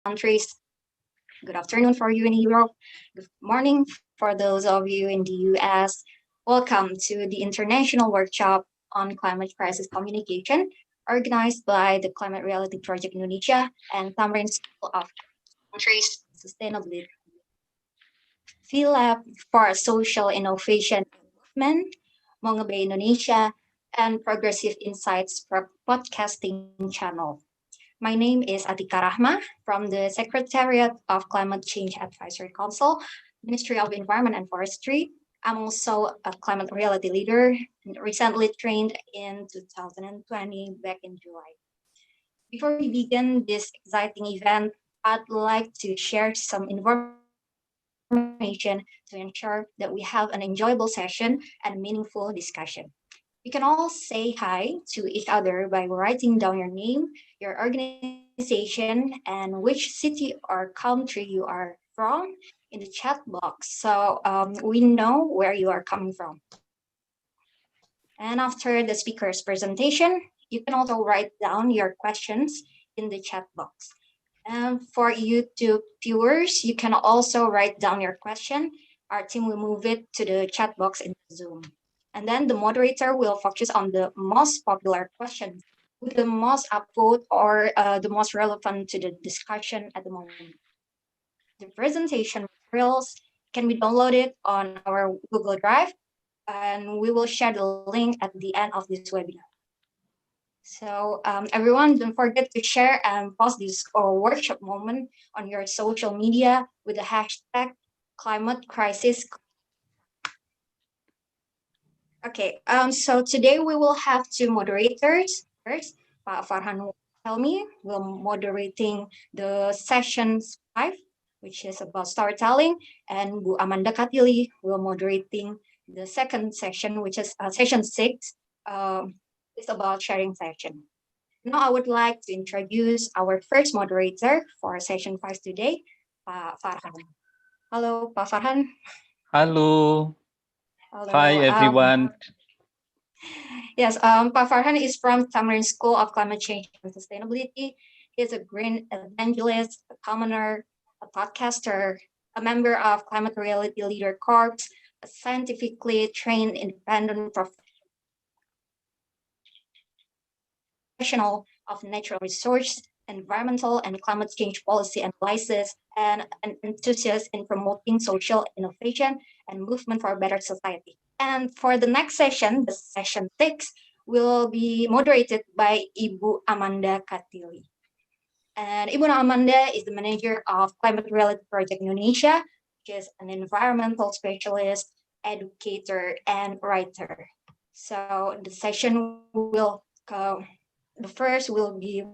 countries. Good afternoon for you in Europe. Good morning for those of you in the US. Welcome to the International Workshop on Climate Crisis Communication, organized by the Climate Reality Project Indonesia and Tamrin School of Countries Sustainability. PhilLab for Social Innovation Movement, Monga Bay Indonesia, and Progressive Insights podcasting channel. My name is Atika Rahma from the Secretariat of Climate Change Advisory Council, Ministry of Environment and Forestry. I'm also a climate reality leader, recently trained in 2020 back in July. Before we begin this exciting event, I'd like to share some information to ensure that we have an enjoyable session and meaningful discussion. You can all say hi to each other by writing down your name, your organization, and which city or country you are from in the chat box so we know where you are coming from. And after the speaker's presentation, you can also write down your questions in the chat box. And for YouTube viewers, you can also write down your question. Our team will move it to the chat box in Zoom. And then the moderator will focus on the most popular questions with the most upvote or the most relevant to the discussion at the moment. The presentation materials can be downloaded on our Google Drive, and we will share the link at the end of this webinar. So everyone, don't forget to share and post this workshop moment on your social media with the hashtag climate crisis. Okay, so today we will have two moderators. First, Pak Farhan Helmi will moderating the sessions 5, which is about storytelling, and Bu Amanda Katili will moderating the second section, which is session 6. It's about sharing session. Now I would like to introduce our first moderator for session 5 today, Pak Farhan. Hello, Pak Farhan. Hello. Hello. Hi, everyone. Yes, Pak Farhan is from Tamarind School of Climate Change and Sustainability. He's a green evangelist, a commoner, a podcaster, a member of Climate Reality Leader Corps, a scientifically trained independent professional of natural resource, environmental and climate change policy analysis, and an enthusiast in promoting social innovation and movement for a better society. And for the next session, the session 6, will be moderated by Ibu Amanda Katili. And Ibu Amanda is the manager of Climate Reality Project Indonesia, which is an environmental specialist, educator, and writer. So the session will, the first will be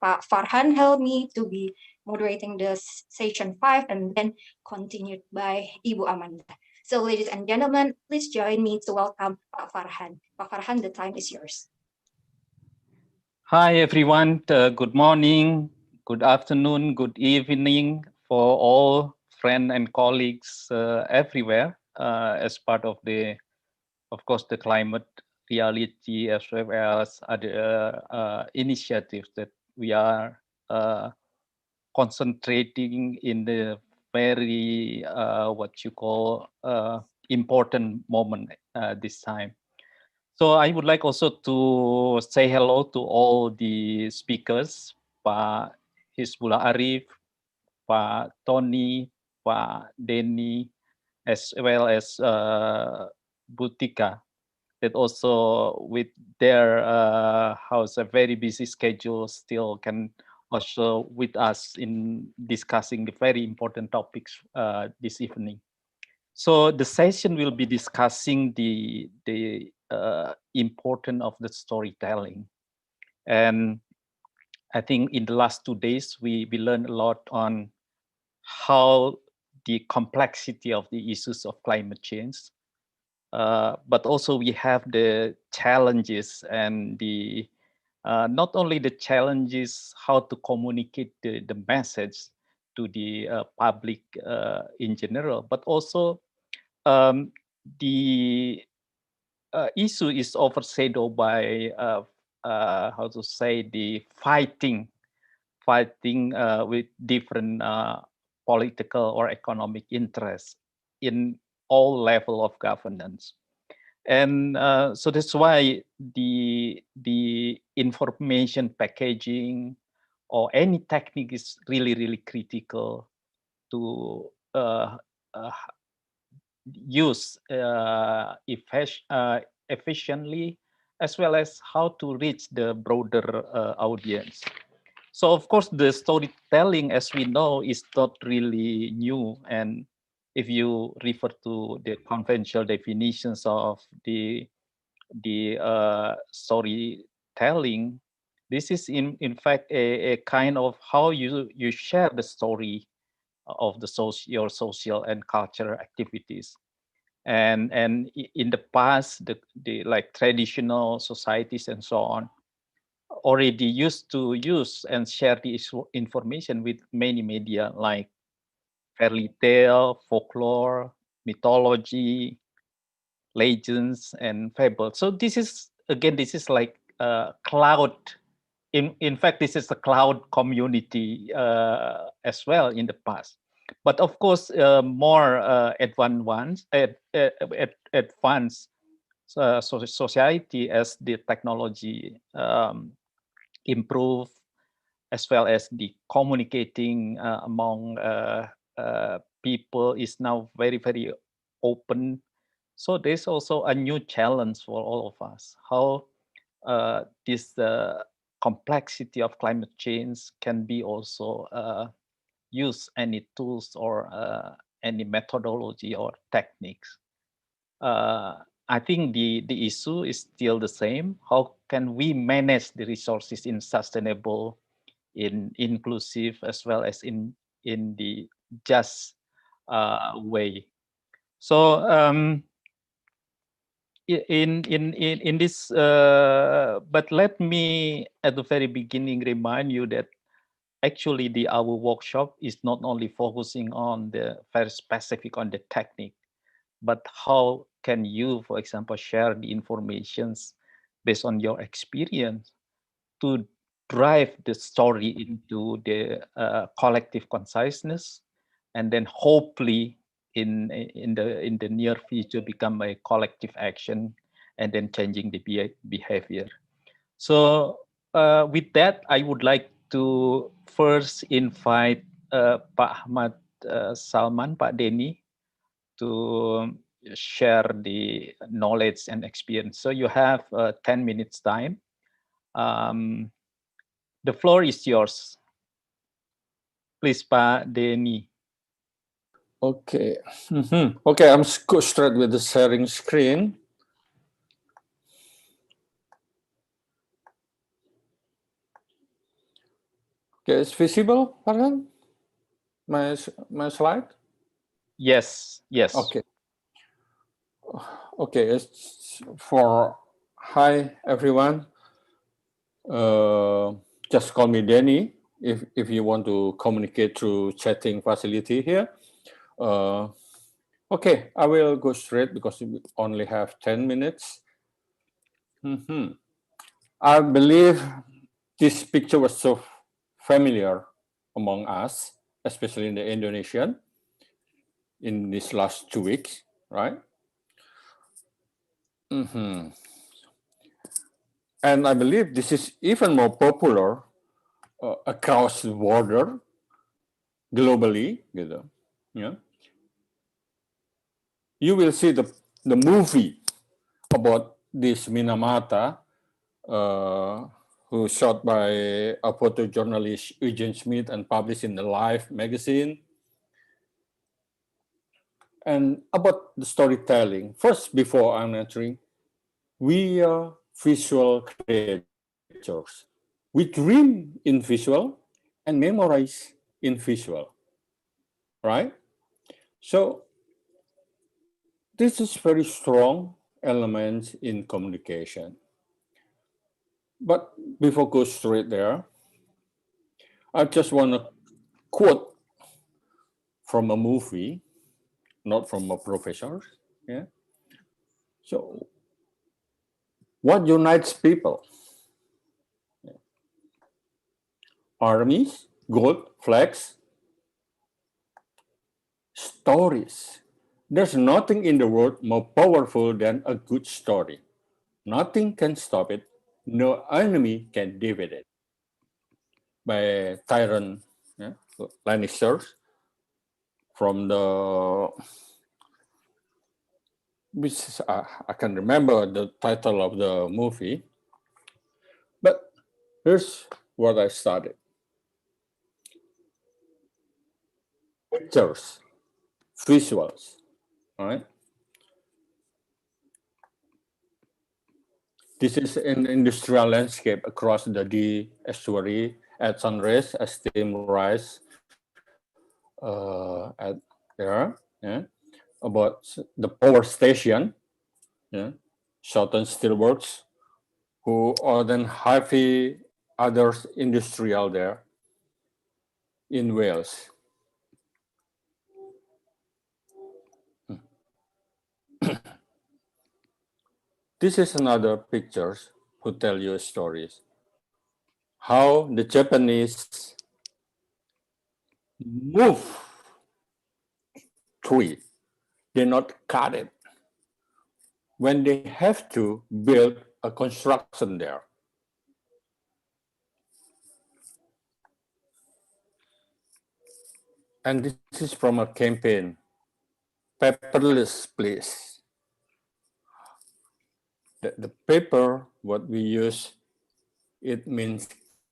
Pak Farhan help me to be moderating the session 5 and then continued by Ibu Amanda. So ladies and gentlemen, please join me to welcome Pak Farhan. Pak Farhan, the time is yours. Hi, everyone. Good morning, good afternoon, good evening for all friends and colleagues everywhere as part of course, the climate reality as well as other initiatives that we are concentrating in the very, what you call, important moment this time. So I would like also to say hello to all the speakers, Pak Hizbullah Arif, Pak Tony, Pak Denny, as well as Butika, that also with their house a very busy schedule still can also with us in discussing the very important topics this evening. So the session will be discussing the importance of the storytelling, and I think in the last 2 days we learned a lot on how the complexity of the issues of climate change, but also we have the challenges and the not only the challenges how to communicate the message to the public in general, but also um, the issue is overshadowed by how to say the fighting with different political or economic interests in all level of governance. And so that's why the information packaging or any technique is really critical to uh, use efficiently, as well as how to reach the broader audience. So of course, the storytelling, as we know, is not really new. And if you refer to the conventional definitions of the storytelling, this is in fact a kind of how you share the story of the your social and cultural activities. And in the past, the like traditional societies and so on already used to use and share the information with many media like fairy tale, folklore, mythology, legends, and fables. So this is again, this is like cloud. In fact, this is a cloud community as well in the past. But of course, more advanced society as the technology improve, as well as the communicating among people is now very open. So there's also a new challenge for all of us, how this complexity of climate change can be also use any tools or any methodology or techniques. I think the issue is still the same. How can we manage the resources in sustainable, in inclusive, as well as in the just way? So in this, but let me at the very beginning remind you that actually our workshop is not only focusing on the very specific on the technique, but how can you, for example, share the informations based on your experience to drive the story into the collective consciousness, and then hopefully in the near future become a collective action, and then changing the behavior. So with that, I would like to first invite Pak Ahmad Salman, Pak Denny, to share the knowledge and experience. So you have 10 minutes time. Um, the floor is yours. Please, Pak Denny. Okay. Okay, I'm go straight with the sharing screen. Okay, it's visible, Farhan? My slide? Yes. Okay. Okay, it's for hi everyone. Just call me Denny if you want to communicate through chatting facility here. Okay, I will go straight because we only have 10 minutes. I believe this picture was so familiar among us, especially in the Indonesian, in these last 2 weeks, right? And I believe this is even more popular across the border globally. Yeah. You will see the movie about this Minamata, who shot by a photojournalist Eugene Smith and published in the Life magazine. And about the storytelling, first, before I'm entering, we are visual creatures. We dream in visual and memorize in visual, right? So this is very strong element in communication. But before go straight there, I just want to quote from a movie, not from a professor. Yeah. So, what unites people? armies, gold, flags, stories. There's nothing in the world more powerful than a good story. Nothing can stop it. No enemy can defeat it. By Tyrion Lannister from the which I can remember the title of the movie, but here's what I started. Pictures, visuals, all right? This is an industrial landscape across the Dee estuary at sunrise as steam rise at there, yeah? About the power station, yeah? Shotton Steelworks, who are then heavy others industrial there in Wales. This is another pictures who tell you stories. How the Japanese move tree, they not cut it. When they have to build a construction there. And this is from a campaign, paperless please. The paper, what we use, it means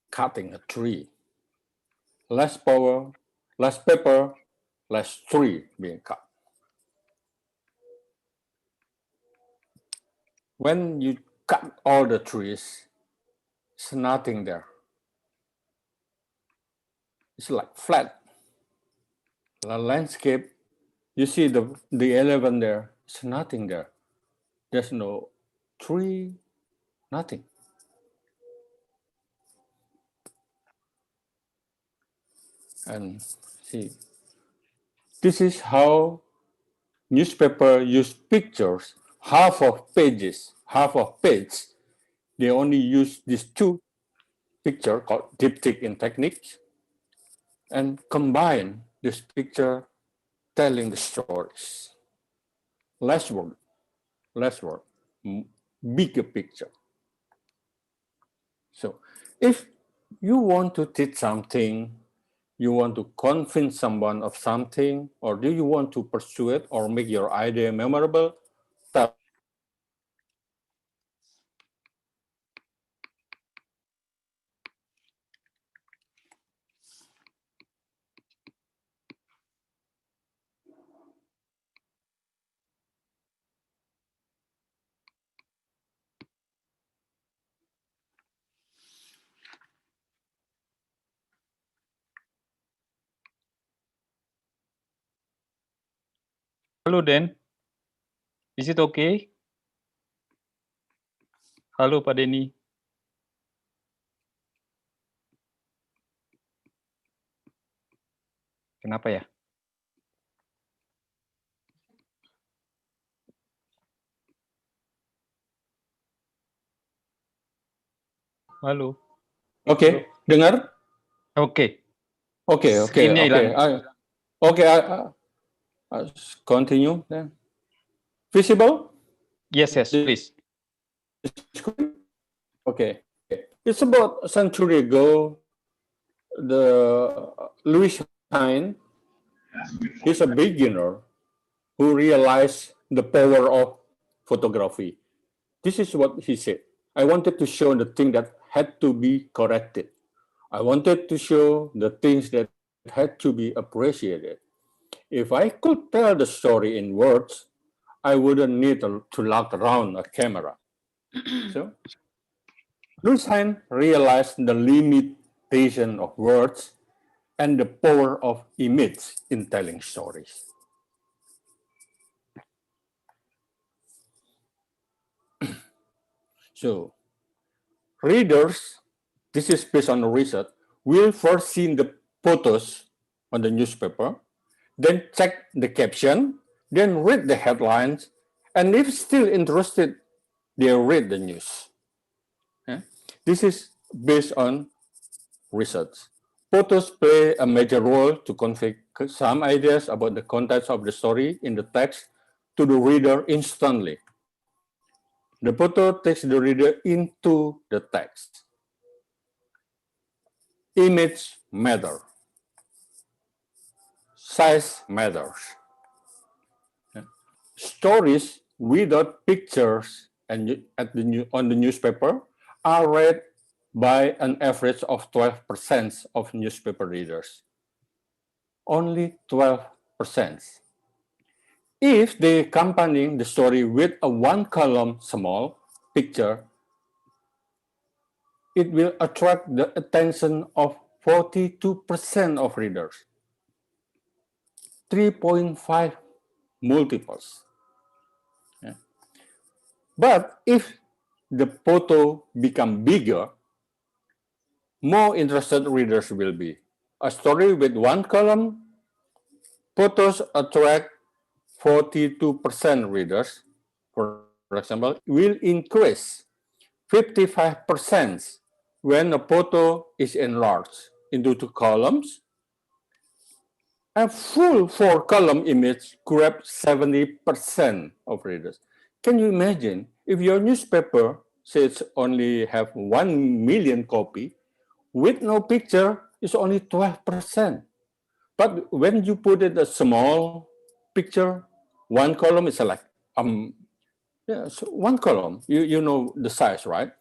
cutting a tree. Less power, less paper, less tree being cut. When you cut all the trees, it's nothing there. It's like flat. The landscape, you see the elephant there, it's nothing there. There's no tree, nothing. And see, this is how newspaper use pictures, half of page. They only use these two picture called diptych in techniques and combine this picture telling the stories. Less word, bigger picture. So if you want to teach something, you want to convince someone of something, or do you want to pursue it or make your idea memorable, tell. Hello, Dan. Is it okay? Halo, Pak Denny. Kenapa ya? Halo. Oke, dengar? Oke. Oke. Screen-nya hilang. Oke, continue then. Visible? Yes, please. Okay. It's about a century ago. The Louis Hine, he's a beginner who realized the power of photography. This is what he said. I wanted to show the thing that had to be corrected. I wanted to show the things that had to be appreciated. If I could tell the story in words, I wouldn't need to lug around a camera. So, Louis Hine realized the limitation of words and the power of image in telling stories. So, readers, this is based on the research, will first see the photos on the newspaper, then check the caption, then read the headlines, and if still interested, they read the news. Yeah? This is based on research. Photos play a major role to convey some ideas about the contents of the story in the text to the reader instantly. The photo takes the reader into the text. Image matter. Size matters. Stories without pictures and on the newspaper are read by an average of 12% of newspaper readers. Only 12%. If they accompany the story with a one-column small picture, it will attract the attention of 42% of readers. 3.5 multiples. Yeah. But if the photo become bigger, more interested readers will be. A story with one column, photos attract 42% readers, for example, will increase 55% when a photo is enlarged into two columns. A full four-column image grabs 70% of readers. Can you imagine if your newspaper says only have 1 million copy, with no picture is only 12%. But when you put it a small picture, one column is like so one column. You know the size, right?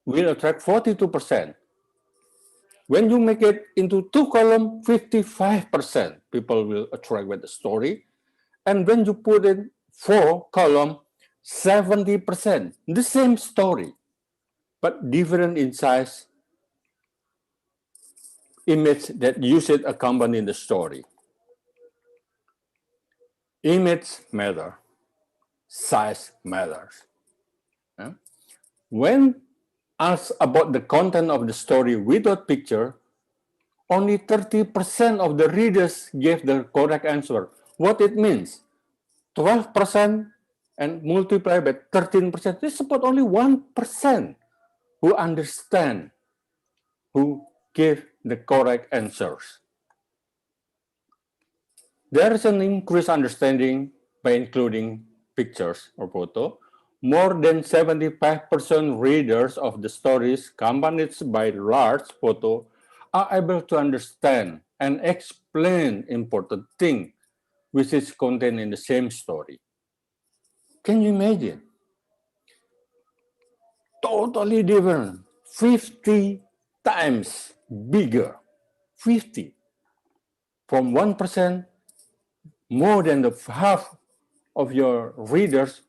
Will attract 42%. When you make it into two column, 55% people will attract with the story. And when you put in four column, 70%. The same story, but different in size, image that use it accompany the story. Image matter. Size matters. Yeah? When asked about the content of the story without picture, only 30% of the readers gave the correct answer. What it means? 12% and multiply by 13%. It's about only 1% who understand, who give the correct answers. There is an increased understanding by including pictures or photo. More than 75% readers of the stories accompanied by large photo are able to understand and explain important things which is contained in the same story. Can you imagine? Totally different, 50 times bigger, 50. From 1%, more than the half of your readers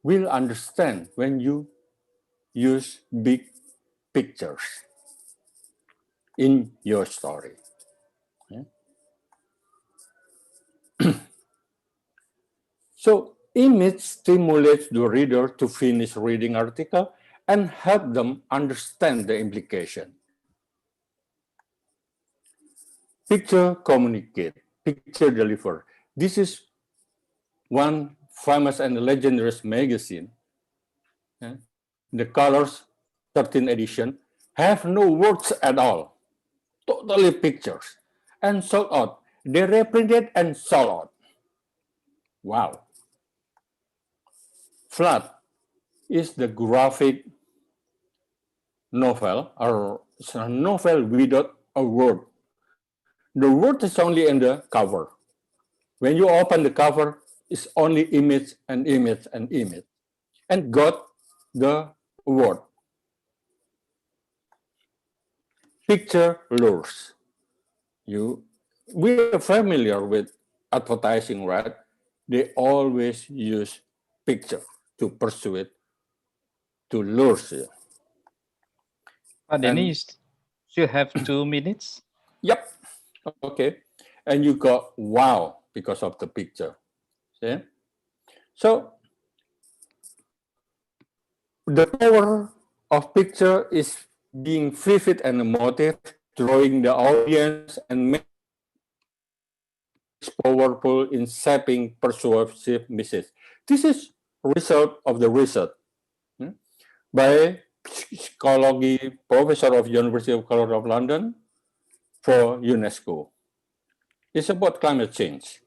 will understand when you use big pictures in your story. Yeah. So image stimulates the reader to finish reading article and help them understand the implication. Picture communicate, picture deliver. This is one famous and legendary magazine. Yeah. The Colors 13th edition have no words at all, totally pictures, and sold out. They reprinted and sold out. Wow. Flood is the graphic novel, or a novel without a word. The word is only in the cover. When you open the cover, it's only image and image and image, and got the word. Picture lures. We are familiar with advertising, right? They always use picture to persuade, to lure you. Dennis, still have 2 minutes. Yep. Okay. And you got wow because of the picture. See? So the power of picture is being vivid and emotive, drawing the audience and making it powerful in shaping persuasive message. This is result of the research by psychology professor of University of College of London, for UNESCO. It's about climate change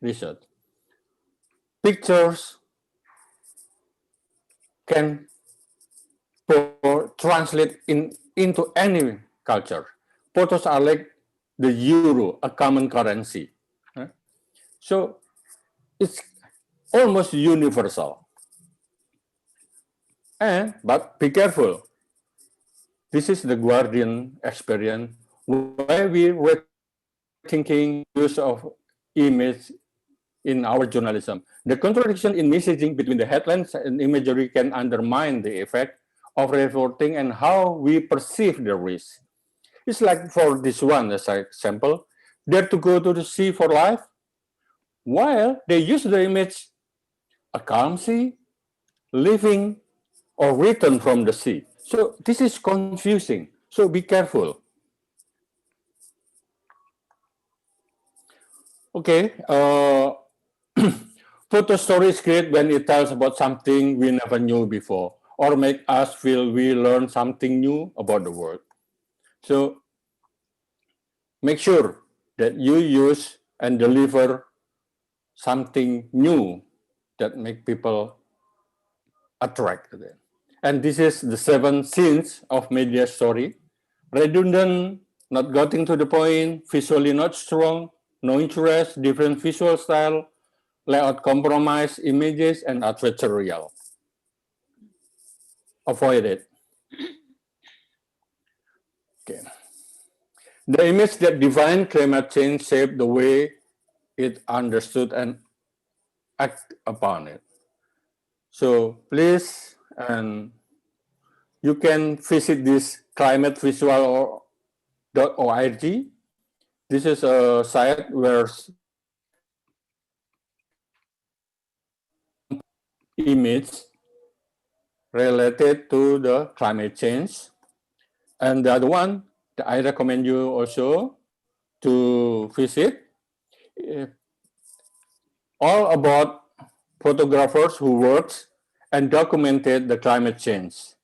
research. Pictures can translate into any culture. Photos are like the euro, a common currency. So it's almost universal. But be careful. This is the Guardian experience where we were thinking use of image in our journalism. The contradiction in messaging between the headlines and imagery can undermine the effect of reporting and how we perceive the risk. It's like for this one, as an example, dare to go to the sea for life, while they use the image a calm sea, living, or return from the sea. So this is confusing. So be careful. Okay. Photo story is great when it tells about something we never knew before or make us feel we learned something new about the world. So make sure that you use and deliver something new that make people attracted. And this is the 7 sins of media story. Redundant, not getting to the point, visually not strong, no interest, different visual style, layout compromise, images, and adversarial. Avoid it. Okay. The image that defined climate change shaped the way it understood and act upon it. So please, and you can visit this climatevisual.org. This is a site where image related to the climate change. And the other one that I recommend you also to visit, all about photographers who worked and documented the climate change.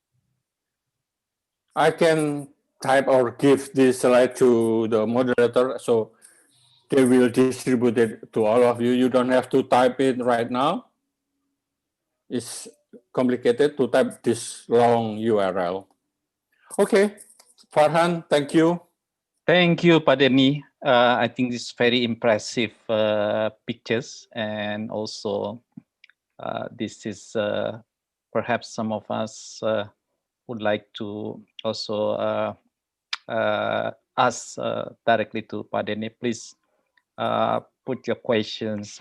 I can type or give this slide to the moderator, so they will distribute it to all of you. You don't have to type it right now. It's complicated to type this long URL. Okay, Farhan, thank you. Thank you, Pak Denny. I think this is very impressive pictures, and also this is perhaps some of us would like to also ask directly to Pak Denny. Please put your questions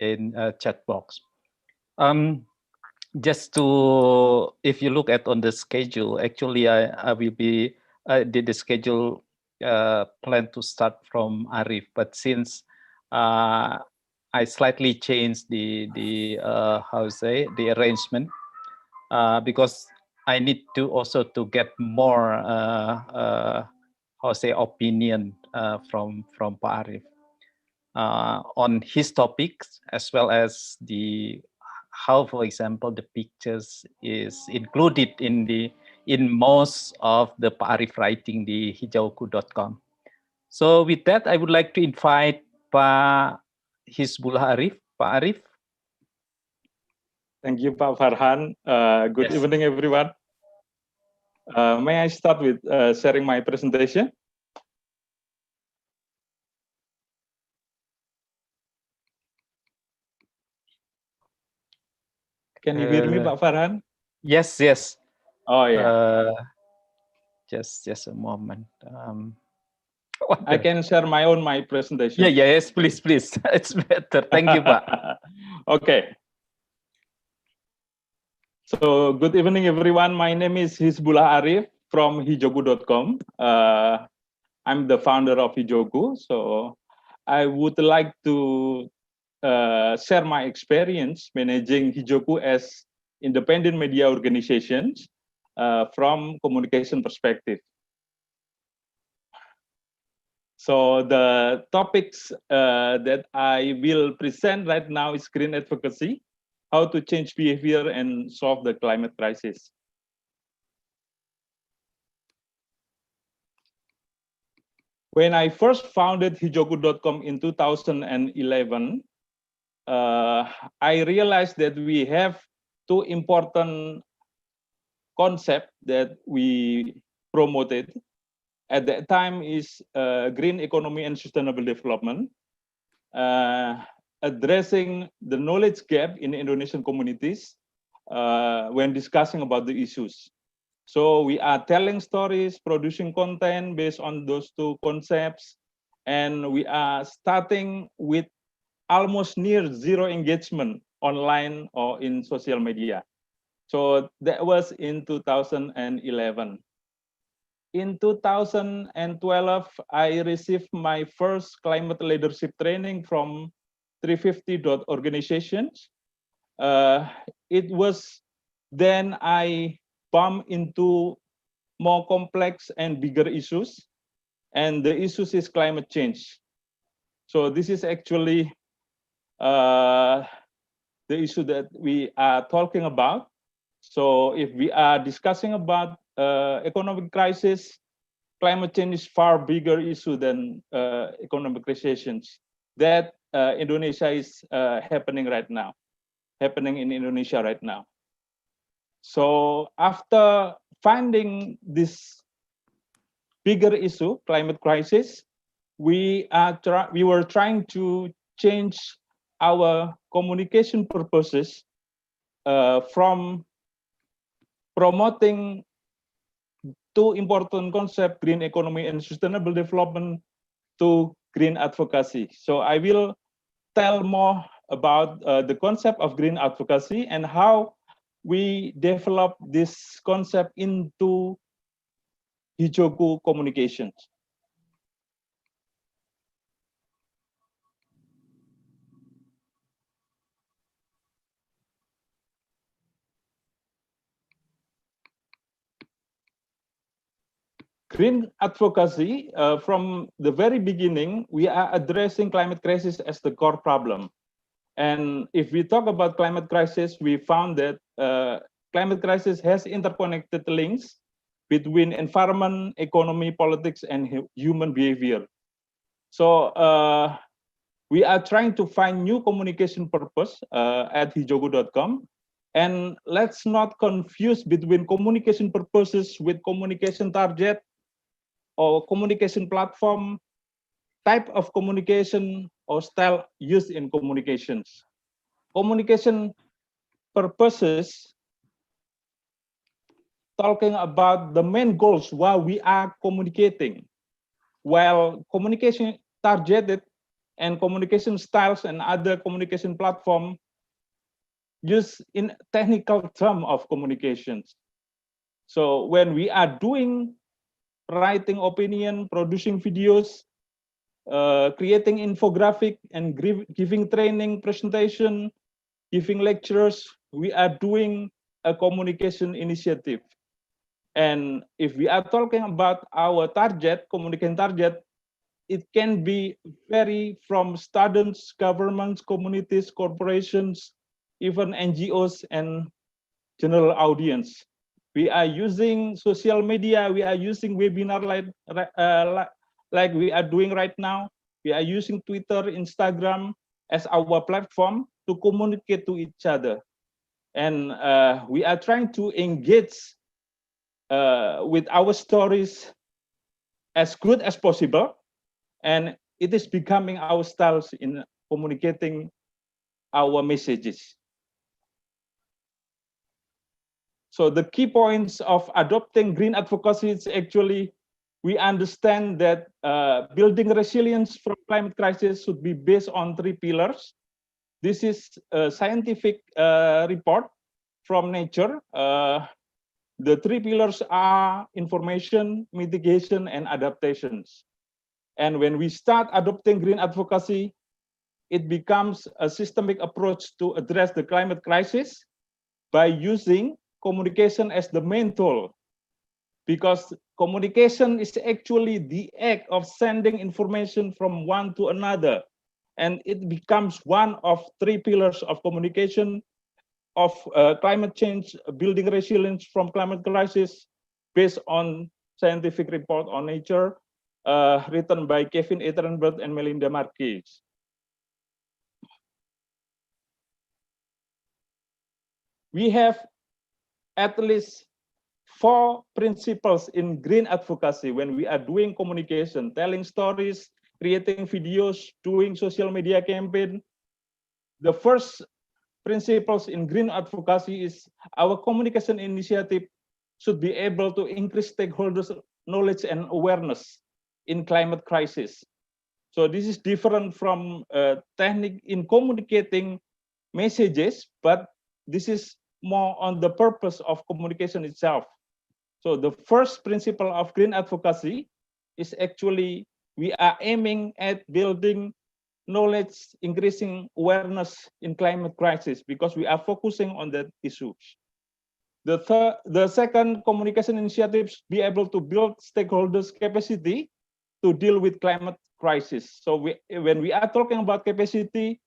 in chat box. Just to, if you look at on the schedule, actually I will be, did the schedule plan to start from Arif, but since I slightly changed the how to say, the arrangement, because I need to also to get more how to say, opinion from Pak Arif on his topics, as well as the how, for example, the pictures is included in most of the Pak Arif writing, the hijauku.com. So with that, I would like to invite Pak Hizbullah Arif. Pak Arif. Thank you, Pak Farhan. Good evening, everyone. May I start with sharing my presentation? Can you hear me, Pak Farhan? Yes, yes. Oh, yeah. Just a moment. I can share my presentation. Yeah, yes, please. It's better. Thank you, Pak. Okay. So, good evening, everyone. My name is Hizbullah Arif from hijauku.com. I'm the founder of Hijauku. So, I would like to share my experience managing Hijauku as independent media organizations from communication perspective. So the topics that I will present right now is green advocacy, how to change behavior and solve the climate crisis. When I first founded Hijogu.com in 2011, I realized that we have two important concepts that we promoted at that time is green economy and sustainable development, addressing the knowledge gap in Indonesian communities when discussing about the issues. So we are telling stories, producing content based on those two concepts, and we are starting with almost near zero engagement online or in social media. So that was in 2011. In 2012, I received my first climate leadership training from 350 organizations. It was then I bumped into more complex and bigger issues, and the issues is climate change. So this is actually the issue that we are talking about. So if we are discussing about economic crisis, climate change is far bigger issue than economic recessions. That Indonesia is happening in Indonesia right now. So after finding this bigger issue, climate crisis, we were trying to change our communication purposes from promoting two important concepts, green economy and sustainable development, to green advocacy. So I will tell more about the concept of green advocacy and how we develop this concept into Hijogu communications. Green advocacy, from the very beginning, we are addressing climate crisis as the core problem. And if we talk about climate crisis, we found that climate crisis has interconnected links between environment, economy, politics, and human behavior. So we are trying to find new communication purpose at hijogu.com. And let's not confuse between communication purposes with communication target or communication platform, type of communication or style used in communications. Communication purposes talking about the main goals while we are communicating, while communication targeted and communication styles and other communication platform use in technical term of communications. So when we are doing writing opinion, producing videos, creating infographic and giving training, presentation, giving lectures, we are doing a communication initiative. And if we are talking about our target, communication target, it can be vary from students, governments, communities, corporations, even NGOs and general audience. We are using social media, we are using webinar like we are doing right now. We are using Twitter, Instagram as our platform to communicate to each other. And we are trying to engage with our stories as good as possible. And it is becoming our styles in communicating our messages. So the key points of adopting green advocacy is actually, we understand that building resilience from climate crisis should be based on three pillars. This is a scientific report from Nature. The three pillars are information, mitigation, and adaptations. And when we start adopting green advocacy, it becomes a systemic approach to address the climate crisis by using communication as the main tool, because communication is actually the act of sending information from one to another, and it becomes one of three pillars of communication of climate change, building resilience from climate crisis based on scientific report on Nature, written by Kevin Ehrenberg and Melinda Marquez. We have at least 4 principles in green advocacy when we are doing communication, telling stories, creating videos, doing social media campaign. The first principles in green advocacy is our communication initiative should be able to increase stakeholders' knowledge and awareness in climate crisis. So this is different from technique in communicating messages, but this is more on the purpose of communication itself. So the first principle of green advocacy is actually we are aiming at building knowledge, increasing awareness in climate crisis because we are focusing on that issues. The second communication initiatives be able to build stakeholders' capacity to deal with climate crisis. So when we are talking about capacity,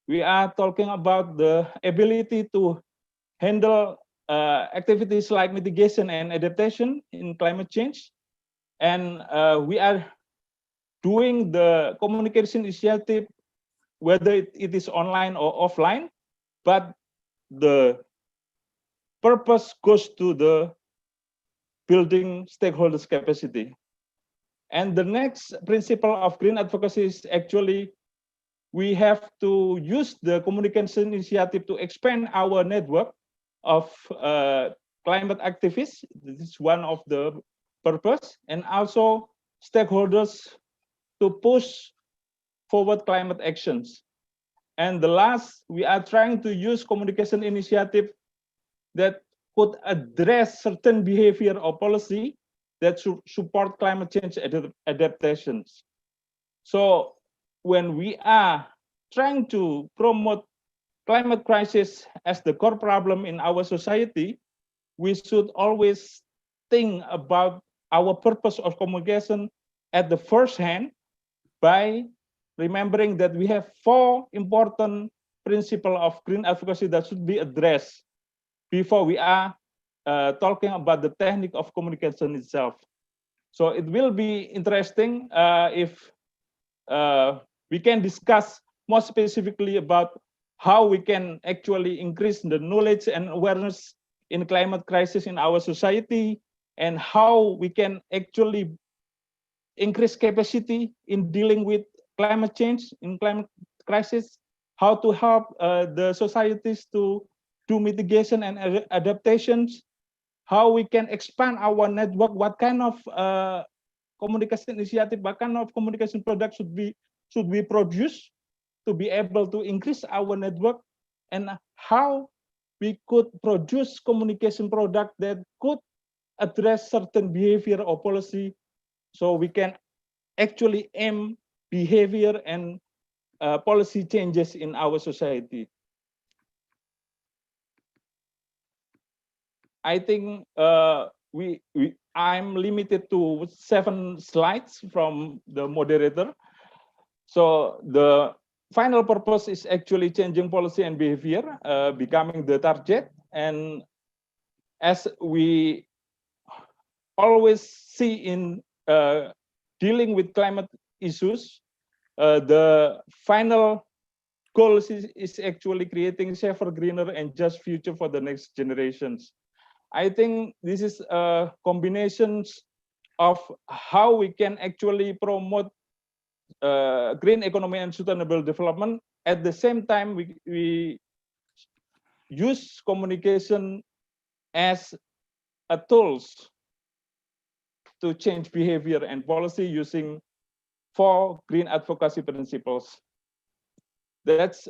we are talking about the ability to handle activities like mitigation and adaptation in climate change. And we are doing the communication initiative, whether it is online or offline, but the purpose goes to the building stakeholders' capacity. And the next principle of green advocacy is actually we have to use the communication initiative to expand our network of climate activists. This is one of the purpose, and also stakeholders to push forward climate actions. And the last, we are trying to use communication initiative that could address certain behavior or policy that support climate change adaptations. So when we are trying to promote climate crisis as the core problem in our society, we should always think about our purpose of communication at the first hand by remembering that we have 4 important principles of green advocacy that should be addressed before we are talking about the technique of communication itself. So it will be interesting if we can discuss more specifically about how we can actually increase the knowledge and awareness in climate crisis in our society, and how we can actually increase capacity in dealing with climate change in climate crisis, how to help the societies to do mitigation and adaptations, how we can expand our network, what kind of communication initiative, what kind of communication product should we produce to be able to increase our network, and how we could produce communication product that could address certain behavior or policy, so we can actually aim behavior and policy changes in our society. I think I'm limited to 7 slides from the moderator. So the final purpose is actually changing policy and behavior, becoming the target. And as we always see in dealing with climate issues, the final goal is actually creating safer, greener, and just future for the next generations. I think this is combinations of how we can actually promote green economy and sustainable development. At the same time, we use communication as a tools to change behavior and policy using 4 green advocacy principles. That's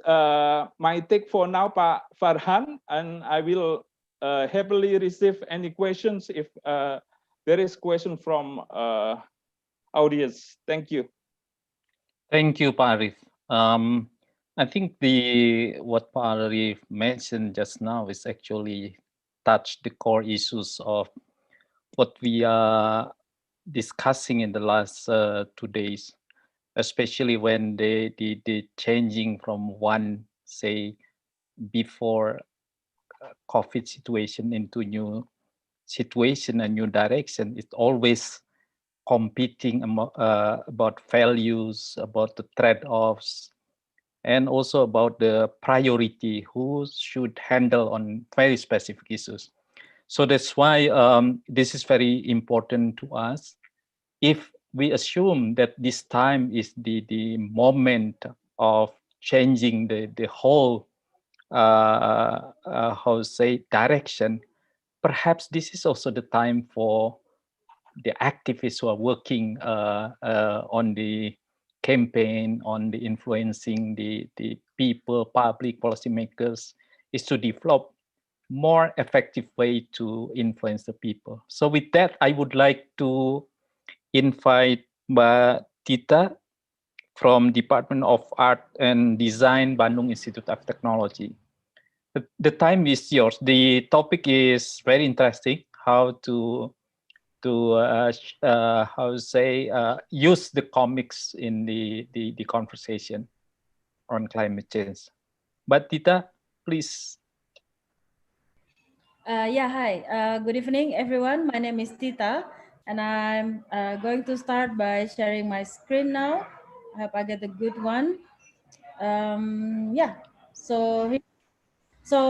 my take for now, Pak Farhan, and I will happily receive any questions if there is question from audience. Thank you. Thank you, Pak Arif. I think what Pak Arif mentioned just now is actually touch the core issues of what we are discussing in the last 2 days, especially when the changing from one, say, before COVID situation into new situation and new direction. It always competing about values, about the trade-offs, and also about the priority who should handle on very specific issues. So that's why this is very important to us. If we assume that this time is the moment of changing the whole how to say direction, perhaps this is also the time for the activists who are working on the campaign, on the influencing the people, public policymakers, is to develop more effective way to influence the people. So with that, I would like to invite Mbak Tita from Department of Art and Design, Bandung Institute of Technology. The time is yours. The topic is very interesting, how to how to say use the comics in the conversation on climate change. But Tita, please. Yeah, hi. Good evening, everyone. My name is Tita, and I'm going to start by sharing my screen now. I hope I get a good one. Yeah, so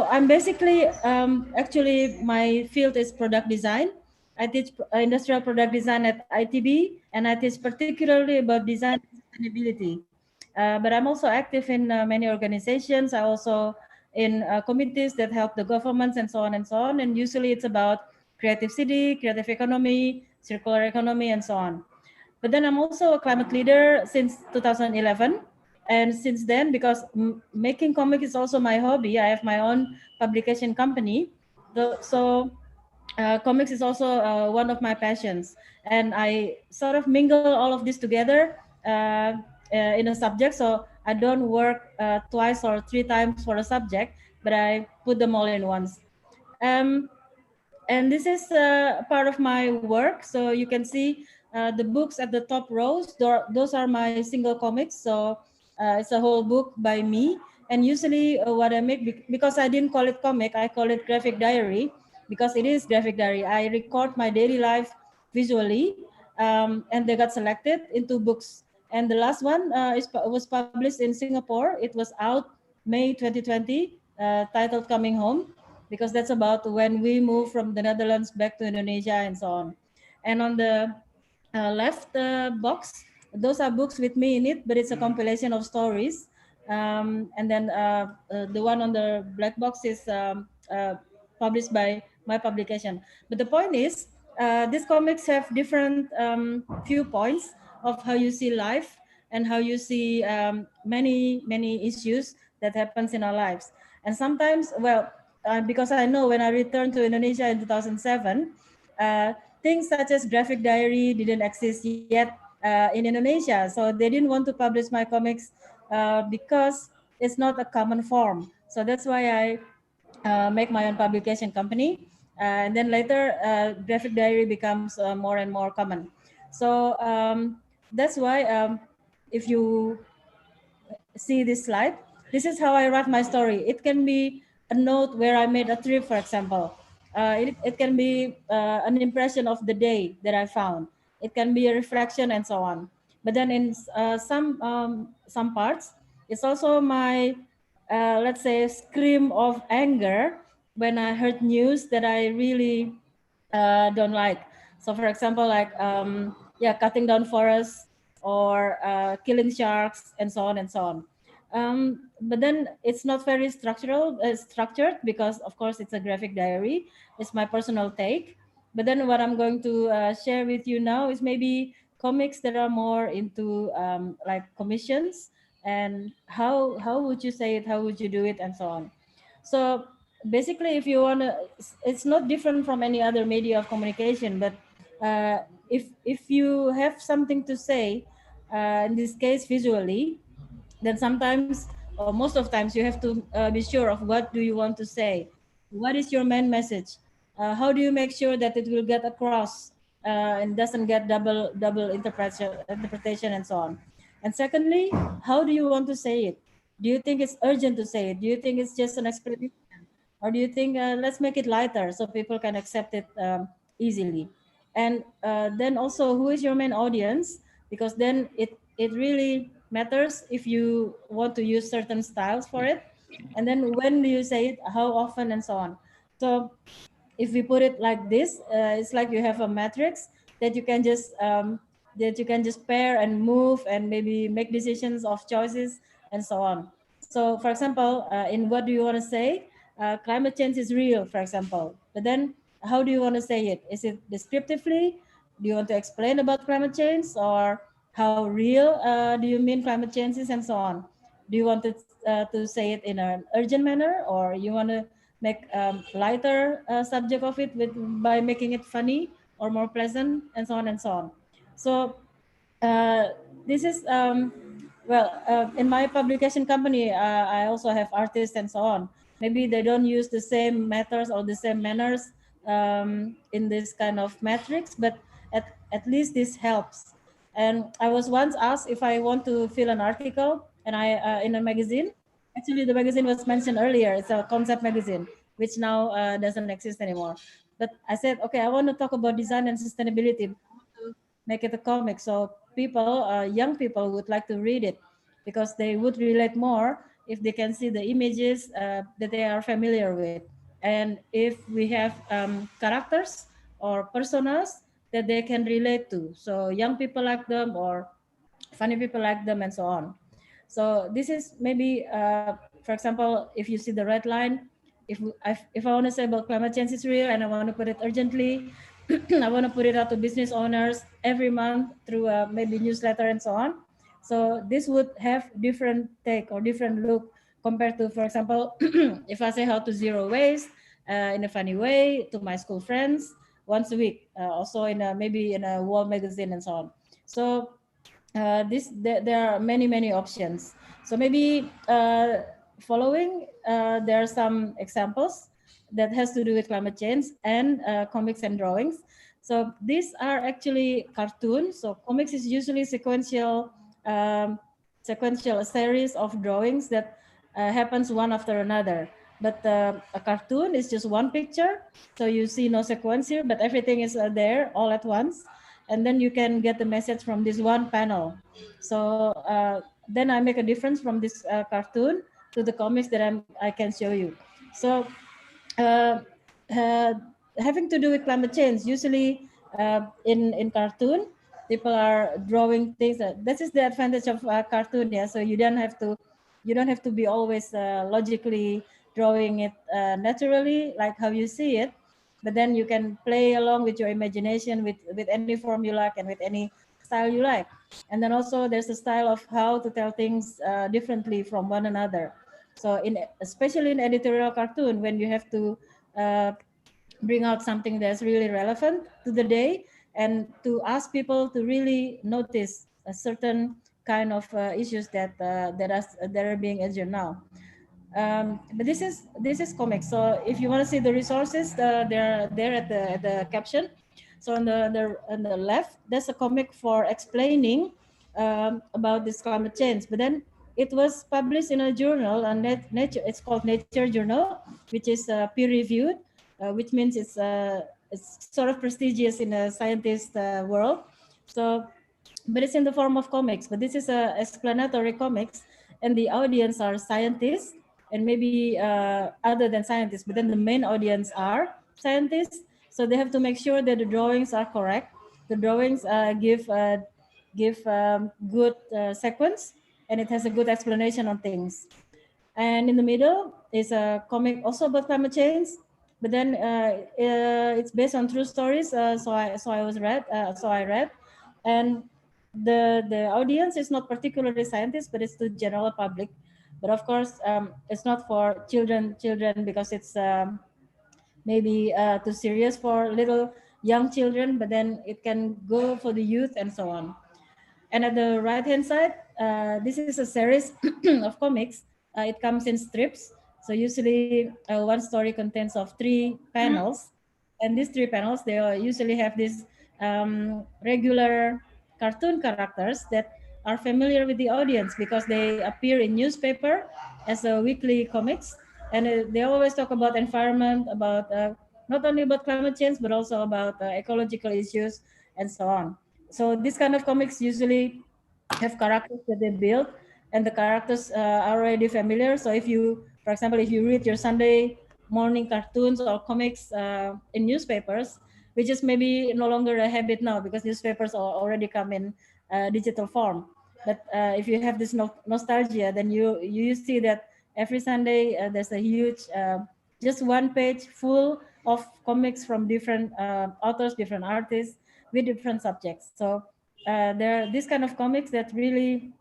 I'm basically, actually, my field is product design. I teach industrial product design at ITB, and I teach particularly about design and sustainability. But I'm also active in many organizations. I also in committees that help the governments and so on and so on. And usually it's about creative city, creative economy, circular economy, and so on. But then I'm also a climate leader since 2011. And since then, because making comic is also my hobby, I have my own publication company. Comics is also one of my passions. And I sort of mingle all of this together in a subject. So I don't work twice or three times for a subject, but I put them all in once. And this is part of my work. So you can see the books at the top rows. Those are my single comics. So it's a whole book by me. And usually what I make, because I didn't call it comic, I call it graphic diary, because it is graphic diary. I record my daily life visually, and they got selected into books. And the last one was published in Singapore. It was out May 2020, titled Coming Home, because that's about when we move from the Netherlands back to Indonesia and so on. And on the left box, those are books with me in it, but it's a compilation of stories. And then the one on the black box is published by my publication. But the point is, these comics have different viewpoints of how you see life and how you see many issues that happens in our lives. And sometimes, well, because I know when I returned to Indonesia in 2007, things such as graphic diary didn't exist yet in Indonesia. So they didn't want to publish my comics because it's not a common form. So that's why I make my own publication company. And then later, graphic diary becomes more and more common. So that's why if you see this slide, this is how I write my story. It can be a note where I made a trip, for example. It can be an impression of the day that I found. It can be a reflection and so on. But then in some parts, it's also my, let's say, scream of anger when I heard news that I really don't like. So for example, like, yeah, cutting down forests or killing sharks and so on and so on. But then it's not very structured, because of course it's a graphic diary. It's my personal take. But then what I'm going to share with you now is maybe comics that are more into like commissions, and how would you say it, how would you do it, and so on. So basically, if you want to, it's not different from any other media of communication, but if you have something to say, in this case visually, then sometimes, or most of times, you have to be sure of what do you want to say. What is your main message? How do you make sure that it will get across and doesn't get double interpretation and so on? And secondly, how do you want to say it? Do you think it's urgent to say it? Do you think it's just an explanation? Or do you think let's make it lighter so people can accept it easily? And then also, who is your main audience? Because then it really matters if you want to use certain styles for it. And then when do you say it, how often, and so on. So if we put it like this, it's like you have a matrix that you can just pair and move and maybe make decisions of choices and so on. So for example, in what do you want to say, climate change is real, for example, but then how do you want to say it? Is it descriptively? Do you want to explain about climate change, or how real do you mean climate change is, and so on? Do you want to say it in an urgent manner, or you want to make lighter subject of it by making it funny or more pleasant, and so on and so on. So this is in my publication company, I also have artists and so on. Maybe they don't use the same methods or the same manners in this kind of metrics, but at least this helps. And I was once asked if I want to fill an article, and I in a magazine. Actually, the magazine was mentioned earlier. It's a concept magazine, which now doesn't exist anymore. But I said, okay, I want to talk about design and sustainability. I want to make it a comic, so people, young people, would like to read it because they would relate more if they can see the images that they are familiar with, and if we have characters or personas that they can relate to. So young people like them, or funny people like them, and so on. So this is maybe, for example, if you see the red line, if I want to say about climate change is real and I want to put it urgently, I want to put it out to business owners every month through maybe newsletter and so on. So this would have different take or different look compared to, for example, if I say how to zero waste in a funny way to my school friends once a week, also in maybe in a wall magazine and so on. So there are many options. So maybe following there are some examples that has to do with climate change and comics and drawings. So these are actually cartoons. So comics is usually sequential series of drawings that happens one after another. But a cartoon is just one picture, so you see no sequence here, but everything is there all at once, and then you can get the message from this one panel. So then I make a difference from this cartoon to the comics that I can show you. So uh, uh, having to do with climate change, usually in cartoon, people are drawing things. This is the advantage of cartoon, yeah. So you don't have to be always logically drawing it naturally, like how you see it, but then you can play along with your imagination with any form you like and with any style you like. And then also there's a style of how to tell things differently from one another. So especially in editorial cartoon, when you have to bring out something that's really relevant to the day and to ask people to really notice a certain kind of issues that are being edged now. But this is comics. So if you want to see the resources, they're there at the caption. So on the left, there's a comic for explaining about this climate change. But then it was published in a journal, Nature. It's called Nature Journal, which is peer reviewed, which means it's sort of prestigious in the scientist world. So, but it's in the form of comics. But this is a explanatory comics, and the audience are scientists and maybe other than scientists, but then the main audience are scientists. So they have to make sure that the drawings are correct. The drawings give good sequence, and it has a good explanation on things. And in the middle is a comic also about climate change, but then it's based on true stories. So I read, and the audience is not particularly scientists, but it's the general public. But of course, it's not for children because it's maybe too serious for little young children. But then it can go for the youth and so on. And at the right hand side, this is a series of comics. It comes in strips. So usually one story contains of 3 panels. And these 3 panels, they usually have these regular cartoon characters that are familiar with the audience because they appear in newspaper as a weekly comics. And they always talk about environment, about not only about climate change, but also about ecological issues and so on. So this kind of comics usually have characters that they build, and the characters are already familiar. So if you, for example, if you read your Sunday morning cartoons or comics in newspapers, which is maybe no longer a habit now because newspapers already come in digital form. But if you have this nostalgia, then you see that every Sunday there's a huge, just one page full of comics from different authors, different artists with different subjects. So there are these kind of comics that really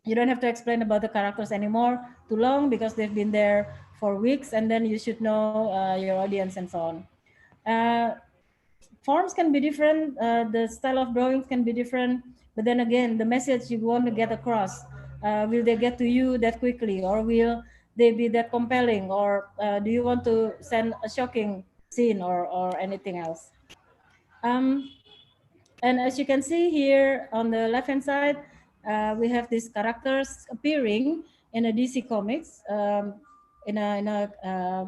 you don't have to explain about the characters anymore too long because they've been there for weeks, and then you should know your audience and so on. Uh, Forms can be different, the style of drawings can be different, but then again, the message you want to get across, will they get to you that quickly, or will they be that compelling, or do you want to send a shocking scene or anything else? Um, and as you can see here on the left hand side, we have these characters appearing in a DC Comics, in a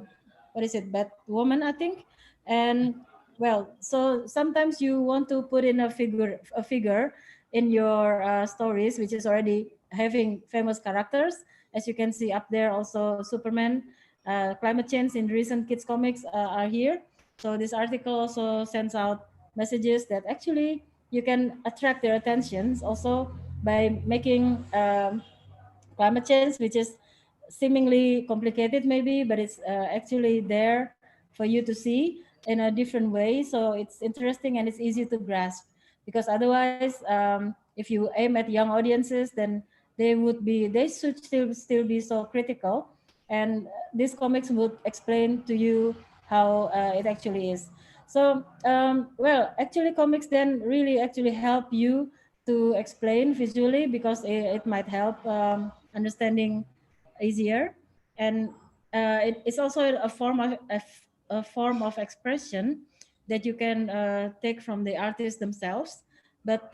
what is it, Batwoman, I think. And well, so sometimes you want to put in a figure in your stories, which is already having famous characters. As you can see up there, also Superman, climate change in recent kids comics are here. So this article also sends out messages that actually you can attract their attentions also by making climate change, which is seemingly complicated maybe, but it's actually there for you to see in a different way. So it's interesting and it's easy to grasp, because otherwise, if you aim at young audiences, then they should still be so critical, and these comics would explain to you how it actually is. So well, actually comics then really actually help you to explain visually, because it might help understanding easier. And it's also a form of expression that you can take from the artists themselves. But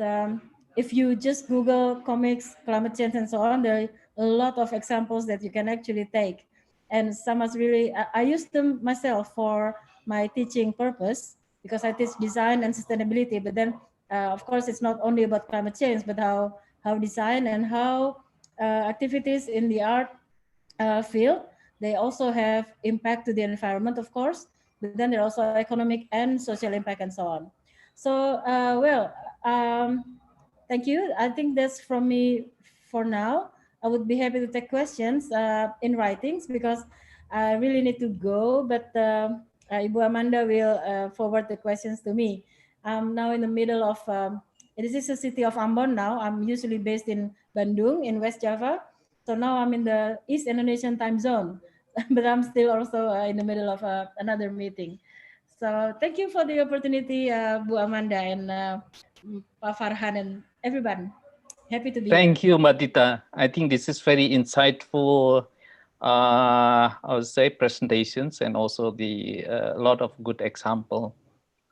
if you just Google comics, climate change, and so on, there are a lot of examples that you can actually take. And some is really, I use them myself for my teaching purpose, because I teach design and sustainability. But then, of course, it's not only about climate change, but how design and how activities in the art field, they also have impact to the environment, of course, but then there are also economic and social impact and so on. So, well, thank you. I think that's from me for now. I would be happy to take questions in writings, because I really need to go, but Ibu Amanda will forward the questions to me. I'm now in the middle of, this is the city of Ambon now. I'm usually based in Bandung in West Java. So now I'm in the East Indonesian time zone, but I'm still also in the middle of another meeting. So thank you for the opportunity, Bu Amanda and Pak Farhan and everyone. Happy to be here. Thank you, Madita. I think this is very insightful, I would say, presentations, and also the a lot of good example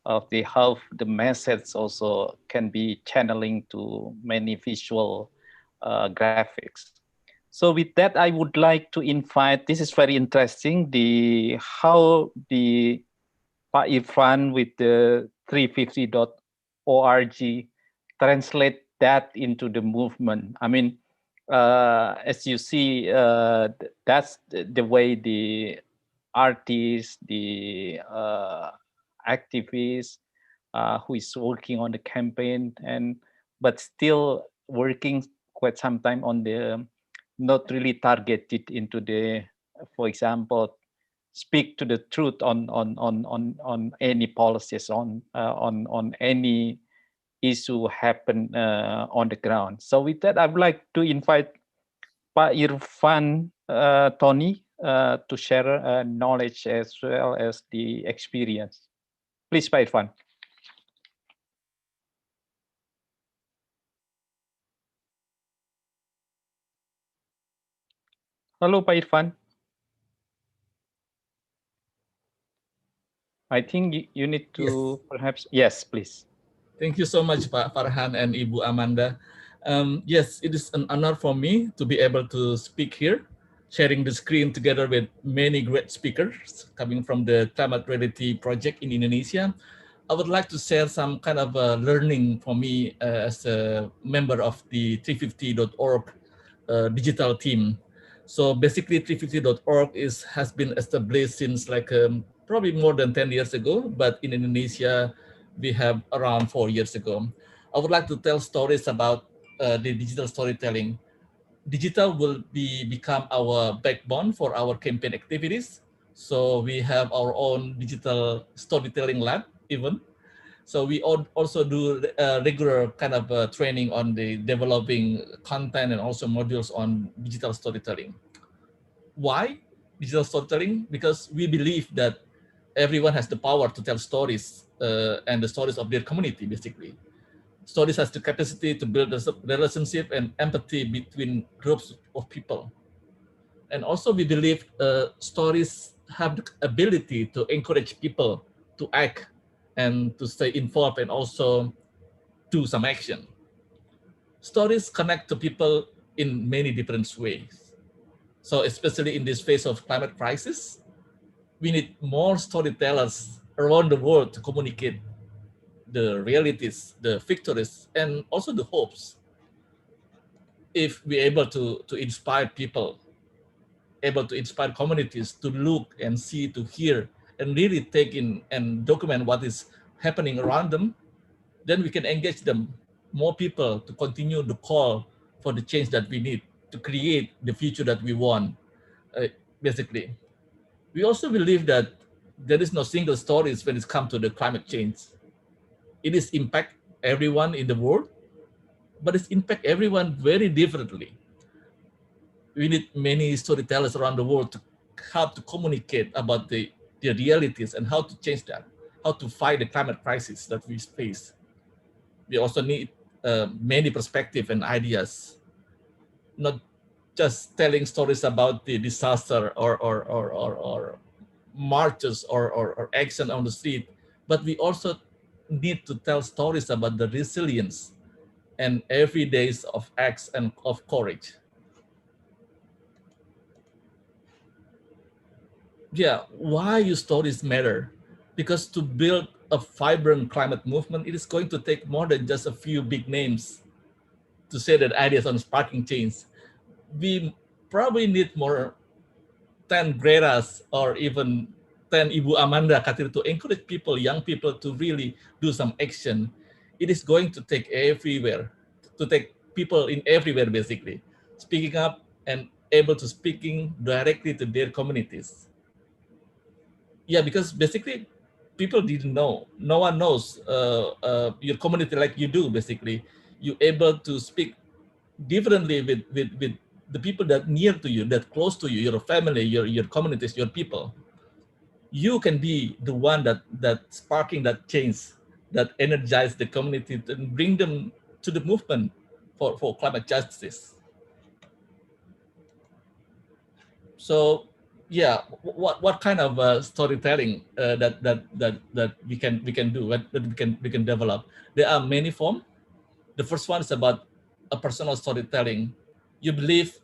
of the how the message also can be channeling to many visual graphics. So with that, I would like to invite, this is very interesting, the how the Pak Irfan with the 350.org translate that into the movement. I mean, as you see, that's the way the artists, the activists who is working on the campaign, but still working quite some time on the not really targeted into the, for example, speak to the truth on any policies, on any issue happen on the ground. So with that, I would like to invite Pak Irfan Tony to share knowledge as well as the experience. Please, Pak Irfan. Hello, Pak Irfan. I think you need to perhaps, yes, please. Thank you so much, Pak Farhan and Ibu Amanda. Yes, it is an honor for me to be able to speak here sharing the screen together with many great speakers coming from the Climate Reality Project in Indonesia. I would like to share some kind of learning for me as a member of the 350.org digital team. So basically 350.org has been established since like probably more than 10 years ago, but in Indonesia, we have around 4 years ago. I would like to tell stories about the digital storytelling. Digital will become our backbone for our campaign activities. So we have our own digital storytelling lab even. So we also do regular kind of training on the developing content and also modules on digital storytelling. Why digital storytelling? Because we believe that everyone has the power to tell stories and the stories of their community, basically. Stories has the capacity to build a relationship and empathy between groups of people. And also we believe stories have the ability to encourage people to act and to stay involved and also do some action. Stories connect to people in many different ways. So especially in this phase of climate crisis, we need more storytellers around the world to communicate the realities, the victories, and also the hopes. If we're able to inspire people, able to inspire communities to look and see, to hear, and really take in and document what is happening around them, then we can engage them, more people to continue the call for the change that we need to create the future that we want, basically. We also believe that there is no single stories when it comes to the climate change. It is impact everyone in the world, but it's impact everyone very differently. We need many storytellers around the world to help to communicate about the realities and how to change that, how to fight the climate crisis that we face. We also need many perspectives and ideas, not just telling stories about the disaster or marches or action on the street, but we also need to tell stories about the resilience and every days of acts and of courage. Yeah, why your stories matter? Because to build a vibrant climate movement, it is going to take more than just a few big names to say that ideas on sparking change. We probably need more 10 Gretas or even 10 Ibu Amanda Katir to encourage people, young people to really do some action. It is going to take everywhere, to take people in everywhere, basically, speaking up and able to speaking directly to their communities. Yeah, because basically people didn't know. No one knows your community like you do, basically. You're able to speak differently with the people that near to you, that close to you, your family, your communities, your people. You can be the one that sparking that change, that energize the community and bring them to the movement for climate justice. So yeah, what kind of storytelling that we can do, that we can develop? There are many forms. The first one is about a personal storytelling. I believe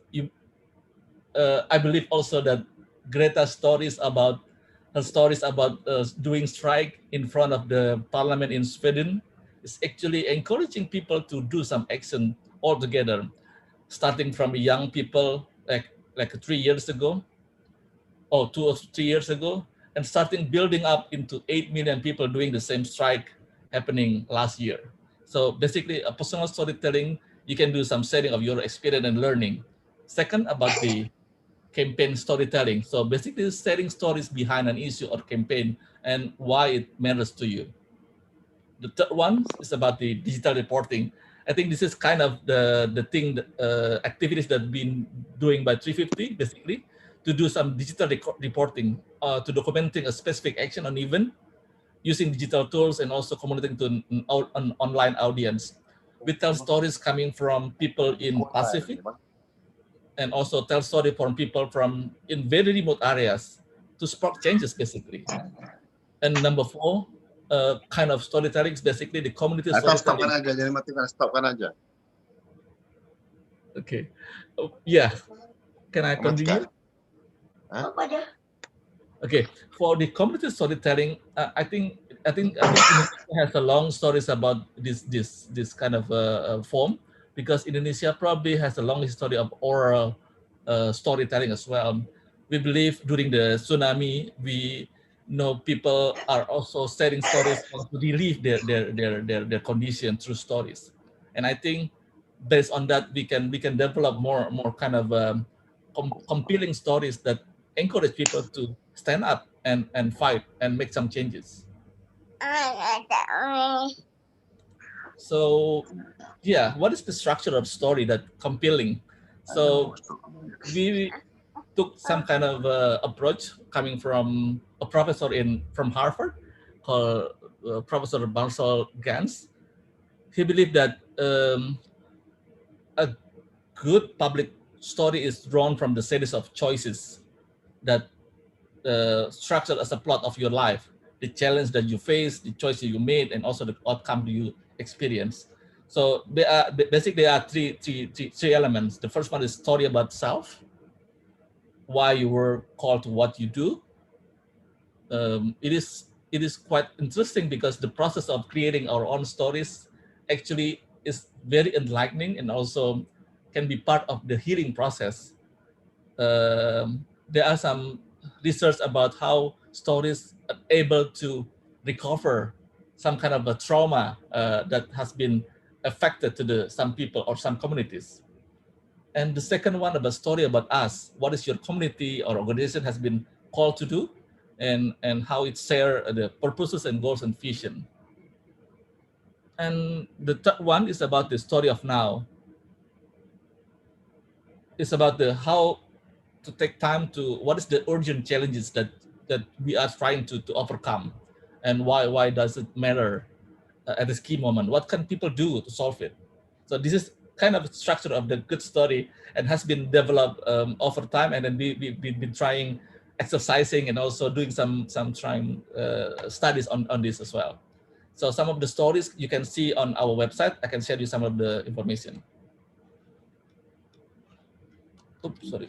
also that Greta's stories about her stories about doing strike in front of the parliament in Sweden is actually encouraging people to do some action altogether, starting from young people like 3 years ago, or 2 or 3 years ago, and starting building up into 8 million people doing the same strike happening last year. So basically, a personal storytelling, you can do some sharing of your experience and learning. Second, about the campaign storytelling. So basically, sharing stories behind an issue or campaign and why it matters to you. The third one is about the digital reporting. I think this is kind of the thing, activities that been doing by 350, basically, to do some digital reporting, to documenting a specific action on event using digital tools and also communicating to an online audience. We tell stories coming from people in Pacific and also tell story from people from in very remote areas to spark changes, basically. And number 4, kind of storytelling is basically the community storytelling. Stopkan aja, jangan matikan, stopkan aja. Okay. Yeah. Can I continue? Okay, for the community storytelling, I think Indonesia has a long stories about this kind of form, because Indonesia probably has a long history of oral storytelling as well. We believe during the tsunami, we know people are also sharing stories to relieve their condition through stories, and I think based on that we can develop more kind of compelling stories that encourage people to stand up and fight and make some changes. So yeah, what is the structure of story that compelling? So we took some kind of approach coming from a professor from Harvard called Professor Marcel Gans. He believed that a good public story is drawn from the series of choices that structured as a plot of your life, the challenge that you face, the choices you made, and also the outcome you experience. So basically there are three elements. The first one is story about self, why you were called to what you do. It is quite interesting because the process of creating our own stories actually is very enlightening and also can be part of the healing process. There are some research about how stories are able to recover some kind of a trauma that has been affected to some people or some communities. And the second one about story about us, what is your community or organization has been called to do, and how it share the purposes and goals and vision. And the third one is about the story of now. It's about the how to take time to what is the urgent challenges that we are trying to overcome, and why does it matter at this key moment? What can people do to solve it? So this is kind of structure of the good story and has been developed over time, and then we've been trying exercising and also doing some trying studies on this as well. So some of the stories you can see on our website. I can share you some of the information. Oops, sorry.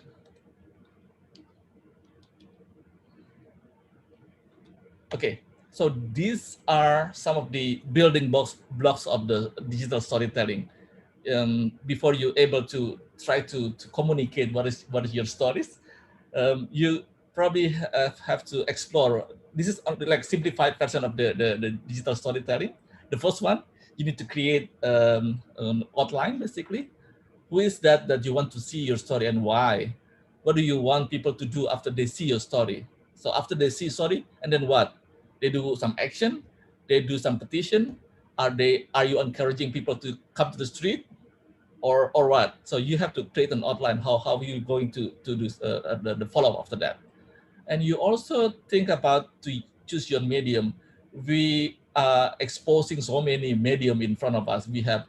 Okay, so these are some of the building blocks of the digital storytelling. Before you're able to try to communicate what is your stories, you probably have to explore. This is like simplified version of the digital storytelling. The first one, you need to create an outline basically. Who is that you want to see your story and why? What do you want people to do after they see your story? So after they see story, and then what? They do some action, they do some petition. Are you encouraging people to come to the street, or what? So you have to create an outline how you going to do the follow up after that. And you also think about to choose your medium. We are exposing so many medium in front of us. We have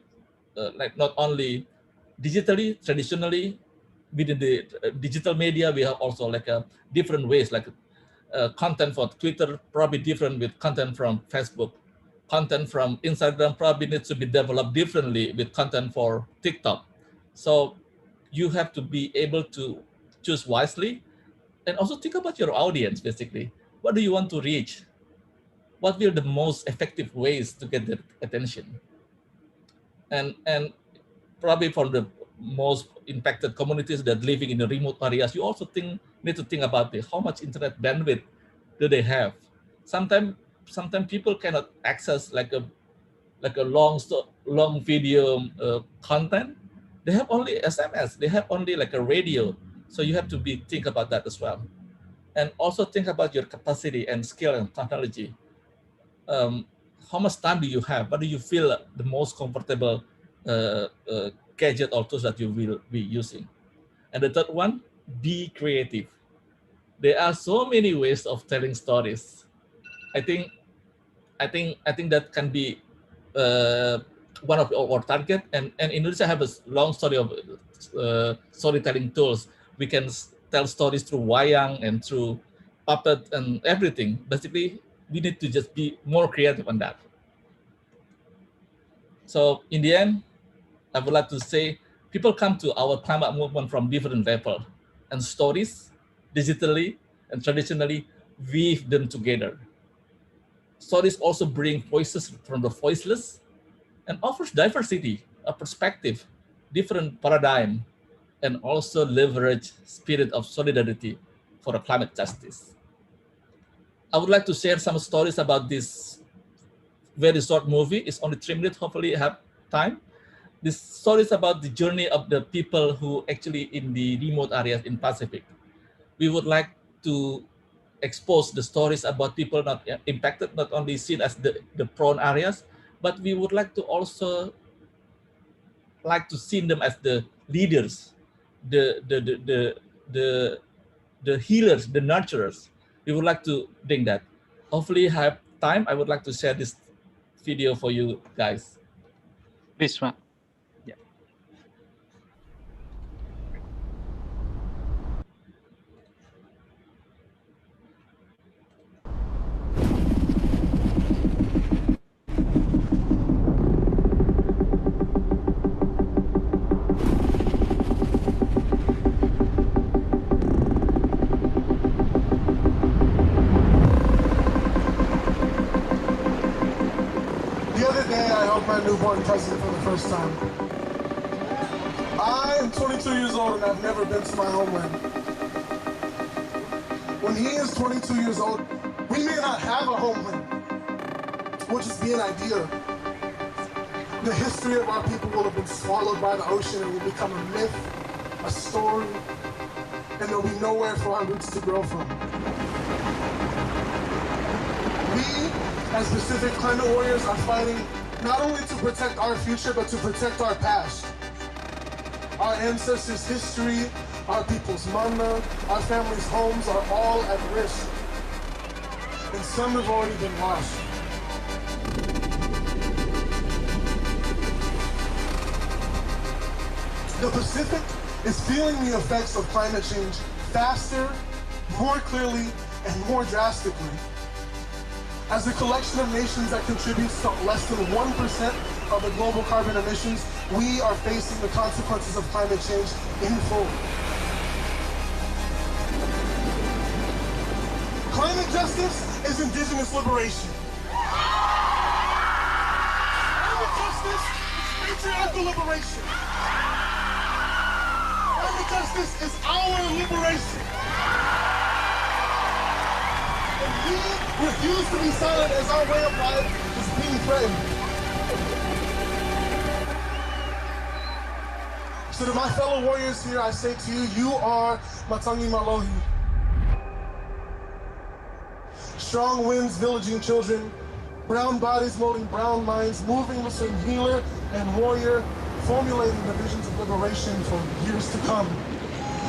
like not only digitally, traditionally, within the digital media, we have also like different ways, like content for Twitter probably different with content from Facebook. Content from Instagram probably needs to be developed differently with content for TikTok. So you have to be able to choose wisely, and also think about your audience basically. What do you want to reach? What will the most effective ways to get their attention? And probably for the most impacted communities that living in the remote areas, you also need to think about how much internet bandwidth do they have. Sometimes people cannot access like a long video content. They have only SMS. They have only like a radio. So you have to think about that as well, and also think about your capacity and skill and technology. How much time do you have? What do you feel the most comfortable gadget or tools that you will be using? And the third one, be creative. There are so many ways of telling stories. I think that can be one of our target. And Indonesia have a long story of storytelling tools. We can tell stories through wayang and through puppet and everything. Basically, we need to just be more creative on that. So in the end, I would like to say people come to our climate movement from different levels and stories. digitally and traditionally, weave them together. Stories also bring voices from the voiceless and offers diversity, a perspective, different paradigm, and also leverage spirit of solidarity for a climate justice. I would like to share some stories about this very short movie. It's only 3 minutes. Hopefully, I have time. This story is about the journey of the people who actually in the remote areas in Pacific. We would like to expose the stories about people not impacted, not only seen as the prone areas, but we would like to also like to see them as the leaders, the the the the the, the healers, the nurturers. We would like to bring that. Hopefully, have time. I would like to share this video for you guys. This one. Yeah. The other day, I held my newborn cousin for the first time. I am 22 years old and I've never been to my homeland. When he is 22 years old, we may not have a homeland. We'll just be an idea. The history of our people will have been swallowed by the ocean and will become a myth, a story, and there'll be nowhere for our roots to grow from. We, as Pacific Climate Warriors, are fighting not only to protect our future, but to protect our past. Our ancestors' history, our people's mana, our families' homes are all at risk. And some have already been lost. The Pacific is feeling the effects of climate change faster, more clearly, and more drastically. As a collection of nations that contributes to less than 1% of the global carbon emissions, we are facing the consequences of climate change in full. Climate justice is indigenous liberation. Climate justice is patriarchal liberation. Climate justice is our liberation. And we refuse to be silent as our way of life is being threatened. So to my fellow warriors here, I say to you, you are Matangi Malohi. Strong winds villaging children, brown bodies molding brown minds, moving between healer and warrior, formulating the visions of liberation for years to come.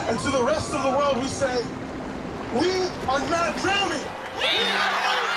And to the rest of the world, we say, we are not drowning. We are not drowning.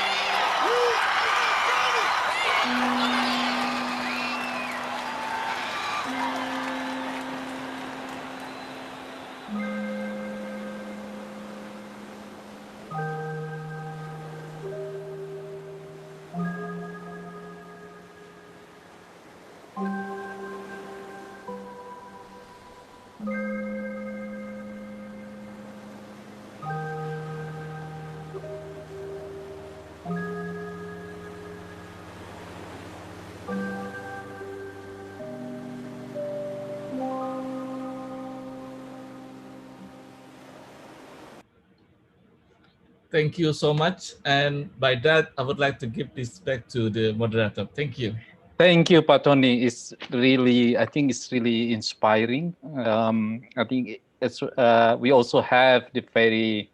Thank you so much. And by that, I would like to give this back to the moderator. Thank you. Thank you, Pak Tony. It's really, I think it's really inspiring. I think it's, we also have the very,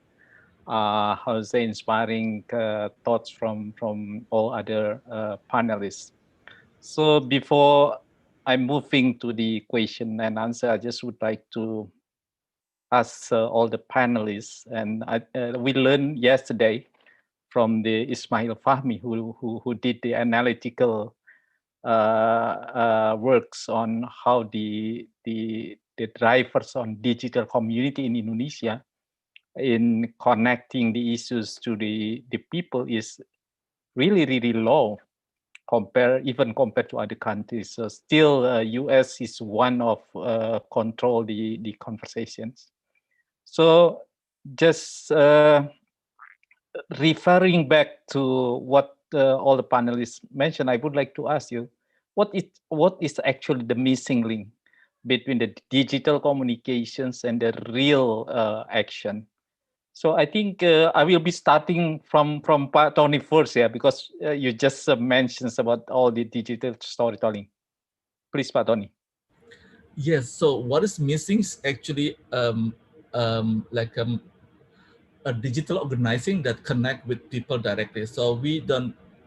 how to say, inspiring thoughts from all other panelists. So before I'm moving to the question and answer, I just would like to ask all the panelists, and we learned yesterday from the Ismail Fahmi who did the analytical works on how the drivers on digital community in Indonesia in connecting the issues to the people is really low even compared to other countries. So still US is one of control the conversations. So just referring back to what all the panelists mentioned, I would like to ask you, what is actually the missing link between the digital communications and the real action? So I think I will be starting from Pak Tony first, yeah, because you just mentioned about all the digital storytelling. Please, Pak Tony. Yes. So what is missing is actually like a digital organizing that connect with people directly. So we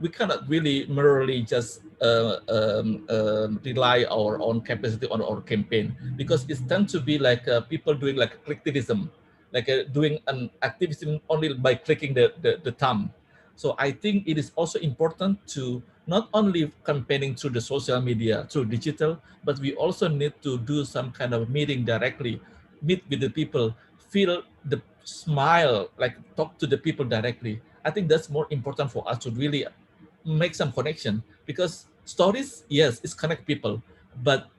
cannot really merely just rely our own capacity on our campaign, because it tends to be like people doing like clicktivism, like doing an activism only by clicking the thumb. So I think it is also important to not only campaigning through the social media, through digital, but we also need to do some kind of meeting directly, meet with the people, feel the smile, like talk to the people directly. I think that's more important for us to really make some connection, because stories, yes, it's connect people, but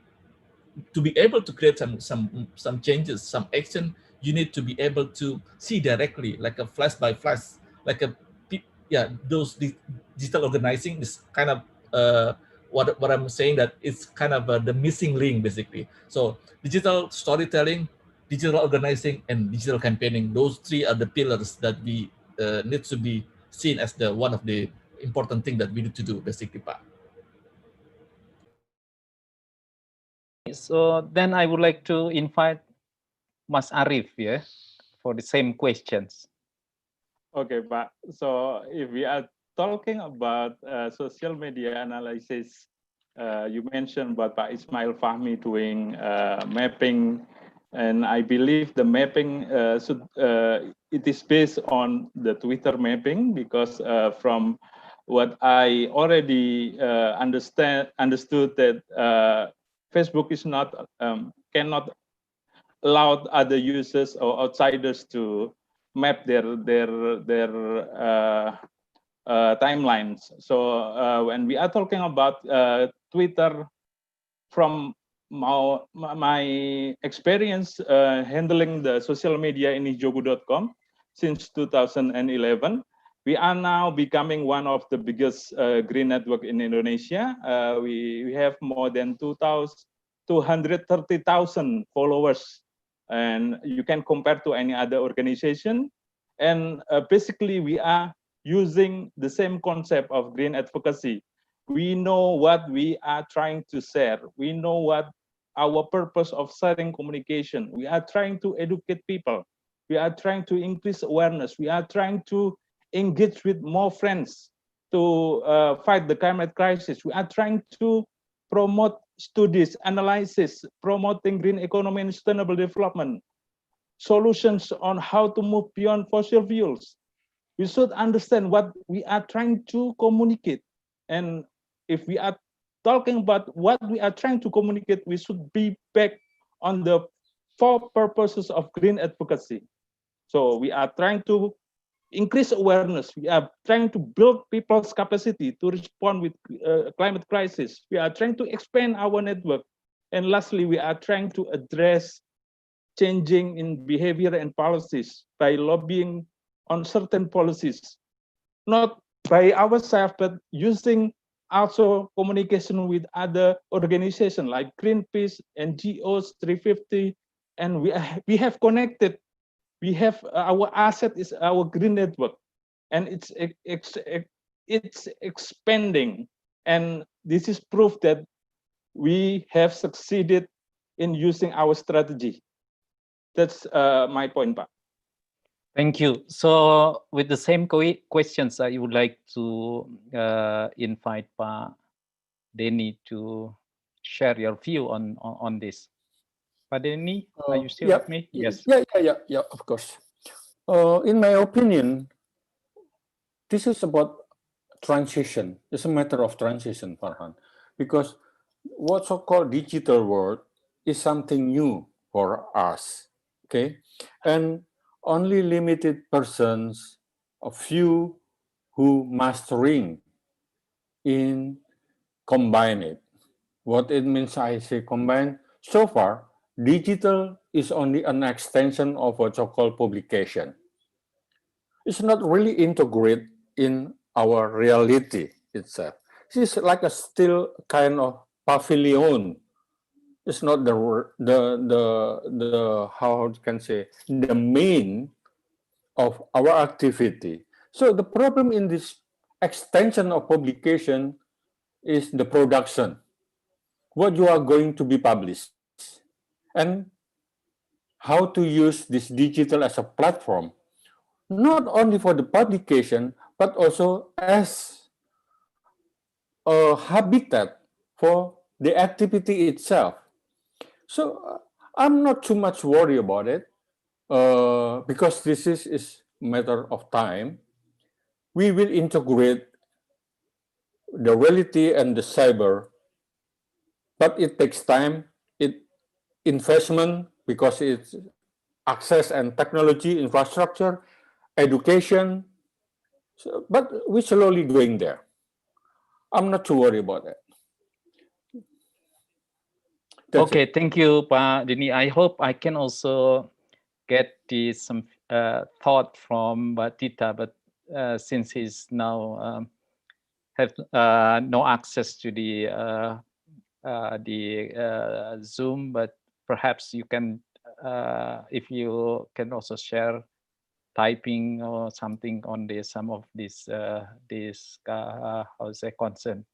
to be able to create some changes, some action, you need to be able to see directly, like a flash by flash, like a yeah. Those digital organizing is kind of what I'm saying, that it's kind of the missing link basically. So digital storytelling, digital organizing, and digital campaigning, those three are the pillars that we need to be seen as the one of the important thing that we need to do basically, Pak. So then I would like to invite Mas Arif, yeah, for the same questions. Okay, Pak. So if we are talking about social media analysis, you mentioned about Pak Ismail Fahmi doing mapping, and I believe the mapping it is based on the Twitter mapping, because from what I already understood that Facebook is not cannot allow other users or outsiders to map their timelines. So when we are talking about Twitter, from my experience handling the social media in hijogu.com since 2011, we are now becoming one of the biggest green network in Indonesia. We have more than 230,000 followers, and you can compare to any other organization. And basically, we are using the same concept of green advocacy. We know what we are trying to share. We know what our purpose of sharing communication. We are trying to educate people. We are trying to increase awareness. We are trying to engage with more friends to fight the climate crisis. We are trying to promote studies, analysis, promoting green economy and sustainable development, solutions on how to move beyond fossil fuels. We should understand what we are trying to communicate. And if we are talking about what we are trying to communicate, we should be back on the 4 purposes of green advocacy. So we are trying to increase awareness. We are trying to build people's capacity to respond with climate crisis. We are trying to expand our network. And lastly, we are trying to address changing in behavior and policies by lobbying on certain policies, not by ourselves, but using also communication with other organizations like Greenpeace, NGOs, 350, and we have connected. We have our asset is our green network, and it's expanding, and this is proof that we have succeeded in using our strategy. That's my point, Pak. Thank you. So with the same questions, I would like to invite Pak Denny to share your view on this. Pak Denny, are you still with me? Yes. Yeah, of course. In my opinion, this is about transition. It's a matter of transition, Farhan, because what so-called digital world is something new for us, okay? And only limited persons, a few who mastering in combine it. What it means, I say combine. So far, digital is only an extension of a so-called publication. It's not really integrated in our reality itself. It's like a still kind of pavilion. It's not the how you can say the main of our activity. So the problem in this extension of publication is the production, what you are going to be published, and how to use this digital as a platform, not only for the publication, but also as a habitat for the activity itself. So I'm not too much worried about it because this is matter of time. We will integrate the reality and the cyber, but it takes time, it investment because it's access and technology, infrastructure, education. So, but we're slowly going there. I'm not too worried about that. That's Okay, it. thank you, Pak Dini. I hope I can also get some thought from Tita, but since he's now have no access to the Zoom, but perhaps you can, if you can also share typing or something on some of this how to say concern.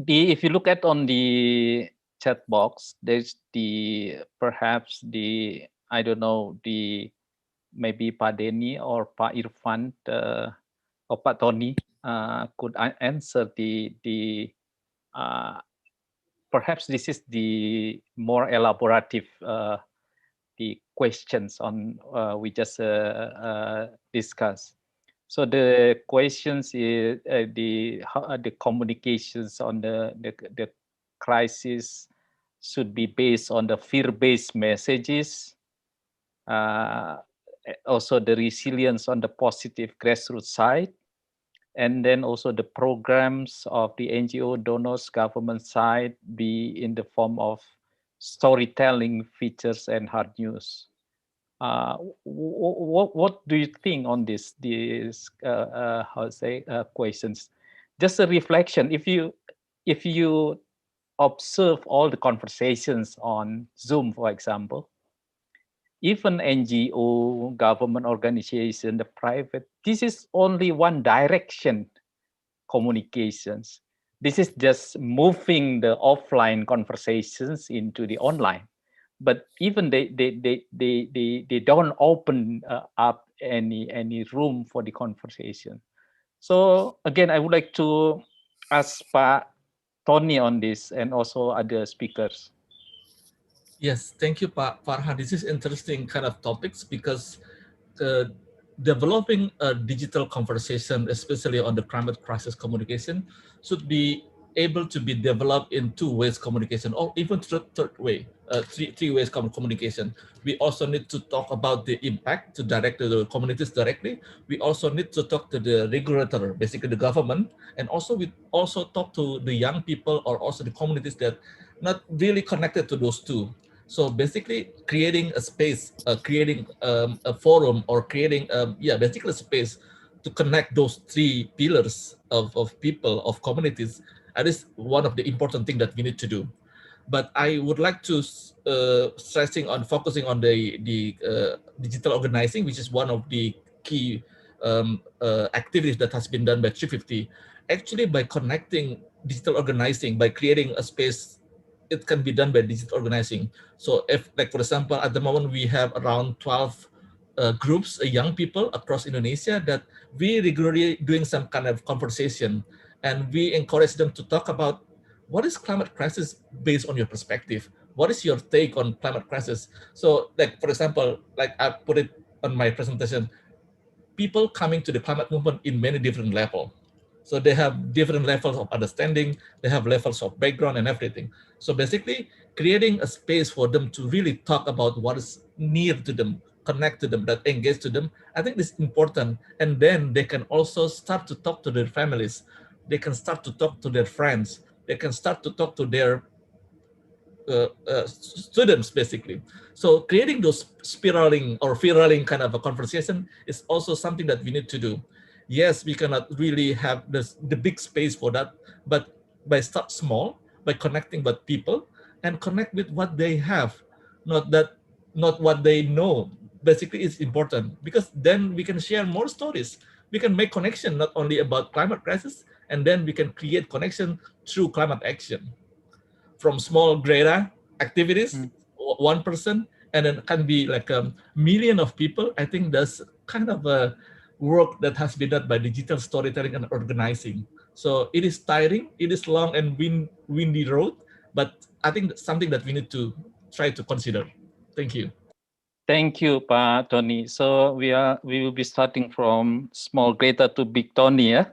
If you look at on the chat box, there's perhaps I don't know, maybe Pak Denny or Pak Irfan or Pak Tony could answer perhaps this is the more elaborative the questions on we just discussed. So the questions is the communications on the crisis should be based on the fear-based messages. Also the resilience on the positive grassroots side, and then also the programs of the NGO donors government side be in the form of storytelling features and hard news. What do you think on these how to say questions? Just a reflection. If you observe all the conversations on Zoom, for example, even NGO, government organization, the private, this is only one direction communications. This is just moving the offline conversations into the online. But even they don't open up any room for the conversation. So again, I would like to ask Pak Tony on this and also other speakers. Yes, thank you, Pak Farhan. This is interesting kind of topics because developing a digital conversation, especially on the climate crisis communication, should be able to be developed in two ways communication, or even third way, three ways communication. We also need to talk about the impact to direct to the communities directly. We also need to talk to the regulator, basically the government, and also we also talk to the young people or also the communities that not really connected to those two. So basically creating a space, creating a forum, or creating, basically a space to connect those three pillars of people, of communities. That is one of the important things that we need to do. But I would like to focusing on the digital organizing, which is one of the key activities that has been done by 350. Actually, by connecting digital organizing, by creating a space, it can be done by digital organizing. So if, like, for example, at the moment we have around 12 groups, young people across Indonesia, that we regularly doing some kind of conversation, and we encourage them to talk about what is climate crisis based on your perspective. What is your take on climate crisis? So, like, for example, like I put it on my presentation, people coming to the climate movement in many different levels. So they have different levels of understanding, they have levels of background and everything. So basically creating a space for them to really talk about what is near to them, connect to them, that engage to them, I think this is important. And then they can also start to talk to their families. They can start to talk to their friends. They can start to talk to their students basically. So creating those spiraling or viraling kind of a conversation is also something that we need to do. Yes, we cannot really have the big space for that, but by start small, by connecting with people and connect with what they have, not what they know. Basically, it's important because then we can share more stories. We can make connection not only about climate crisis, and then we can create connection through climate action. From small Greta activities, 1%, and then can be like a million of people. I think that's kind of a work that has been done by digital storytelling and organizing. So it is tiring, it is long and windy road, but I think that's something that we need to try to consider. Thank you. Thank you, Pak Tony. So we will be starting from small Greta to big Tony, yeah?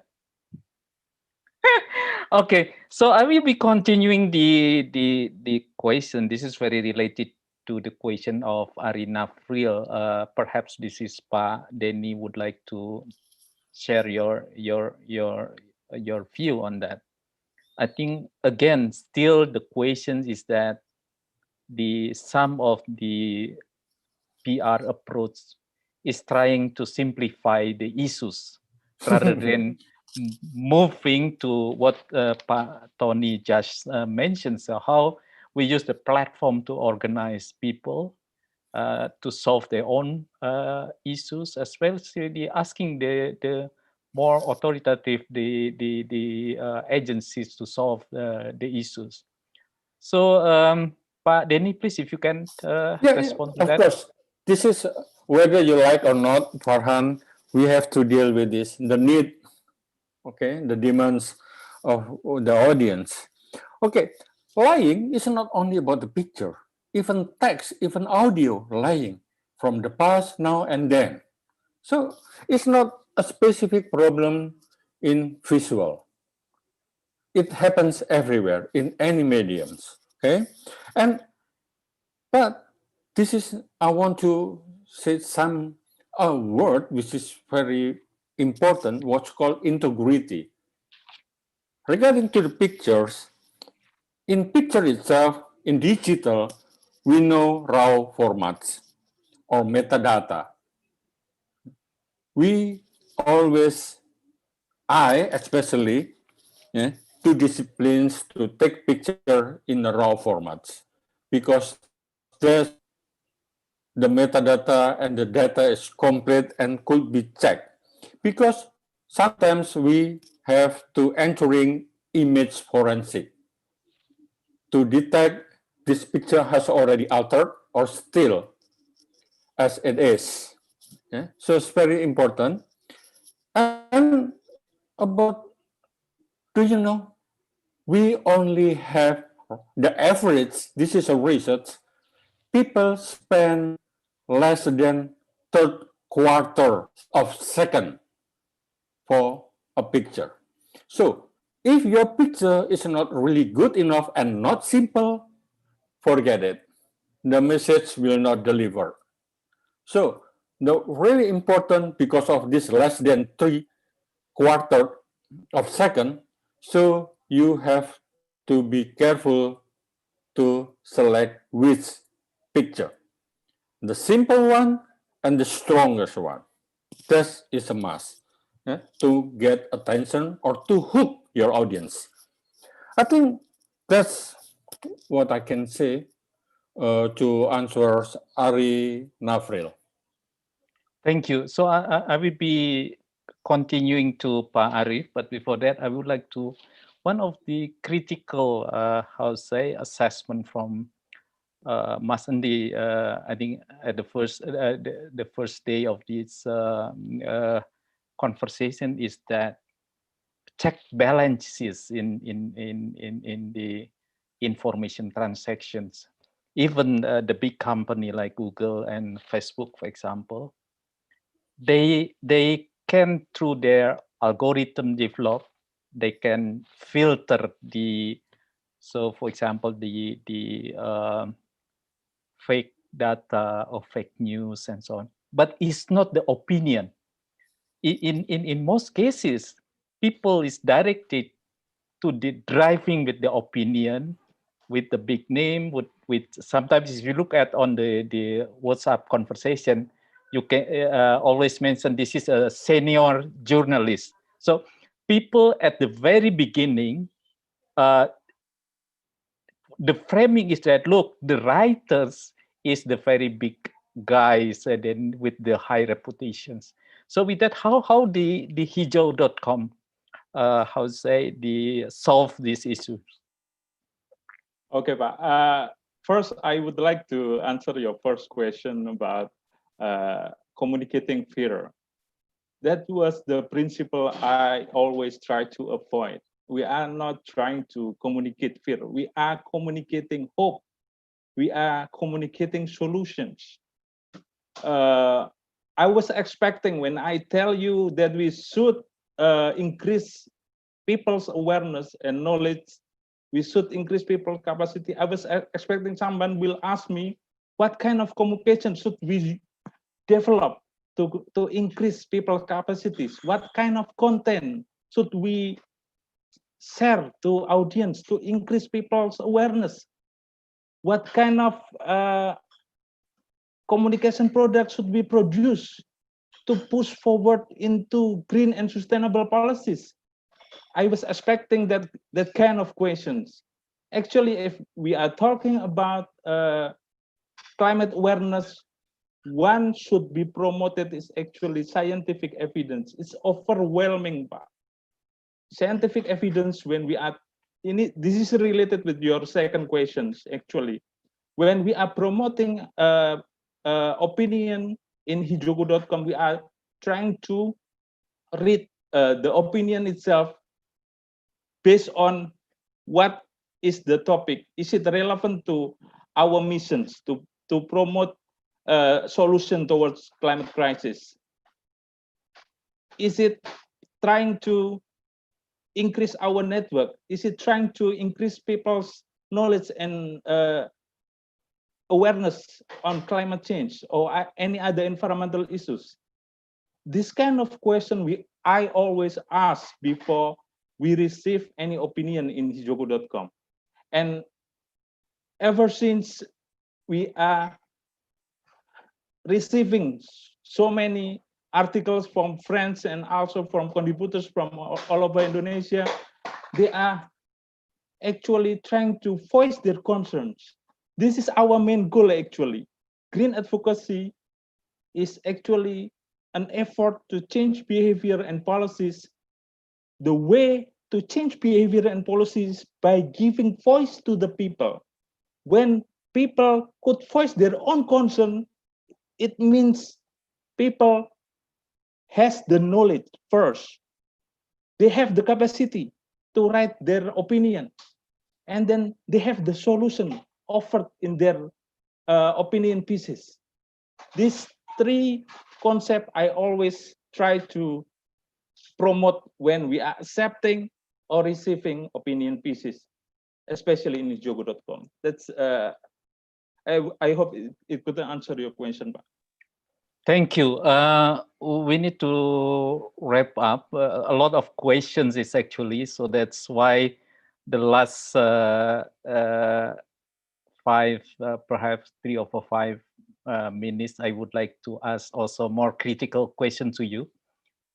Okay, so I will be continuing the question. This is very related to the question of Arina Friel. Perhaps this is Pak Denny would like to share your view on that. I think again, still the question is that some of the PR approach is trying to simplify the issues rather than moving to what Pak Tony just mentioned. So how we use the platform to organize people to solve their own issues, as well as really asking the more authoritative the agencies to solve the issues. So Pak Denny, please, if you can respond to of that. course. This is whether you like or not, Farhan, we have to deal with this. The need, okay, the demands of the audience. Okay, lying is not only about the picture, even text, even audio lying from the past, now, and then. So it's not a specific problem in visual. It happens everywhere in any mediums. Okay, but this is, I want to say a word which is very important, what's called integrity. Regarding to the pictures, in picture itself, in digital, we know raw formats or metadata. We always, I especially, two disciplines to take picture in the raw formats because there's the metadata and the data is complete and could be checked. Because sometimes we have to entering image forensic to detect this picture has already altered or still as it is. Yeah? So it's very important. And about, do you know, we only have the average, this is a research, people spend less than third quarter of second for a picture. So if your picture is not really good enough and not simple, forget it. The message will not deliver. So the really important, because of this less than 3/4 of second, so you have to be careful to select which picture. The simple one and the strongest one. That is a must to get attention or to hook your audience. I think that's what I can say to answer Ari Nafril. Thank you. So I will be continuing to Pak Arif, but before that, I would like to, one of the critical, assessment from Mas Andi, I think at the first day of this conversation is that check balances in the information transactions. Even the big company like Google and Facebook, for example, they can, through their algorithm develop, they can filter the, so for example, the fake data or fake news and so on. But it's not the opinion. In most cases, people is directed to the driving with the opinion with the big name, with sometimes if you look at on the WhatsApp conversation, you can always mention this is a senior journalist. So people at the very beginning, the framing is that, look, the writers is the very big guys and then with the high reputations. So with that, how the hijau.com how say solve these issues? Okay, Pak. First, I would like to answer your first question about communicating fear. That was the principle I always try to avoid. We are not trying to communicate fear. We are communicating hope. We are communicating solutions. I was expecting when I tell you that we should increase people's awareness and knowledge, we should increase people's capacity. I was expecting someone will ask me, what kind of communication should we develop to increase people's capacities? What kind of content should we share to audience to increase people's awareness? What kind of communication products should be produced to push forward into green and sustainable policies? I was expecting that kind of questions. Actually, if we are talking about climate awareness, one should be promoted is actually scientific evidence. It's overwhelming, Pak. Scientific evidence when we are in it, this is related with your second questions, actually. When we are promoting opinion in hijogo.com, we are trying to read the opinion itself based on what is the topic. Is it relevant to our missions to promote solution towards climate crisis? Is it trying to increase our network? Is it trying to increase people's knowledge and awareness on climate change or any other environmental issues? This kind of question I always ask before we receive any opinion in hijogo.com. And ever since we are receiving so many articles from friends and also from contributors from all over Indonesia, they are actually trying to voice their concerns. This is our main goal, actually. Green advocacy is actually an effort to change behavior and policies. The way to change behavior and policies by giving voice to the people. When people could voice their own concern, it means people has the knowledge first. They have the capacity to write their opinion, and then they have the solution offered in their opinion pieces. These three concepts I always try to promote when we are accepting or receiving opinion pieces, especially in hijogo.com. That's I hope it could answer your question. Thank you. We need to wrap up. A lot of questions is actually, so that's why the last perhaps 3 or 5 minutes, I would like to ask also more critical question to you.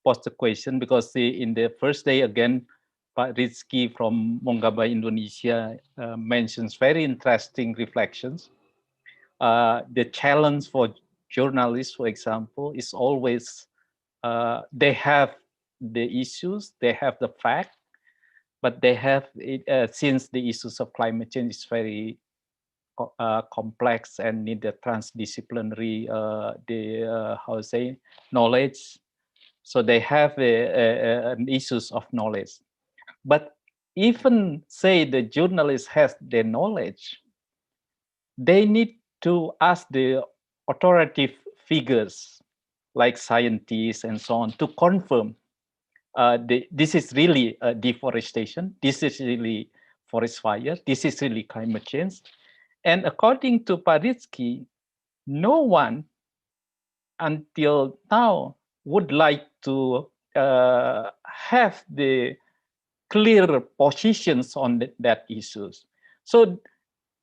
Post the question, because in the first day again, Pak Rizky from Mongabay Indonesia mentions very interesting reflections. The challenge for journalists, for example, is always they have the issues, they have the fact, but they have it, since the issues of climate change is very complex and need the transdisciplinary how to say knowledge. So they have an issues of knowledge. But even say the journalist has the knowledge, they need to ask the authoritative figures like scientists and so on to confirm this is really deforestation, this is really forest fire, this is really climate change. And according to Pak Rizky, no one until now would like to have the clear positions on that issues. So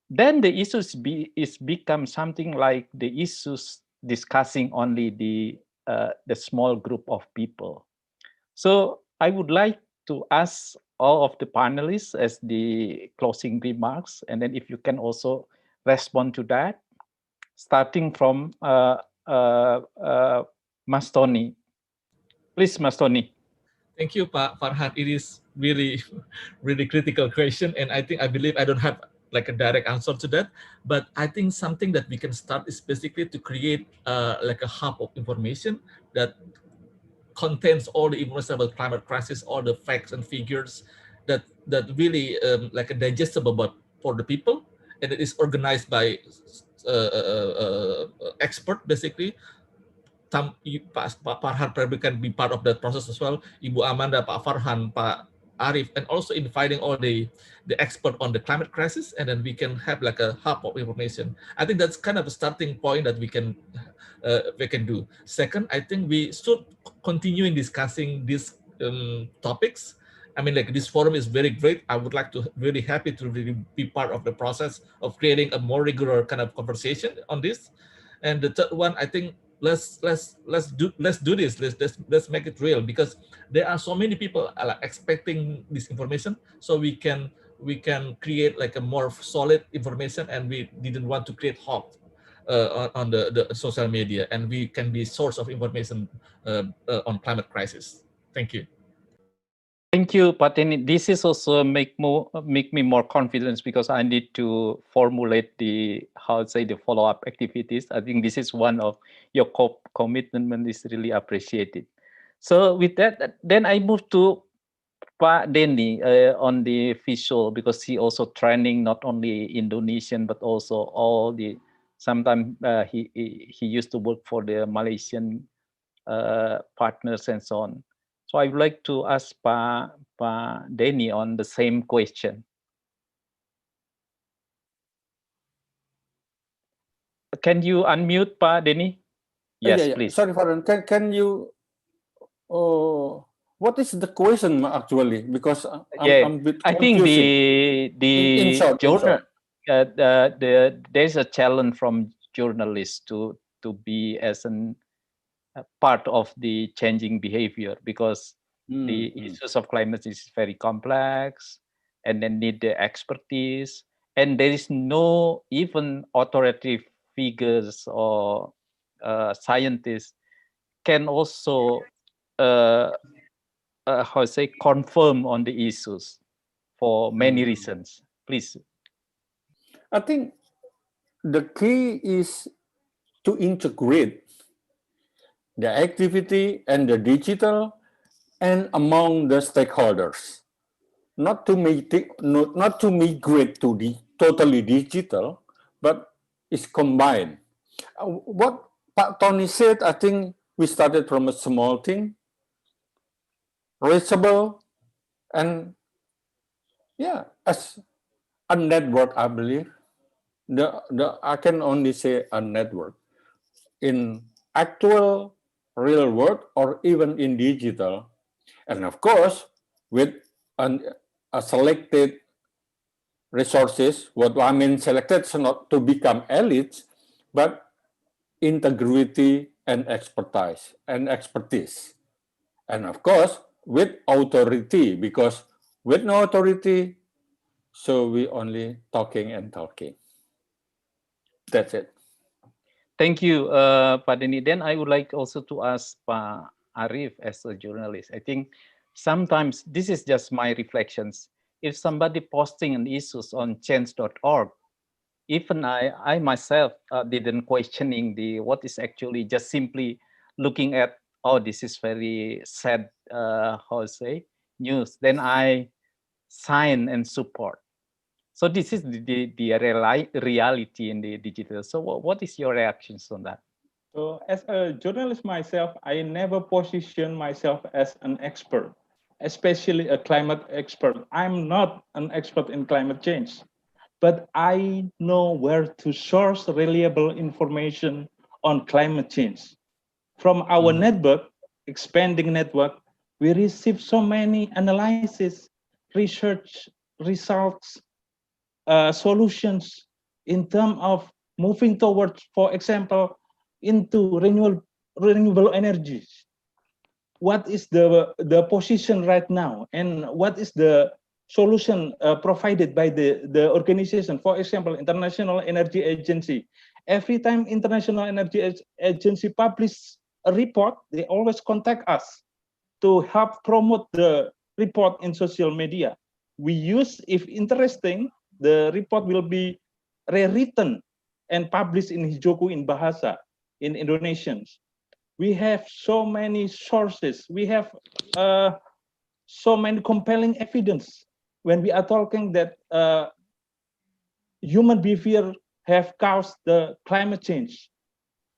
then the issues become something like the issues discussing only the small group of people. So I would like to ask all of the panelists as the closing remarks, and then if you can also respond to that, starting from Mas Tony. Please, Mas Tony. Thank you, Pak Farhan. It is really, really critical question, and I believe I don't have like a direct answer to that. But I think something that we can start is basically to create like a hub of information that contains all the information about climate crisis, all the facts and figures that really like a digestible but for the people, and it is organized by expert basically. Pak Farhan probably can be part of that process as well. Ibu Amanda, Pak Farhan, Pak Arif, and also inviting all the expert on the climate crisis, and then we can have like a hub of information. I think that's kind of a starting point that we can do. Second, I think we should continue discussing these topics. I mean, like this forum is very great. I would like to really happy to really be part of the process of creating a more regular kind of conversation on this. And the third one, I think let's do this. Let's make it real, because there are so many people expecting this information. So we can create like a more solid information, and we didn't want to create hope on the social media, and we can be source of information on climate crisis. Thank you. Thank you, Pateni. This is also make me more confident, because I need to formulate the follow-up activities. I think this is one of your commitment is really appreciated. So with that, then I move to Pak Denny on the visual, because he also training not only Indonesian but also all the. Sometimes he used to work for the Malaysian partners and so on. So I would like to ask Pa Denny on the same question. Can you unmute Pa Denny? Yes, yeah. please. Sorry, Farhan. Can you? What is the question actually? Because I'm a bit confused. I think the short, journal there's a challenge from journalists to be as a part of the changing behavior, because the issues of climate is very complex, and then need the expertise, and there is no even authoritative figures or scientists can also confirm on the issues for many reasons. Please. I think the key is to integrate the activity and the digital and among the stakeholders, not to migrate to the totally digital, but it's combined. What Pak Tony said, I think we started from a small thing, reachable, and as a network, I believe. I can only say a network in actual real world or even in digital, and of course with a selected resources. What I mean selected is not to become elites, but integrity and expertise, and of course with authority, because with no authority, so we only talking and talking. That's it. Thank you, Pak Denny. Then I would like also to ask Pak Arif as a journalist. I think sometimes this is just my reflections. If somebody posting an issues on change.org, even I myself didn't questioning what is actually just simply looking at, oh, this is very sad, news. Then I sign and support. So this is the reality in the digital. So what is your reactions on that? So as a journalist myself, I never position myself as an expert, especially a climate expert. I'm not an expert in climate change, but I know where to source reliable information on climate change. From our network, expanding network, we receive so many analysis, research results, solutions in terms of moving towards, for example, into renewable energies. What is the position right now, and what is the solution provided by the organization? For example, International Energy Agency. Every time International Energy Agency publish a report, they always contact us to help promote the report in social media. We use, if interesting, the report will be rewritten and published in Hijoku in Bahasa, in Indonesian. We have so many sources. We have so many compelling evidence when we are talking that human behavior have caused the climate change.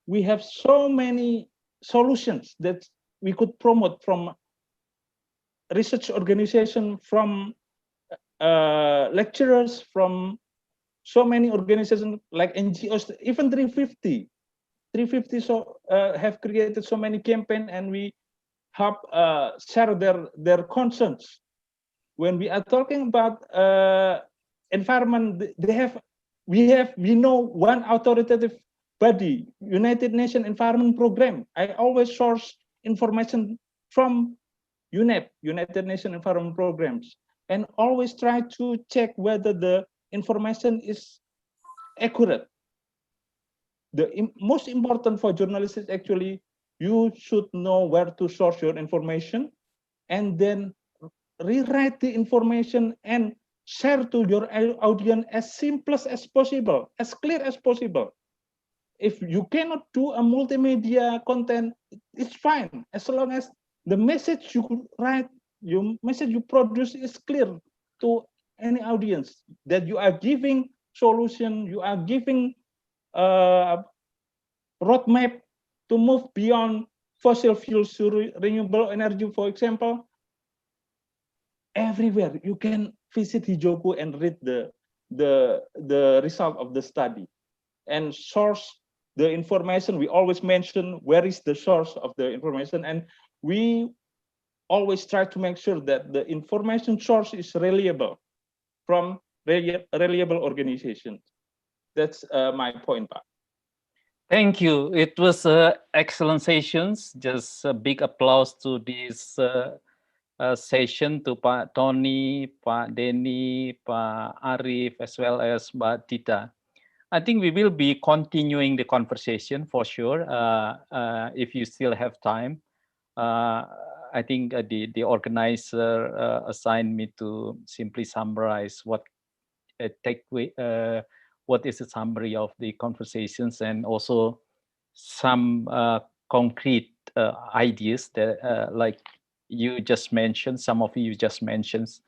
We have so many solutions that we could promote from research organization, from lecturers, from so many organizations like NGOs, even 350 so have created so many campaigns, and we help share their concerns. When we are talking about environment, we know one authoritative body, United Nations Environment Program. I always source information from UNEP, United Nations Environment Programs, and always try to check whether the information is accurate. The most important for journalists is actually you should know where to source your information, and then rewrite the information and share to your audience as simple as possible, as clear as possible. If you cannot do a multimedia content, it's fine, as long as the message you write, your message you produce is clear to any audience, that you are giving solution, you are giving roadmap to move beyond fossil fuels to renewable energy, for example. Everywhere you can visit Hijoku and read the result of the study and source the information. We always mention where is the source of the information, and we always try to make sure that the information source is reliable from reliable organizations. That's my point, Pak. Thank you. It was excellent sessions. Just a big applause to this session, to Pak Tony, Pak Denny, Pak Arif, as well as Mbak Tita. I think we will be continuing the conversation for sure. If you still have time, I think the organizer assigned me to simply summarize what what is the summary of the conversations, and also some concrete ideas that like you just mentioned, some of you just mentioned,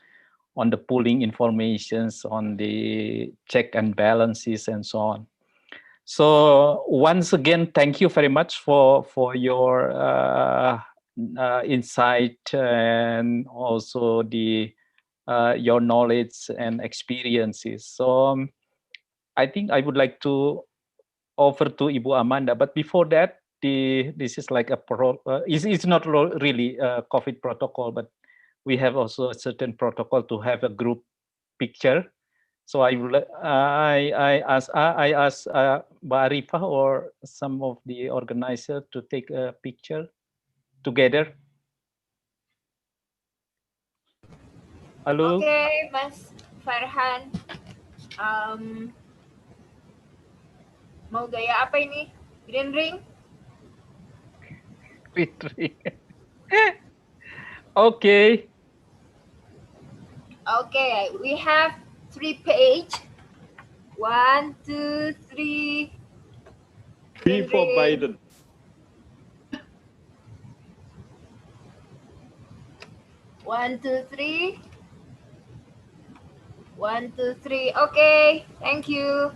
on the pooling informations, on the check and balances, and so on. So once again, thank you very much for your insight, and also your knowledge and experiences. So I think I would like to offer to Ibu Amanda, but before that, this is like a it's not really a COVID protocol, but we have also a certain protocol to have a group picture. So I ask Arifah or some of the organizers to take a picture together. Halo. Okay, Mas Farhan. Mau gaya apa ini? Green ring? Green ring. Okay. Okay, we have 3 pages. 1, 2, 3. Before Biden. One, two, three. 1, 2, 3. Okay, thank you.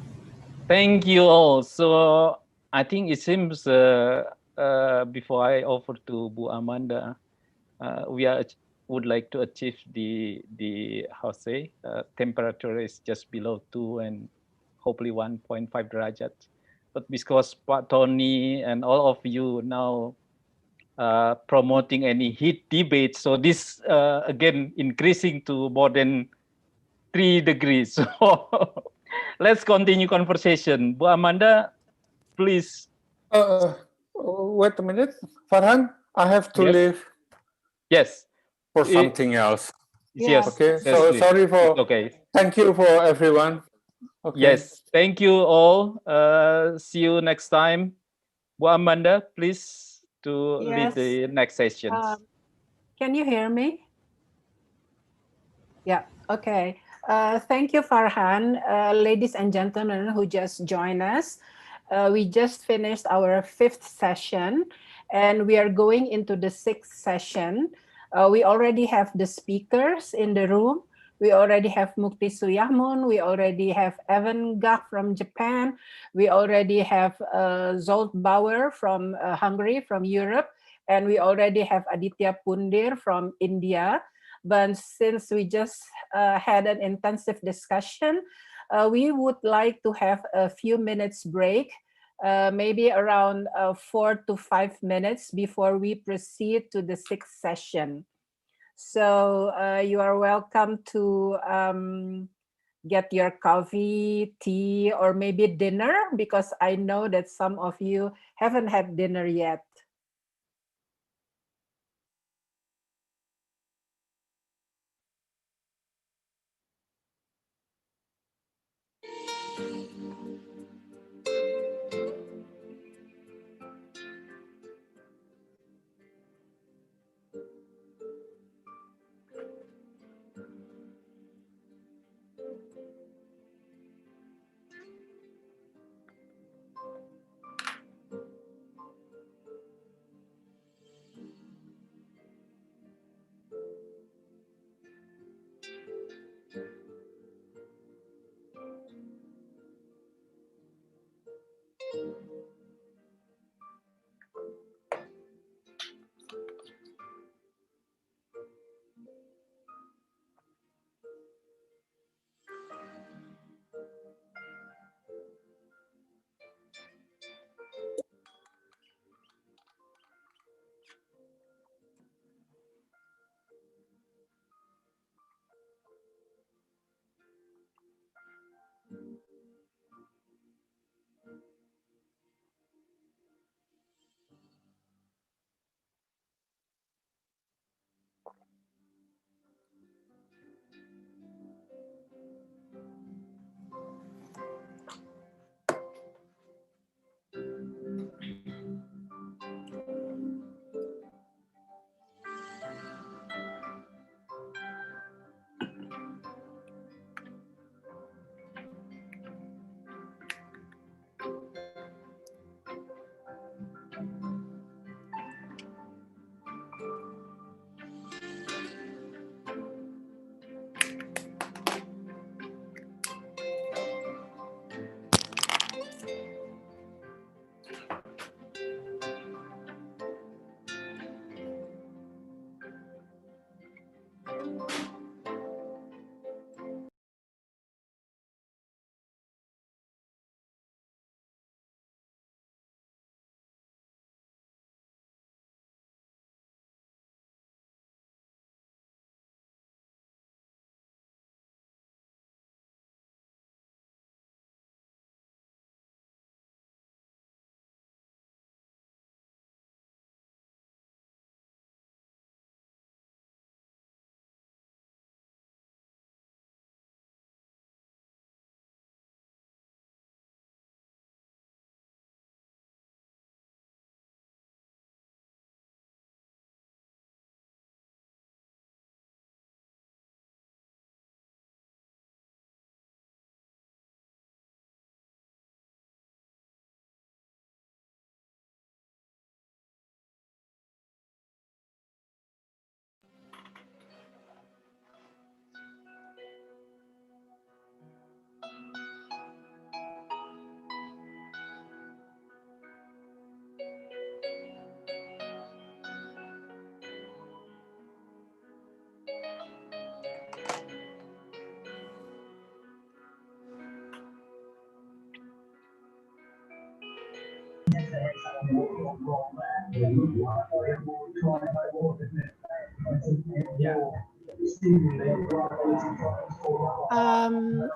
Thank you all. So I think it seems before I offer to Bu Amanda, we would like to achieve the temperature is just below 2 and hopefully 1.5 derajat. But because Pak Tony and all of you now promoting any heat debate, so this again increasing to more than 3 degrees. So let's continue conversation. Bu Amanda, please. Wait a minute, Farhan. I have to Yes. leave Yes. for something else. Yes. Okay. Yes, So please. sorry for. It's okay. Thank you for everyone. Okay. Yes. Thank you all. See you next time. Bu Amanda, please to lead Yes. the next sessions. Can you hear me? Yeah, okay. Thank you, Farhan. Ladies and gentlemen who just joined us, we just finished our 5th session and we are going into the 6th session. We already have the speakers in the room. We already have Mukti Suyahmun. We already have Evan Gach from Japan. We already have Zolt Bauer from Hungary, from Europe. And we already have Aditya Pundir from India. But since we just had an intensive discussion, we would like to have a few minutes break, maybe around 4 to 5 minutes before we proceed to the 6th session. So you are welcome to get your coffee, tea, or maybe dinner, because I know that some of you haven't had dinner yet.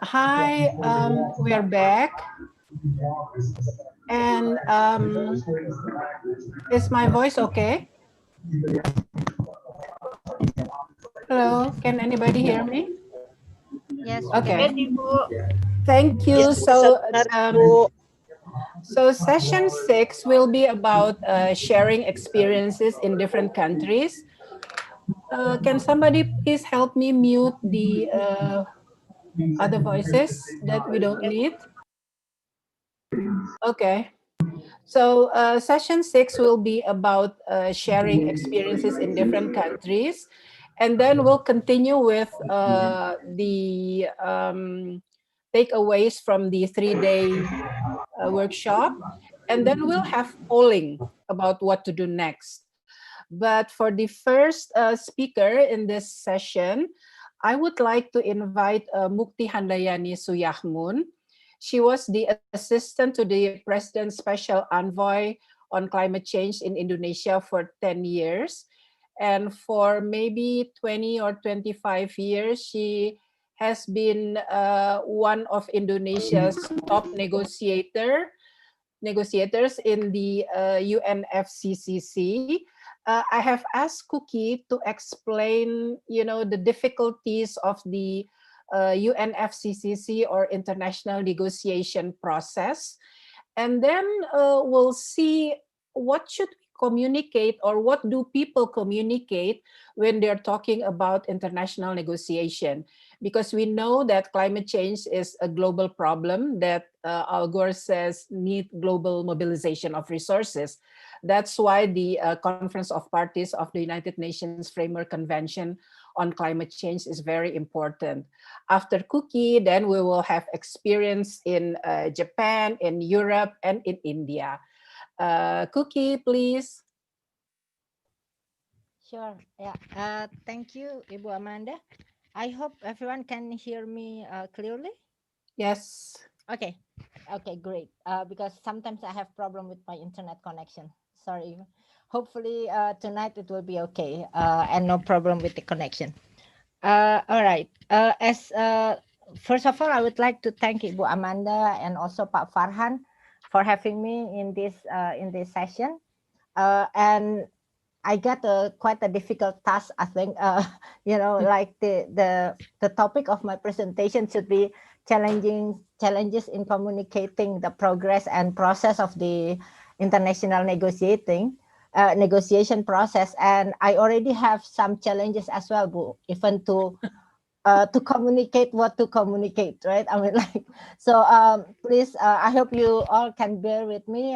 Hi, we're back. And is my voice okay? Hello, can anybody hear me? Yes, Okay. yes, Ibu. Thank you. So session 6 will be about sharing experiences in different countries. Can somebody please help me mute the other voices that we don't need? Okay. So session 6 will be about sharing experiences in different countries. And then we'll continue with the takeaways from the 3-day workshop. And then we'll have polling about what to do next. But for the first speaker in this session, I would like to invite Mukti Handayani Suyahmun. She was the assistant to the President's Special Envoy on Climate Change in Indonesia for 10 years. And for maybe 20 or 25 years, she has been one of Indonesia's top negotiators in the UNFCCC. I have asked Cookie to explain, the difficulties of the UNFCCC or International Negotiation Process, and then we'll see what should we communicate or what do people communicate when they're talking about international negotiation, because we know that climate change is a global problem that Al Gore says need global mobilization of resources. That's why the Conference of Parties of the United Nations Framework Convention on Climate Change is very important. After Cookie, then we will have experience in Japan, in Europe, and in India. Cookie, please. Sure. Yeah. Thank you, Ibu Amanda. I hope everyone can hear me clearly. Yes. Okay. Okay, great. Because sometimes I have problem with my internet connection. Sorry. Hopefully tonight it will be okay and no problem with the connection. All right. First of all, I would like to thank Ibu Amanda and also Pak Farhan for having me in this session. And I got quite a difficult task, I think. Like the topic of my presentation should be challenges in communicating the progress and process of the international negotiation process. And I already have some challenges as well, Bu, even to communicate what to communicate, right? I mean, please, I hope you all can bear with me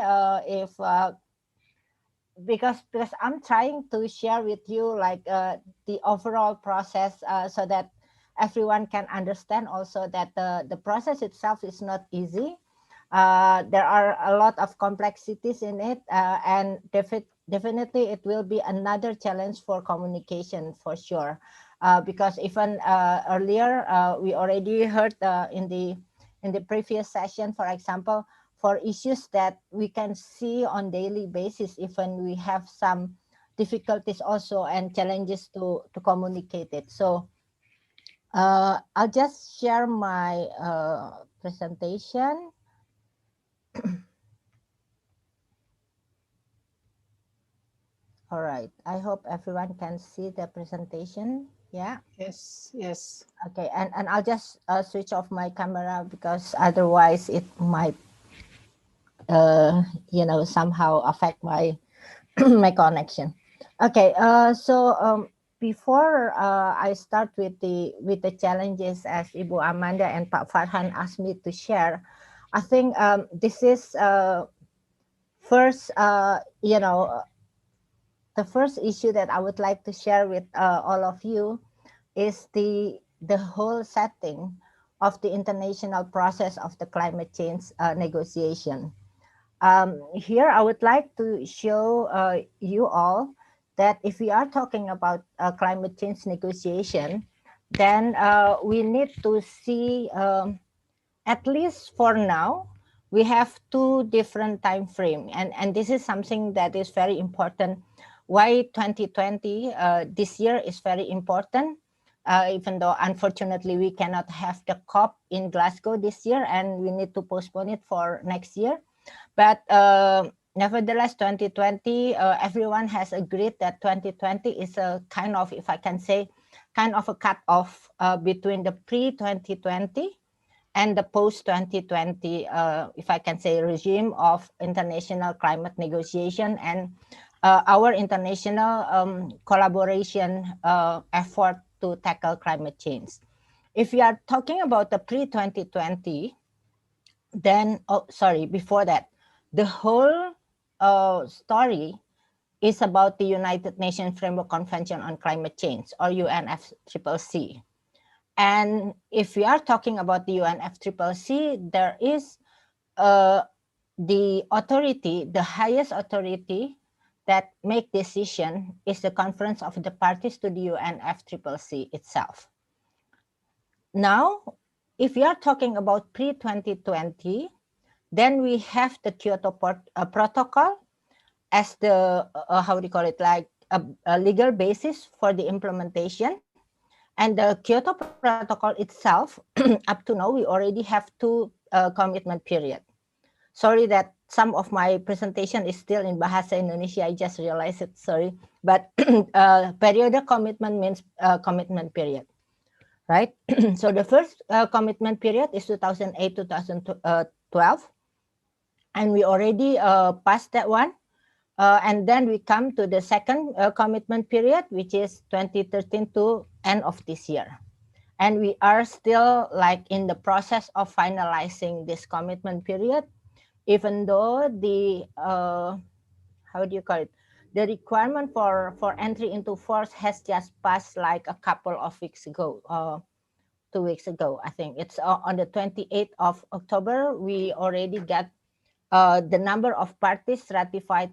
because I'm trying to share with you the overall process so that everyone can understand also that the process itself is not easy. There are a lot of complexities in it, and definitely it will be another challenge for communication for sure. Because even earlier we already heard in the previous session, for example, for issues that we can see on daily basis, even we have some difficulties also and challenges to communicate it. So I'll just share my presentation. All right, I hope everyone can see the presentation. Yeah. Yes. Yes. Okay, and I'll just switch off my camera because otherwise it might somehow affect my my connection. Okay, so before I start with the challenges as Ibu Amanda and Pak Farhan asked me to share, I think this is first the first issue that I would like to share with all of you is the whole setting of the international process of the climate change negotiation. Here, I would like to show you all that if we are talking about climate change negotiation, then we need to see, at least for now, we have two different time frame. And this is something that is very important. Why 2020 this year is very important? even though unfortunately we cannot have the COP in Glasgow this year and we need to postpone it for next year. But nevertheless, 2020, everyone has agreed that 2020 is a kind of, if I can say, kind of a cut-off between the pre-2020 and the post-2020, if I can say, regime of international climate negotiation and our international collaboration effort to tackle climate change. If we are talking about the pre-2020, then, before that, the whole story is about the United Nations Framework Convention on Climate Change, or UNFCCC. And if we are talking about the UNFCCC, there is the authority, the highest authority that make decision is the Conference of the Parties to the UNFCCC itself. Now, if we are talking about pre-2020, then we have the Kyoto Protocol as the, how do you call it, like a legal basis for the implementation. And the Kyoto Protocol itself, up to now, we already have 2 commitment period. Sorry that some of my presentation is still in Bahasa Indonesia, I just realized it, sorry. But period commitment means commitment period, right? So the first commitment period is 2008-2012. And we already passed that one. And then we come to the second commitment period, which is 2013 to end of this year. And we are still like in the process of finalizing this commitment period, even though the, how do you call it? The requirement for entry into force has just passed like a couple of weeks ago, 2 weeks ago, I think. It's on the 28th of October, we already got the number of parties ratified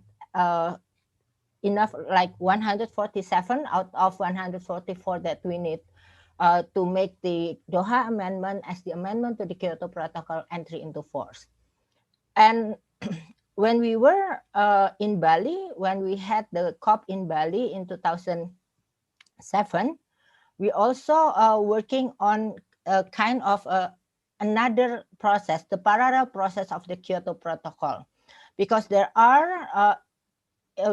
enough, like 147 out of 144 that we need to make the Doha Amendment as the amendment to the Kyoto Protocol entry into force. And when we were in Bali, when we had the COP in Bali in 2007, we also working on a kind of another process, the parallel process of the Kyoto Protocol, because there are,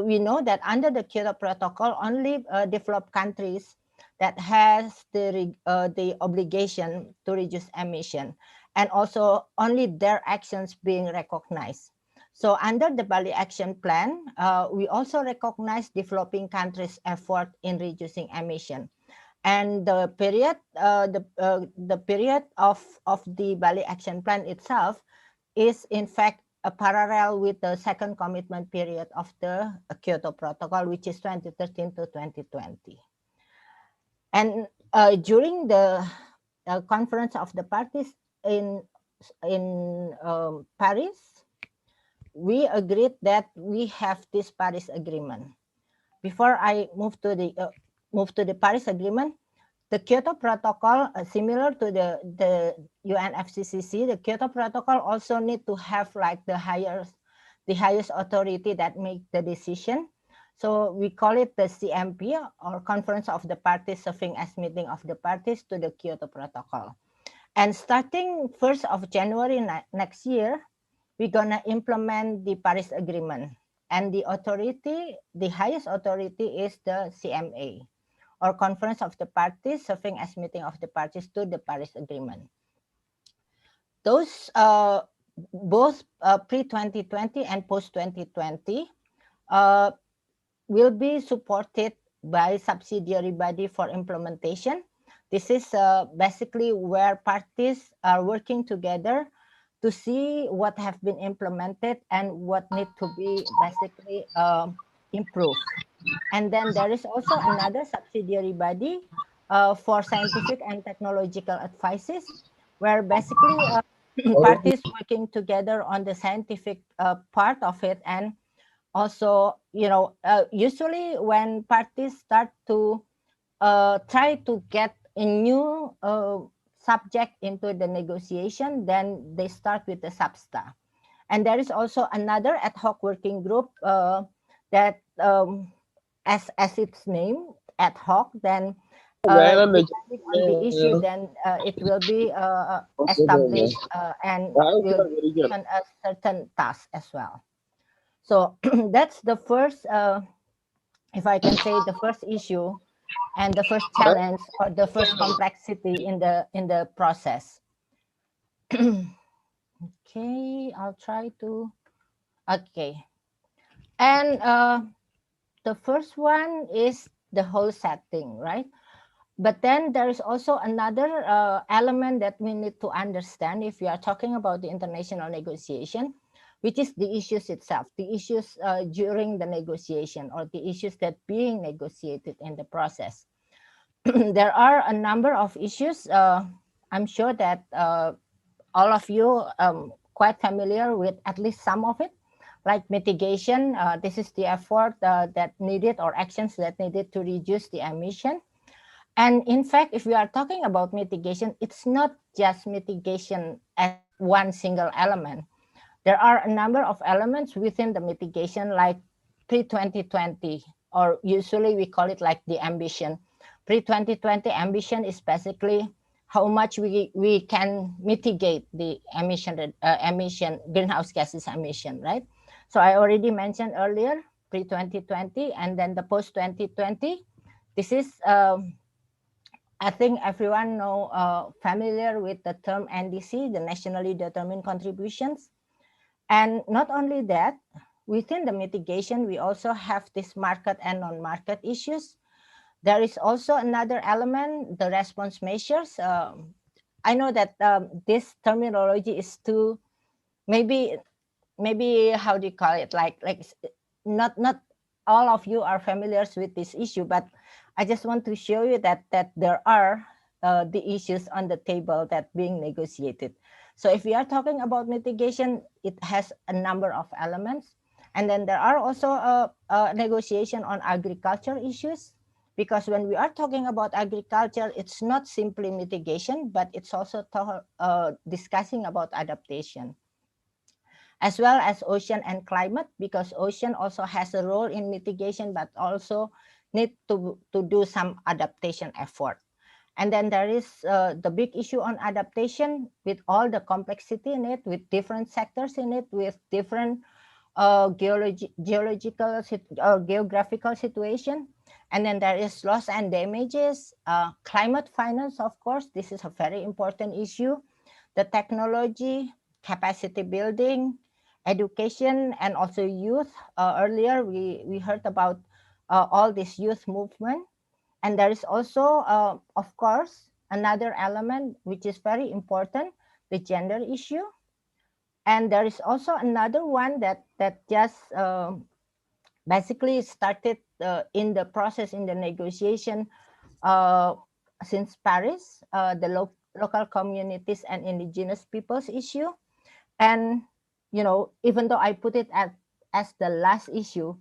we know that under the Kyoto Protocol, only developed countries that has the obligation to reduce emission, and also only their actions being recognized. So under the Bali Action Plan, we also recognize developing countries' effort in reducing emission. And the period, the period of the Bali Action Plan itself is in fact a parallel with the second commitment period of the Kyoto Protocol, which is 2013 to 2020. And during the conference of the parties in Paris, we agreed that we have this Paris Agreement. Before I move to the Paris Agreement, the Kyoto Protocol, similar to the UNFCCC, the Kyoto Protocol also need to have like the highest authority that make the decision. So we call it the CMP, or Conference of the Parties, serving as meeting of the parties to the Kyoto Protocol. And starting 1st of January next year, we're gonna implement the Paris Agreement. And the authority, the highest authority is the CMA, or Conference of the Parties, serving as meeting of the parties to the Paris Agreement. Those both pre-2020 and post-2020 will be supported by subsidiary body for implementation. This is basically where parties are working together to see what have been implemented and what need to be basically improved. And then there is also another subsidiary body for scientific and technological advices, where basically parties working together on the scientific part of it. And also, usually when parties start to try to get a new subject into the negotiation, then they start with the SABSTA. And there is also another ad hoc working group that, as its name, ad hoc, then depending on the issue, then it will be established and will be given a certain task as well. So that's the first, if I can say, the first issue and the first challenge or the first complexity in the process. Okay, I'll try to. Okay, and the first one is the whole setting, right? But then there is also another element that we need to understand if we are talking about the international negotiation, which is the issues itself, the issues during the negotiation or the issues that being negotiated in the process. There are a number of issues. I'm sure that all of you quite familiar with at least some of it, like mitigation. This is the effort that needed or actions that needed to reduce the emission. And in fact, if we are talking about mitigation, it's not just mitigation as one single element. There are a number of elements within the mitigation, like pre-2020, or usually we call it like the ambition. Pre-2020 ambition is basically how much we can mitigate the emission greenhouse gases emission, right? So I already mentioned earlier pre-2020 and then the post-2020. This is I think everyone know familiar with the term NDC, the nationally determined contributions. And not only that, within the mitigation, we also have this market and non-market issues. There is also another element, the response measures. I know that this terminology is too, maybe how do you call it? Like not all of you are familiar with this issue, but I just want to show you that there are the issues on the table that being negotiated. So if we are talking about mitigation, it has a number of elements. And then there are also a negotiation on agriculture issues, because when we are talking about agriculture, it's not simply mitigation, but it's also discussing about adaptation, as well as ocean and climate, because ocean also has a role in mitigation, but also need to do some adaptation effort. And then there is the big issue on adaptation with all the complexity in it, with different sectors in it, with different geological or geographical situation. And then there is loss and damages, climate finance, of course, this is a very important issue, the technology, capacity building, education, and also youth. Earlier, we heard about all this youth movement. And there is also, of course, another element which is very important, the gender issue. And there is also another one that just basically started in the process, in the negotiation since Paris, the local communities and indigenous peoples issue. And, you know, even though I put it as the last issue,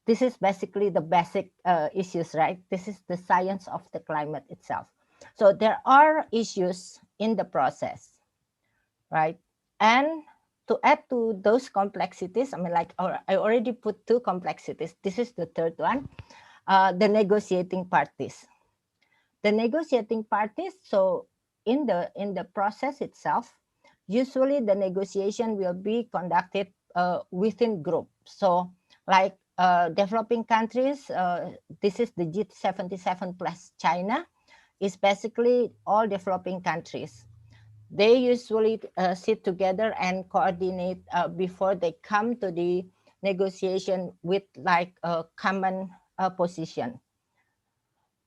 this is basically the basic issues, right? This is the science of the climate itself. So there are issues in the process, right? And to add to those complexities, I mean, like I already put two complexities. This is the third one, the negotiating parties. The negotiating parties, so in the process itself, usually the negotiation will be conducted within groups. So like developing countries, this is the G77 plus China, is basically all developing countries. They usually sit together and coordinate before they come to the negotiation with like a common position.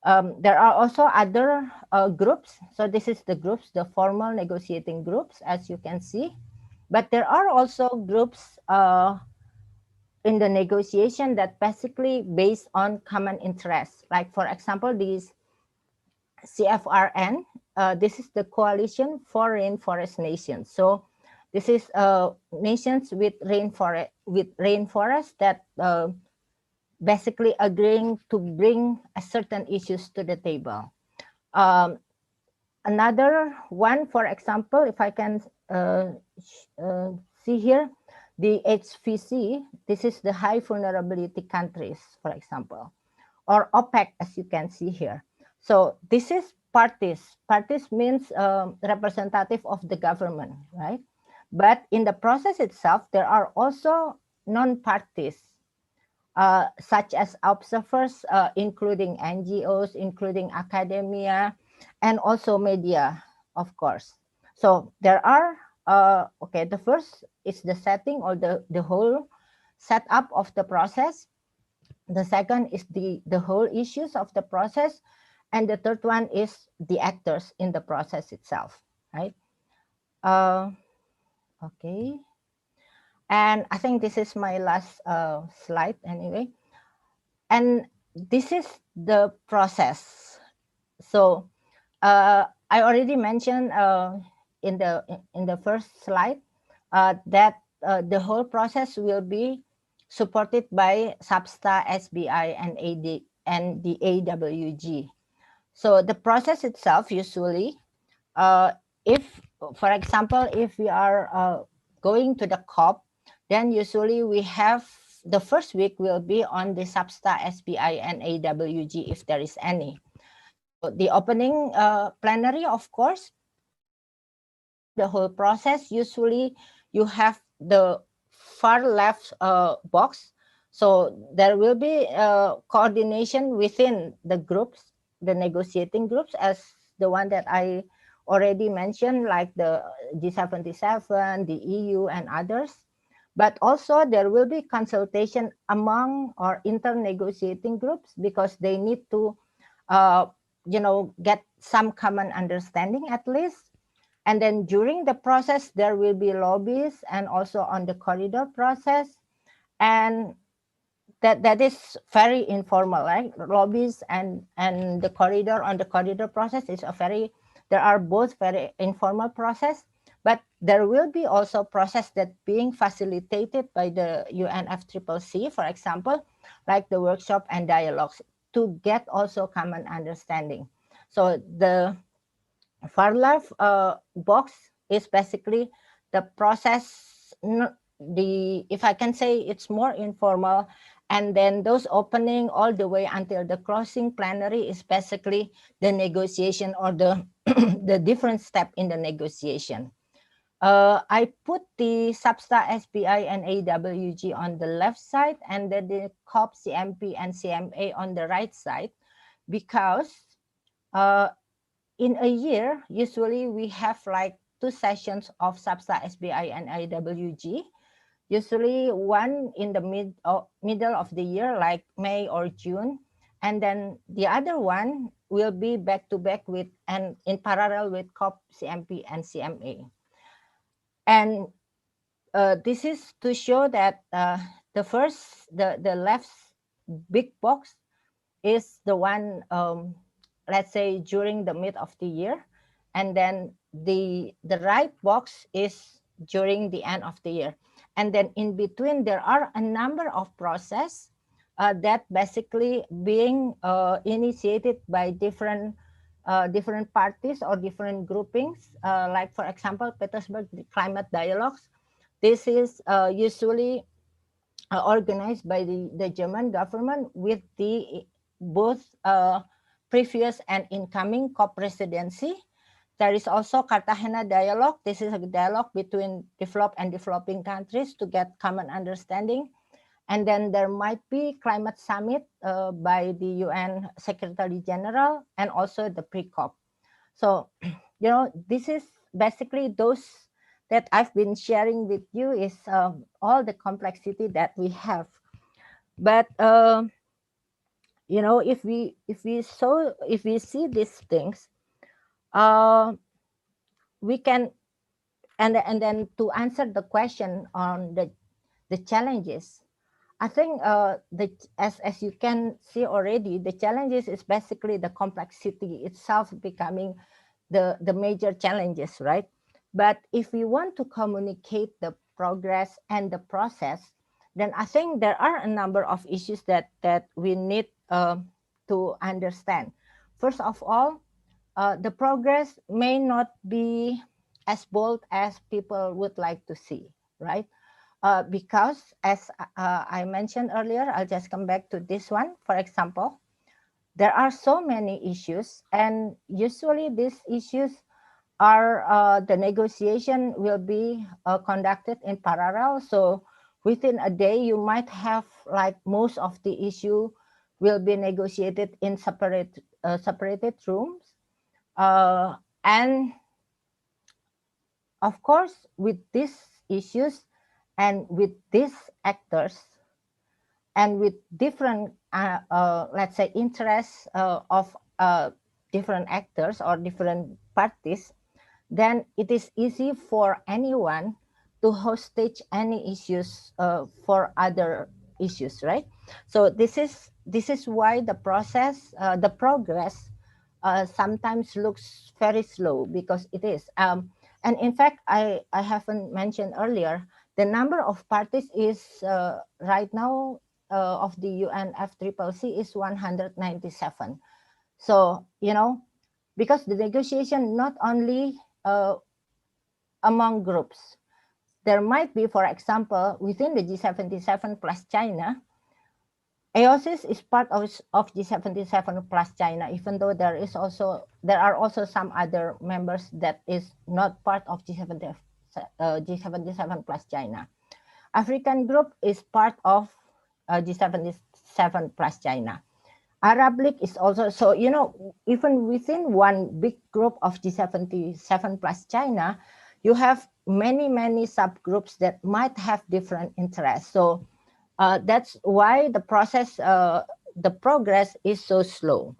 There are also other groups. So this is the groups, the formal negotiating groups, as you can see. But there are also groups in the negotiation that basically based on common interests. Like for example, these CFRN, this is the Coalition for Rainforest Nations. So this is nations with rainforest that basically agreeing to bring a certain issues to the table. Another one, for example, if I can see here, the HVC, this is the high vulnerability countries, for example, or OPEC, as you can see here. So this is parties. Parties means representative of the government, right? But in the process itself, there are also non-parties, such as observers, including NGOs, including academia, and also media, of course. So there are, okay, the first is the setting or the whole setup of the process. The second is the whole issues of the process. And the third one is the actors in the process itself, right? Okay. And I think this is my last slide anyway. And this is the process. So I already mentioned in the first slide that the whole process will be supported by SAPSTA, SBI, and the AWG. So the process itself usually, if, for example, if we are going to the COP, then usually we have the first week will be on the SAPSTA, SBI, and AWG if there is any. So the opening plenary, of course, the whole process, usually you have the far left box. So there will be coordination within the groups, the negotiating groups, as the one that I already mentioned, like the G77, the EU, and others. But also there will be consultation among or inter-negotiating groups because they need to, get some common understanding at least. And then during the process, there will be lobbies and also on the corridor process. And that is very informal, right? Lobbies and the corridor on the corridor process is there are both very informal process, but there will be also process that being facilitated by the UNFCCC, for example, like the workshop and dialogues to get also common understanding. So the far left box is basically the process, if I can say it's more informal, and then those opening all the way until the closing plenary is basically the negotiation or the the different step in the negotiation. I put the SAPSTA, SBI, and AWG on the left side, and then the COP, CMP, and CMA on the right side, because in a year, usually we have like 2 sessions of SAPSTA, SBI, and AWG. Usually one in the middle of the year, like May or June. And then the other one will be back to back with and in parallel with COP, CMP, and CMA. And this is to show that the left big box is the one, let's say, during the mid of the year. And then the right box is during the end of the year. And then in between, there are a number of processes that basically being initiated by different parties or different groupings. Like, for example, Petersburg Climate Dialogues. This is usually organized by the German government with the both previous and incoming COP presidency. There is also Cartagena Dialogue. This is a dialogue between developed and developing countries to get common understanding. And then there might be climate summit by the UN Secretary General and also the pre-COP. So, this is basically those that I've been sharing with you is all the complexity that we have. But if we see these things, we can, and then to answer the question on the challenges, I think as you can see already, the challenges is basically the complexity itself becoming the major challenges, right? But if we want to communicate the progress and the process, then I think there are a number of issues that we need to understand. First of all, the progress may not be as bold as people would like to see, right? Because as I mentioned earlier, I'll just come back to this one. For example, there are so many issues, and usually these issues are the negotiation will be conducted in parallel. So within a day, you might have like most of the issue will be negotiated in separated rooms. And of course, with these issues and with these actors and with different, let's say, interests of different actors or different parties, then it is easy for anyone to hostage any issues for other issues, right? So this is why the process, the progress sometimes looks very slow, because it is. And in fact, I haven't mentioned earlier, the number of parties is right now of the UNFCCC is 197. So, you know, because the negotiation not only among groups, there might be, for example, within the G77 plus China, AOSIS is part of G77 plus China, even though there are also some other members that is not part of G77 plus China. African group is part of G77 plus China. Arab League is also, so, you know, even within one big group of G77 plus China, you have many subgroups that might have different interests. So that's why the process, the progress is so slow.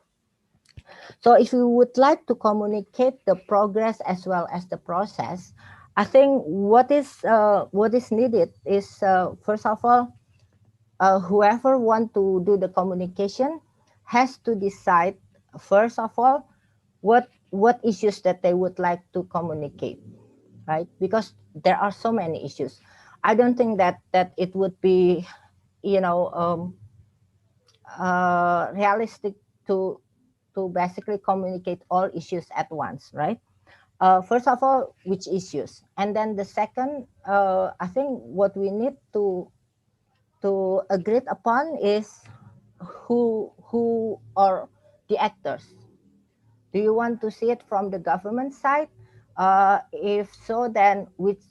So if you would like to communicate the progress as well as the process, I think what is needed is, first of all, whoever want to do the communication has to decide, first of all, what issues that they would like to communicate, right? Because there are so many issues. I don't think that it would be, you know, realistic to basically communicate all issues at once, right? First of all, which issues, and then the second, I think what we need to agree upon is who are the actors. Do you want to see it from the government side? If so, then which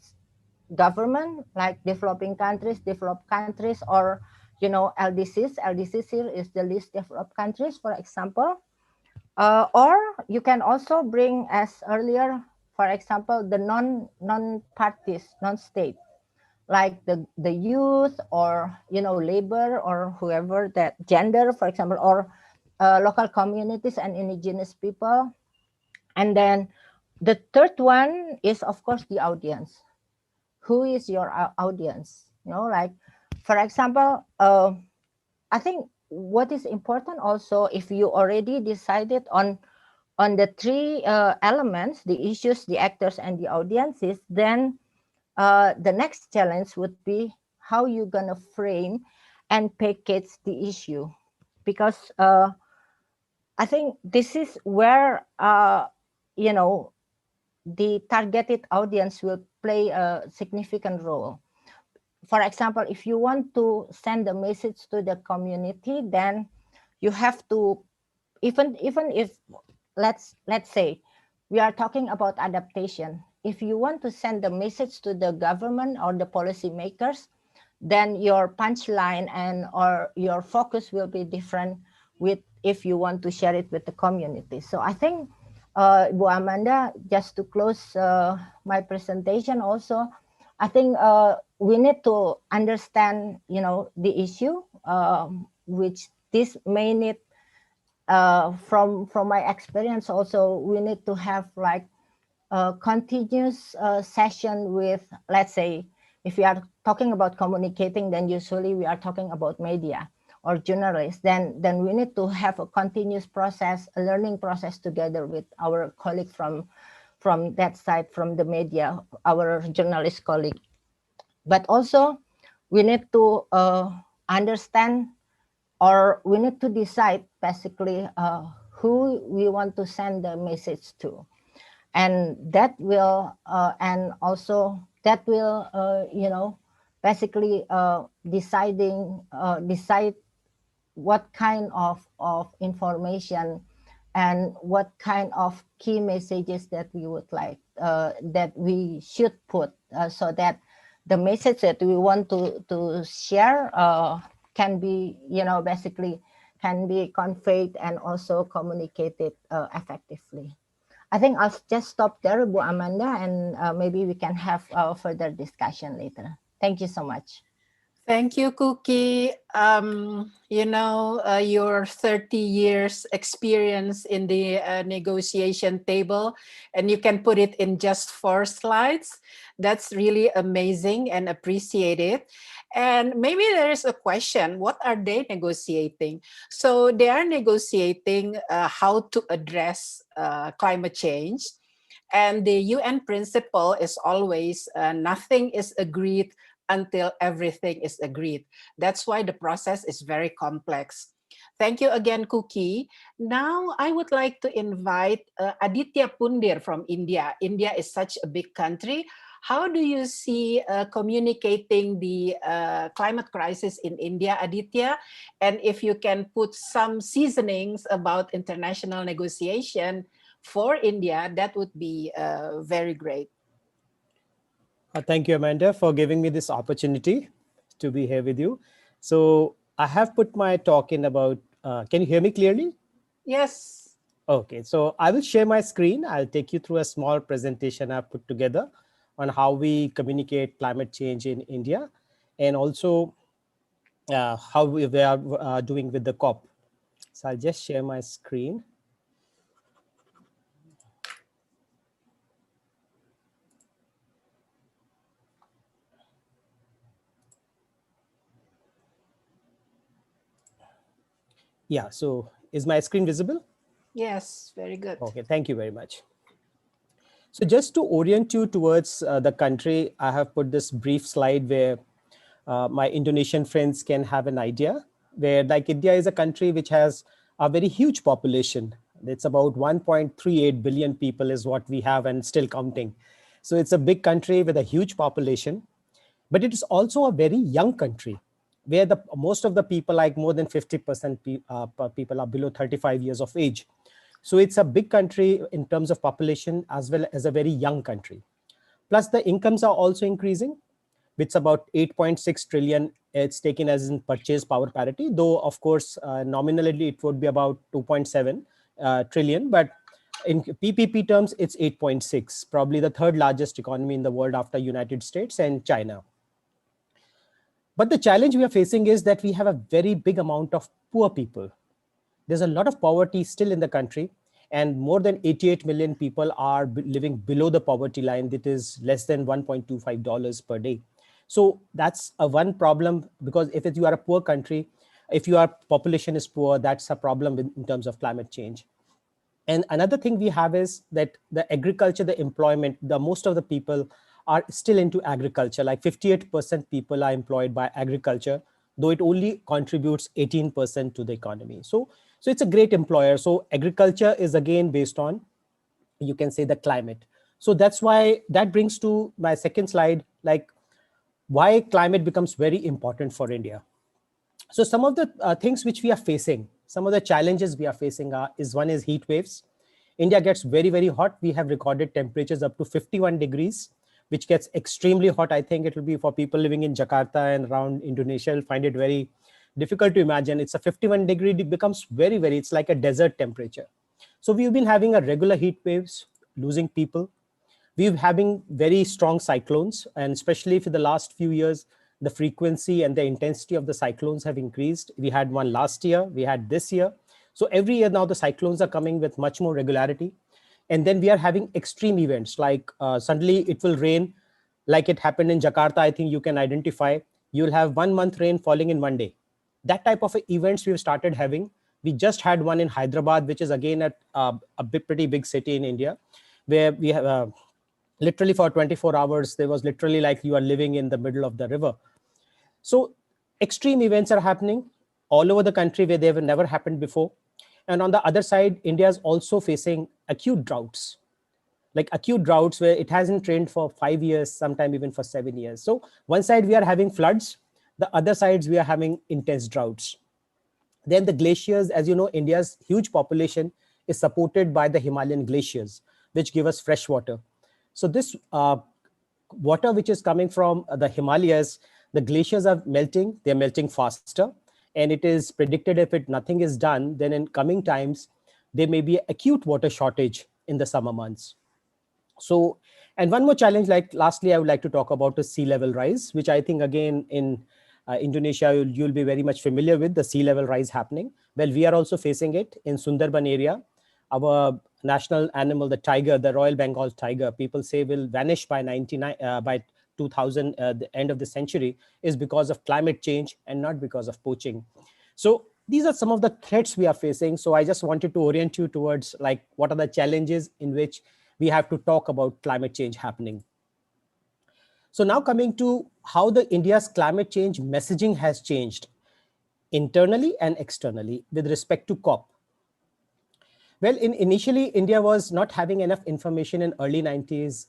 government, like developed countries, or, you know, LDCs. LDCs here is the least developed countries, for example. Or you can also bring, as earlier, for example, the non-parties, non-state, like the youth, or, you know, labor, or whoever, that gender, for example, or local communities and indigenous people. And then the third one is, of course, the audience. Who is your audience? You know, like, for example, I think what is important also, if you already decided on the three elements, the issues, the actors, and the audiences, then the next challenge would be how you're gonna frame and package the issue, because I think this is where you know, the targeted audience will play a significant role. For example, if you want to send a message to the community, then you have to, even if let's say we are talking about adaptation, if you want to send the message to the government or the policymakers, then your punchline and or your focus will be different with if you want to share it with the community. So I think, Bu Amanda, just to close my presentation also, I think we need to understand, you know, the issue, which this may need, from my experience also, we need to have like a continuous session with, let's say, if we are talking about communicating, then usually we are talking about media or journalists, then we need to have a continuous process, a learning process together with our colleague from that side, from the media, our journalist colleague. But also we need to understand, or we need to decide basically who we want to send the message to. And that will, and also that will, you know, basically decide what kind of information and what kind of key messages that we would like, that we should put, so that the message that we want to share can be, basically can be conveyed and also communicated effectively. I think I'll just stop there, Bu Amanda, and maybe we can have a further discussion later. Thank you so much. Thank you, Cookie. Your 30 years experience in the negotiation table, and you can put it in just 4 slides. That's really amazing and appreciated. And maybe there is a question, what are they negotiating? So they are negotiating how to address climate change. And the UN principle is always nothing is agreed until everything is agreed. That's why the process is very complex. Thank you again, Cookie. Now I would like to invite Aditya Pundir from India. India is such a big country. How do you see communicating the climate crisis in India, Aditya? And if you can put some seasonings about international negotiation for India, that would be very great. Thank you, Amanda, for giving me this opportunity to be here with you. So I have put my talk in about, can you hear me clearly? Yes. Okay, so I will share my screen. I'll take you through a small presentation I've put together on how we communicate climate change in India, and also how we are doing with the COP. So I'll just share my screen. Yeah, so is my screen visible? Yes, very good. Okay, thank you very much. So just to orient you towards the country, I have put this brief slide where my Indonesian friends can have an idea, where like India is a country which has a very huge population. It's about 1.38 billion people is what we have, and still counting. So it's a big country with a huge population, but it is also a very young country, where most of the people, like more than 50% people are below 35 years of age. So it's a big country in terms of population, as well as a very young country. Plus the incomes are also increasing. It's about 8.6 trillion. It's taken as in purchase power parity, though of course, nominally it would be about 2.7 trillion, but in PPP terms, it's 8.6, probably the 3rd largest economy in the world after United States and China. But the challenge we are facing is that we have a very big amount of poor people. There's a lot of poverty still in the country, and more than 88 million people are living below the poverty line, that is less than $1.25 per day. So that's one problem, because if you are a poor country, if your population is poor, that's a problem in terms of climate change. And another thing we have is that the agriculture, the employment, most of the people are still into agriculture, like 58% people are employed by agriculture, though it only contributes 18% to the economy. So it's a great employer. So agriculture is again based on, you can say, the climate. So that's why that brings to my second slide, like why climate becomes very important for India. So some of the things which we are facing, some of the challenges we are facing one is heat waves. India gets very, very hot. We have recorded temperatures up to 51 degrees, which gets extremely hot. I think it will be for people living in Jakarta and around Indonesia, will find it very difficult to imagine. It's a 51 degree, it becomes very, very, it's like a desert temperature. So we've been having a regular heat waves, losing people. We're having very strong cyclones, and especially for the last few years, the frequency and the intensity of the cyclones have increased. We had one last year, we had this year. So every year now the cyclones are coming with much more regularity. And then we are having extreme events, like suddenly it will rain, like it happened in Jakarta. I think you can identify, you'll have 1 month rain falling in 1 day. That type of events we've started having. We just had one in Hyderabad, which is again a pretty big city in India, where we have literally for 24 hours, there was literally like you are living in the middle of the river. So extreme events are happening all over the country where they have never happened before. And on the other side, India is also facing acute droughts, like acute droughts where it hasn't rained for 5 years, sometime even for 7 years. So one side we are having floods, the other sides we are having intense droughts. Then the glaciers, as you know, India's huge population is supported by the Himalayan glaciers, which give us fresh water. So this water which is coming from the Himalayas, the glaciers are melting, they're melting faster. And it is predicted if nothing is done, then in coming times, there may be acute water shortage in the summer months. So, and one more challenge, like lastly, I would like to talk about the sea level rise, which I think again in Indonesia, you'll be very much familiar with the sea level rise happening. Well, we are also facing it in Sundarban area. Our national animal, the tiger, the Royal Bengal tiger, people say will vanish by 2000, the end of the century, is because of climate change and not because of poaching. So these are some of the threats we are facing. So I just wanted to orient you towards like what are the challenges in which we have to talk about climate change happening. So now coming to how the India's climate change messaging has changed internally and externally with respect to COP. Well, initially, India was not having enough information in early 90s,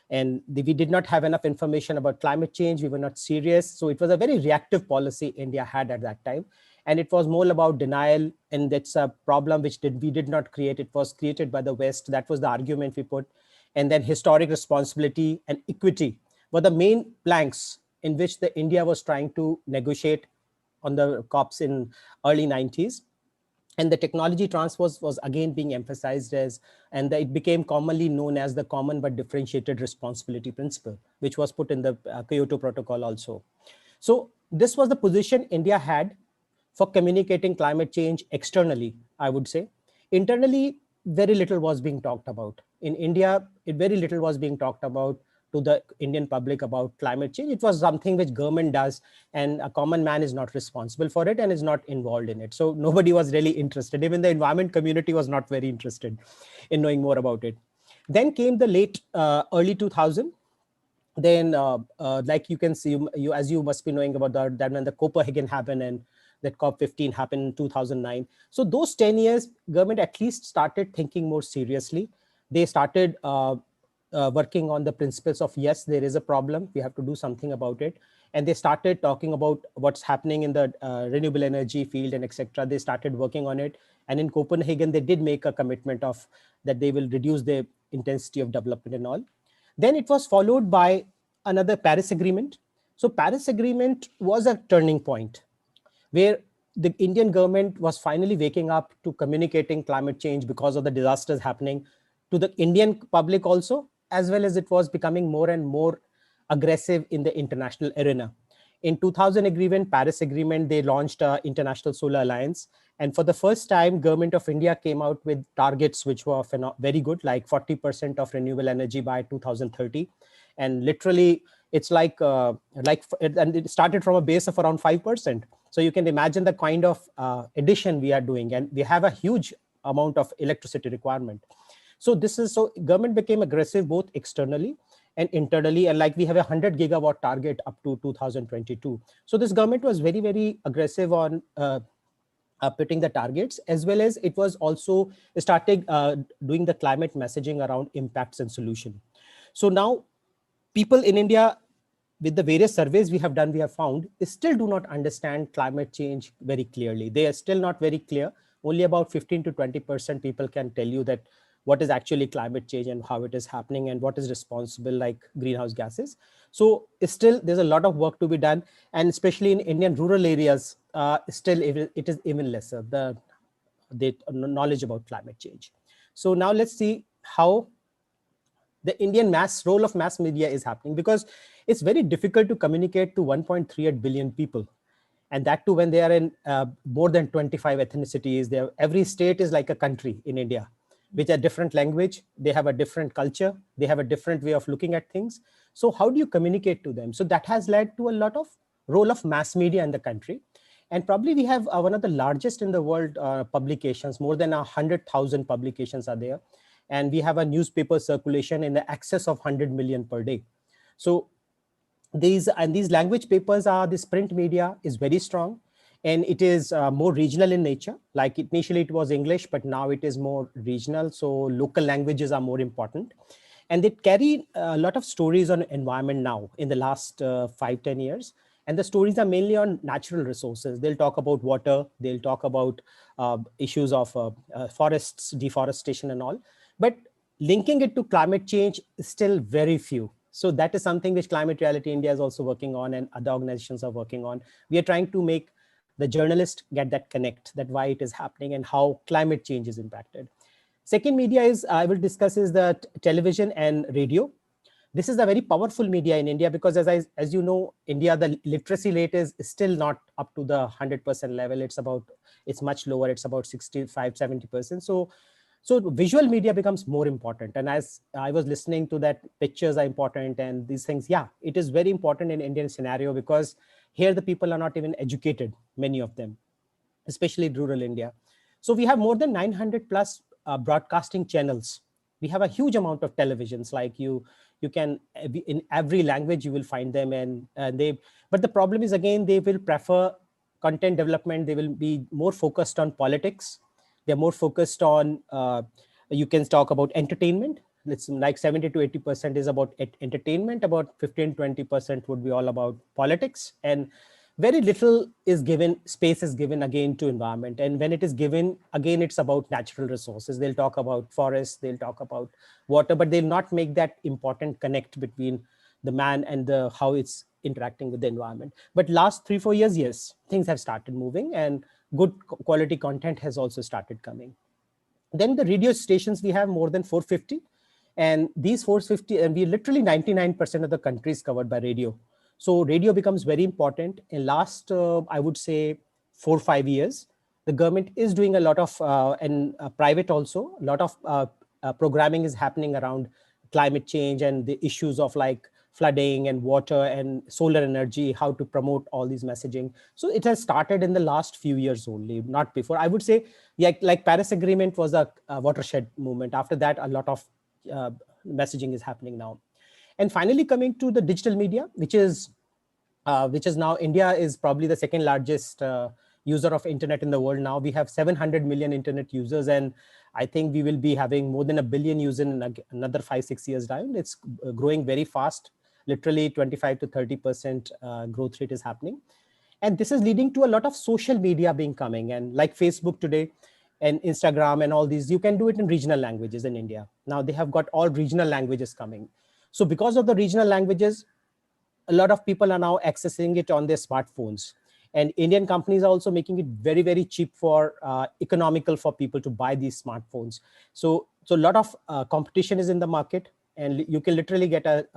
and we did not have enough information about climate change. We were not serious. So it was a very reactive policy India had at that time. And it was more about denial, and that's a problem which we did not create. It was created by the West. That was the argument we put. And then historic responsibility and equity were the main planks in which the India was trying to negotiate on the COPs in early 90s. And the technology transfer was again being emphasized as, and it became commonly known as the common but differentiated responsibility principle, which was put in the Kyoto Protocol also. So this was the position India had for communicating climate change externally, I would say. Internally, very little was being talked about. In India, very little was being talked about to the Indian public about climate change. It was something which government does, and a common man is not responsible for it and is not involved in it. So nobody was really interested. Even the environment community was not very interested in knowing more about it. Then came the late early 2000. Then like you can see, as you must be knowing about that when the Copenhagen happened and that COP15 happened in 2009. So those 10 years, government at least started thinking more seriously. They started working on the principles of, yes, there is a problem, we have to do something about it. And they started talking about what's happening in the renewable energy field and etc. They started working on it. And in Copenhagen, they did make a commitment of that they will reduce the intensity of development and all. Then it was followed by another Paris Agreement. So Paris Agreement was a turning point where the Indian government was finally waking up to communicating climate change because of the disasters happening to the Indian public also, as well as it was becoming more and more aggressive in the international arena. In 2000 agreement, Paris Agreement, they launched International Solar Alliance. And for the first time, Government of India came out with targets which were very good, like 40% of renewable energy by 2030. And literally, it's and it started from a base of around 5%. So you can imagine the kind of addition we are doing. And we have a huge amount of electricity requirement. So government became aggressive both externally and internally, and like we have a 100 gigawatt target up to 2022. So this government was very, very aggressive on putting the targets, as well as it was also started doing the climate messaging around impacts and solution. So now people in India, with the various surveys we have done, we have found they still do not understand climate change very clearly. They are still not very clear. Only about 15 to 20% people can tell you that what is actually climate change and how it is happening and what is responsible like greenhouse gases. So still there's a lot of work to be done. And especially in Indian rural areas, still it is even lesser, the knowledge about climate change. So now let's see how the Indian role of mass media is happening, because it's very difficult to communicate to 1.38 billion people. And that too, when they are in more than 25 ethnicities, every state is like a country in India, with a different language, they have a different culture, they have a different way of looking at things. So how do you communicate to them? So that has led to a lot of role of mass media in the country. And probably we have one of the largest in the world publications, more than 100,000 publications are there. And we have a newspaper circulation in the excess of 100 million per day. So these language papers this print media is very strong. And it is more regional in nature. Like initially it was English, but now it is more regional. So local languages are more important. And they carry a lot of stories on environment now in the last 5-10 years. And the stories are mainly on natural resources. They'll talk about water, they'll talk about issues of forests, deforestation and all. But linking it to climate change is still very few. So that is something which Climate Reality India is also working on, and other organizations are working on. We are trying to make the journalist get that connect, that why it is happening and how climate change is impacted. Second media is, I will discuss, is the television and radio. This is a very powerful media in India because as you know, India, the literacy rate is still not up to the 100% level. It's much lower. It's about 65, 70%. So visual media becomes more important. And as I was listening to that, pictures are important and these things. Yeah, it is very important in Indian scenario because here the people are not even educated, many of them, especially rural India. So we have more than 900 plus broadcasting channels. We have a huge amount of televisions, like you can, in every language you will find them, but the problem is, again, they will prefer content development. They will be more focused on politics. They're more focused on, you can talk about entertainment. It's like 70 to 80% is about entertainment, about 15, 20% would be all about politics, and very little is given, space is given again to environment. And when it is given, again, it's about natural resources. They'll talk about forests, they'll talk about water, but they'll not make that important connect between the man and how it's interacting with the environment. But last 3-4 years, yes, things have started moving and good quality content has also started coming. Then the radio stations, we have more than 450. And these 450, and we literally 99% of the country is covered by radio. So radio becomes very important. In last, I would say 4-5 years, the government is doing a lot of, and private also, a lot of programming is happening around climate change and the issues of like flooding and water and solar energy, how to promote all these messaging. So it has started in the last few years only, not before. I would say, yeah, like Paris Agreement was a watershed movement. After that, a lot of messaging is happening now. And finally, coming to the digital media, which is now, India is probably the second largest user of internet in the world now. We have 700 million internet users, and I think we will be having more than 1 billion users in another 5-6 years time. It's growing very fast, literally 25 to 30% growth rate is happening. And this is leading to a lot of social media being coming, and like Facebook today and Instagram and all these, you can do it in regional languages in India. Now they have got all regional languages coming. So because of the regional languages, a lot of people are now accessing it on their smartphones. And Indian companies are also making it very, very cheap for economical for people to buy these smartphones. So a lot of competition is in the market, and you can literally get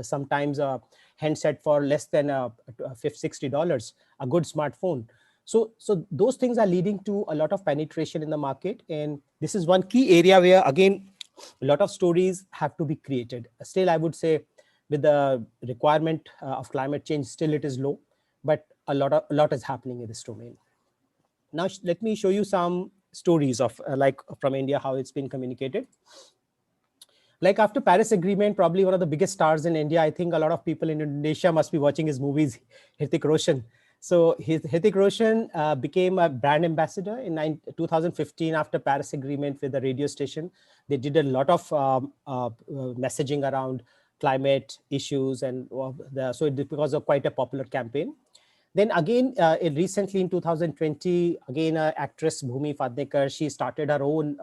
sometimes a handset for less than $60, a good smartphone. So those things are leading to a lot of penetration in the market. And this is one key area where, again, a lot of stories have to be created. Still, I would say with the requirement of climate change, still it is low, but a lot is happening in this domain. Now, let me show you some stories of like from India, how it's been communicated. Like after Paris Agreement, probably one of the biggest stars in India, I think a lot of people in Indonesia must be watching his movies, Hrithik Roshan. So Hrithik Roshan became a brand ambassador in 2015 after Paris Agreement with the radio station. They did a lot of messaging around climate issues, and so it was quite a popular campaign. Then again, recently in 2020, again, actress Bhumi Fadnekar, she started her own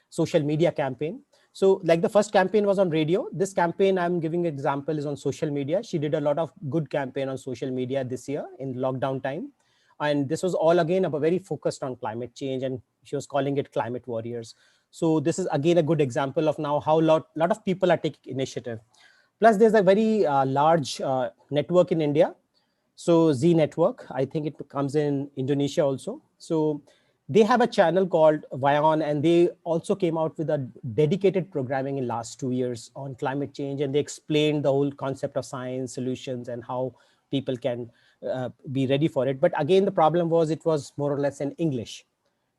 social media campaign. So like the first campaign was on radio. This campaign I'm giving an example is on social media. She did a lot of good campaign on social media this year in lockdown time. And this was all again very focused on climate change, and she was calling it Climate Warriors. So this is again a good example of now how lot of people are taking initiative. Plus there's a very large network in India. So Z Network, I think it comes in Indonesia also. So they have a channel called Vion, and they also came out with a dedicated programming in last 2 years on climate change. And they explained the whole concept of science solutions and how people can be ready for it. But again, the problem was it was more or less in English.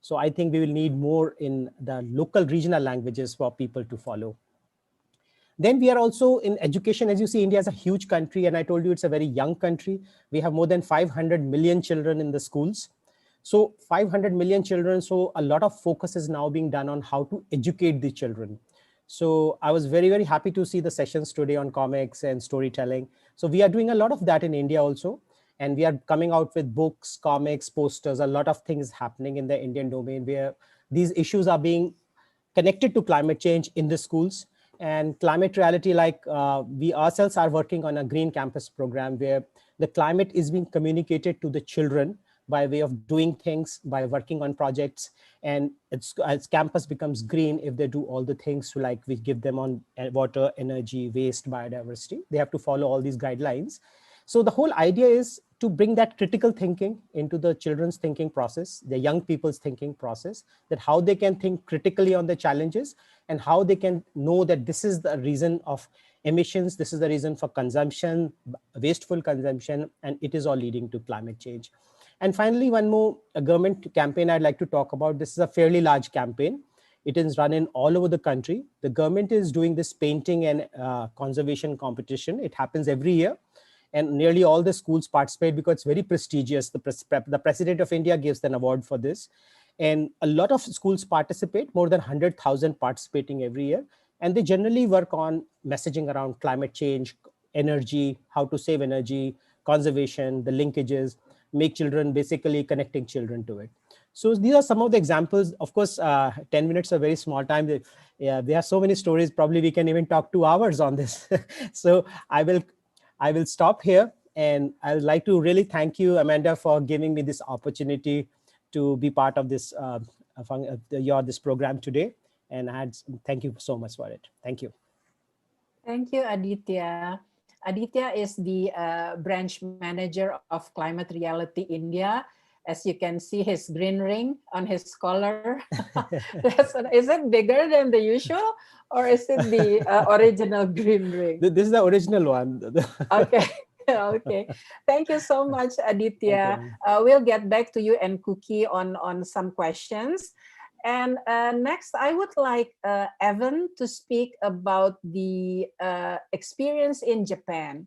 So I think we will need more in the local regional languages for people to follow. Then we are also in education. As you see, India is a huge country, and I told you it's a very young country. We have more than 500 million children in the schools. So 500 million children. So a lot of focus is now being done on how to educate the children. So I was very, very happy to see the sessions today on comics and storytelling. So we are doing a lot of that in India also. And we are coming out with books, comics, posters, a lot of things happening in the Indian domain where these issues are being connected to climate change in the schools. And climate reality, like we ourselves are working on a green campus program where the climate is being communicated to the children by way of doing things, by working on projects. And as campus becomes green, if they do all the things to, like, we give them on water, energy, waste, biodiversity, they have to follow all these guidelines. So the whole idea is to bring that critical thinking into the children's thinking process, the young people's thinking process, that how they can think critically on the challenges and how they can know that this is the reason of emissions, this is the reason for consumption, wasteful consumption, and it is all leading to climate change. And finally, one more government campaign I'd like to talk about. This is a fairly large campaign. It is run in all over the country. The government is doing this painting and conservation competition. It happens every year. And nearly all the schools participate because it's very prestigious. The President of India gives an award for this. And a lot of schools participate, more than 100,000 participating every year. And they generally work on messaging around climate change, energy, how to save energy, conservation, the linkages, make children, basically connecting children to it. So these are some of the examples. Of course, 10 minutes are a very small time. There are so many stories. Probably we can even talk 2 hours on this. So I will stop here, and I would like to really thank you, Amanda, for giving me this opportunity to be part of this this program today. And thank you so much for it. Thank you. Thank you, Aditya. Aditya is the branch manager of Climate Reality India. As you can see, his green ring on his collar. Is it bigger than the usual, or is it the original green ring? This is the original one. Okay. Okay. Thank you so much, Aditya. We'll get back to you and Cookie on some questions. And next, I would like Evan to speak about the experience in Japan.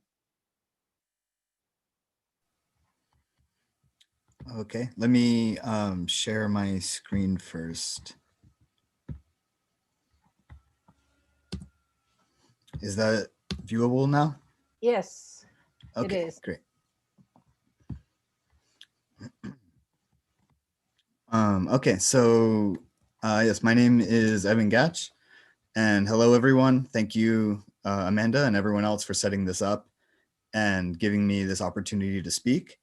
Okay, let me share my screen first. Is that viewable now? Yes, okay, it is. Great. Okay, so yes, my name is Evan Gatch, and hello everyone. Thank you, Amanda, and everyone else for setting this up and giving me this opportunity to speak.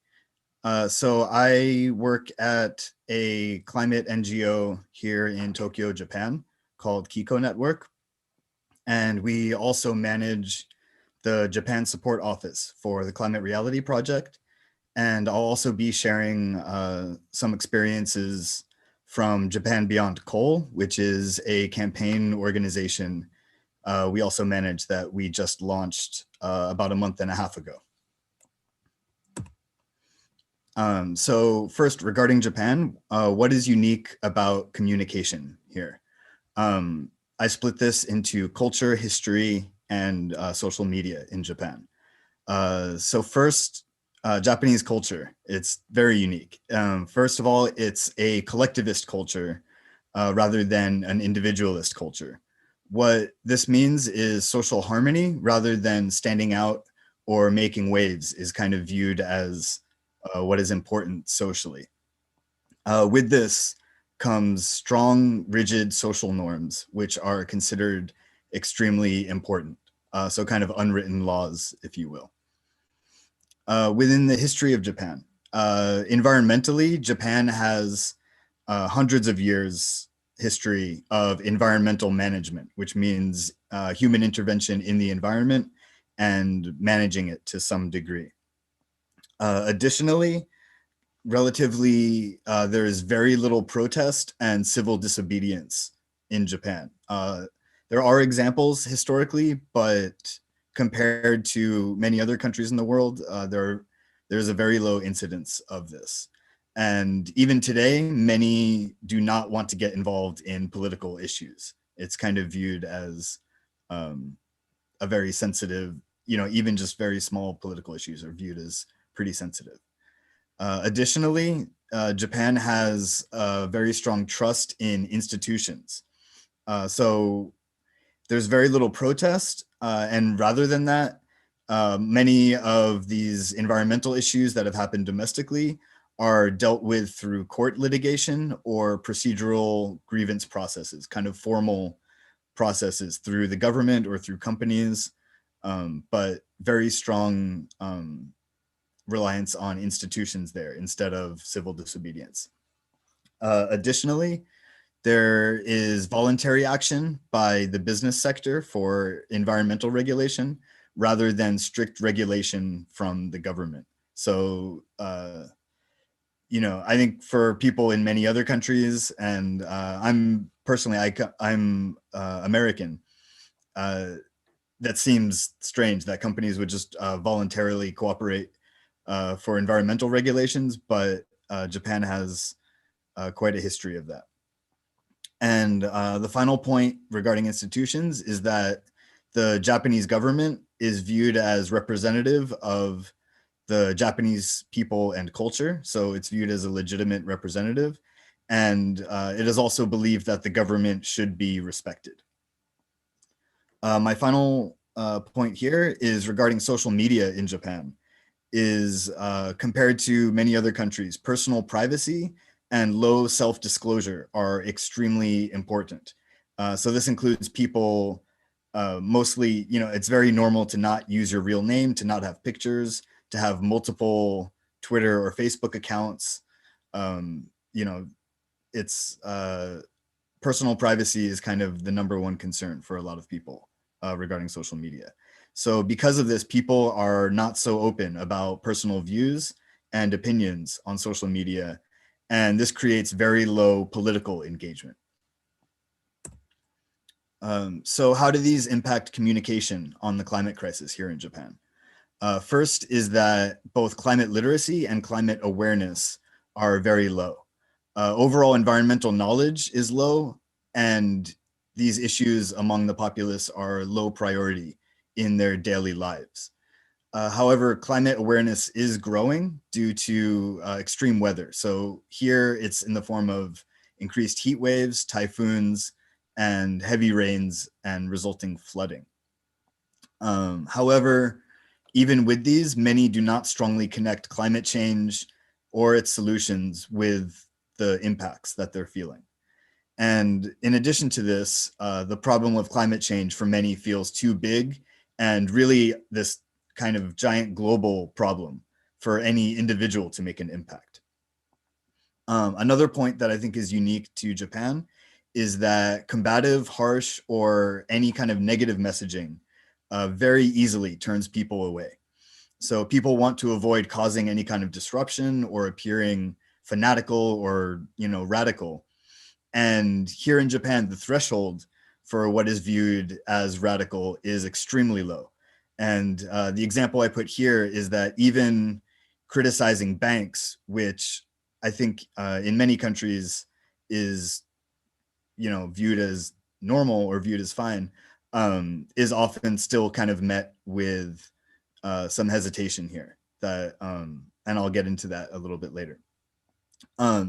So I work at a climate NGO here in Tokyo, Japan, called Kiko Network. And we also manage the Japan Support Office for the Climate Reality Project. And I'll also be sharing some experiences from Japan Beyond Coal, which is a campaign organization we also manage that we just launched about a month and a half ago. So first, regarding Japan, what is unique about communication here? I split this into culture, history, and social media in Japan. So first, Japanese culture, it's very unique. First of all, it's a collectivist culture rather than an individualist culture. What this means is social harmony rather than standing out or making waves is kind of viewed as what is important socially. With this comes strong, rigid social norms, which are considered extremely important. So kind of unwritten laws, if you will. Within the history of Japan, environmentally, Japan has hundreds of years history of environmental management, which means human intervention in the environment and managing it to some degree. Additionally, relatively, there is very little protest and civil disobedience in Japan. There are examples historically, but compared to many other countries in the world, there's a very low incidence of this. And even today, many do not want to get involved in political issues. It's kind of viewed as a very sensitive, even just very small political issues are viewed as pretty sensitive. Additionally, Japan has a very strong trust in institutions. So there's very little protest. And rather than that, Many of these environmental issues that have happened domestically are dealt with through court litigation or procedural grievance processes, kind of formal processes through the government or through companies, but very strong reliance on institutions there instead of civil disobedience. Additionally, there is voluntary action by the business sector for environmental regulation rather than strict regulation from the government. So, you know, I think for people in many other countries, and I'm personally, I'm American, that seems strange that companies would just voluntarily cooperate for environmental regulations, but Japan has quite a history of that. And the final point regarding institutions is that the Japanese government is viewed as representative of the Japanese people and culture. So it's viewed as a legitimate representative. And it is also believed that the government should be respected. My final point here is regarding social media in Japan. Is compared to many other countries, personal privacy and low self-disclosure are extremely important. So this includes people mostly, you know, it's very normal to not use your real name, to not have pictures, to have multiple Twitter or Facebook accounts. You know, it's personal privacy is kind of the #1 concern for a lot of people regarding social media. So because of this, people are not so open about personal views and opinions on social media, and this creates very low political engagement. So how do these impact communication on the climate crisis here in Japan? First is that both climate literacy and climate awareness are very low. Overall environmental knowledge is low, and these issues among the populace are low priority in their daily lives. However, climate awareness is growing due to extreme weather. So here it's in the form of increased heat waves, typhoons, and heavy rains and resulting flooding. However, even with these, many do not strongly connect climate change or its solutions with the impacts that they're feeling. And in addition to this, the problem of climate change for many feels too big and really this kind of giant global problem for any individual to make an impact. Another point that I think is unique to Japan is that combative, harsh, or any kind of negative messaging very easily turns people away. So people want to avoid causing any kind of disruption or appearing fanatical or, you know, radical. And here in Japan, the threshold for what is viewed as radical is extremely low. And the example I put here is that even criticizing banks, which I think in many countries is, you know, viewed as normal or viewed as fine, is often still kind of met with some hesitation here. That, and I'll get into that a little bit later.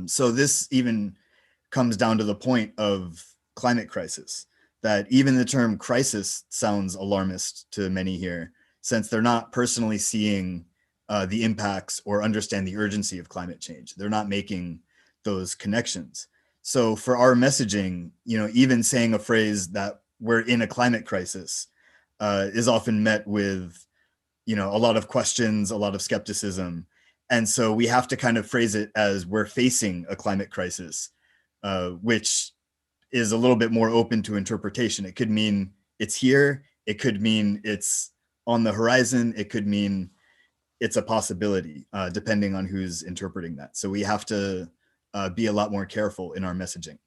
So this even comes down to the point of climate crisis, that even the term crisis sounds alarmist to many here, since they're not personally seeing the impacts or understand the urgency of climate change. They're not making those connections. So for our messaging, you know, even saying a phrase that we're in a climate crisis is often met with, you know, a lot of questions, a lot of skepticism. And so we have to kind of phrase it as we're facing a climate crisis, which is a little bit more open to interpretation. It could mean it's here. It could mean it's on the horizon. It could mean it's a possibility, depending on who's interpreting that. So we have to be a lot more careful in our messaging.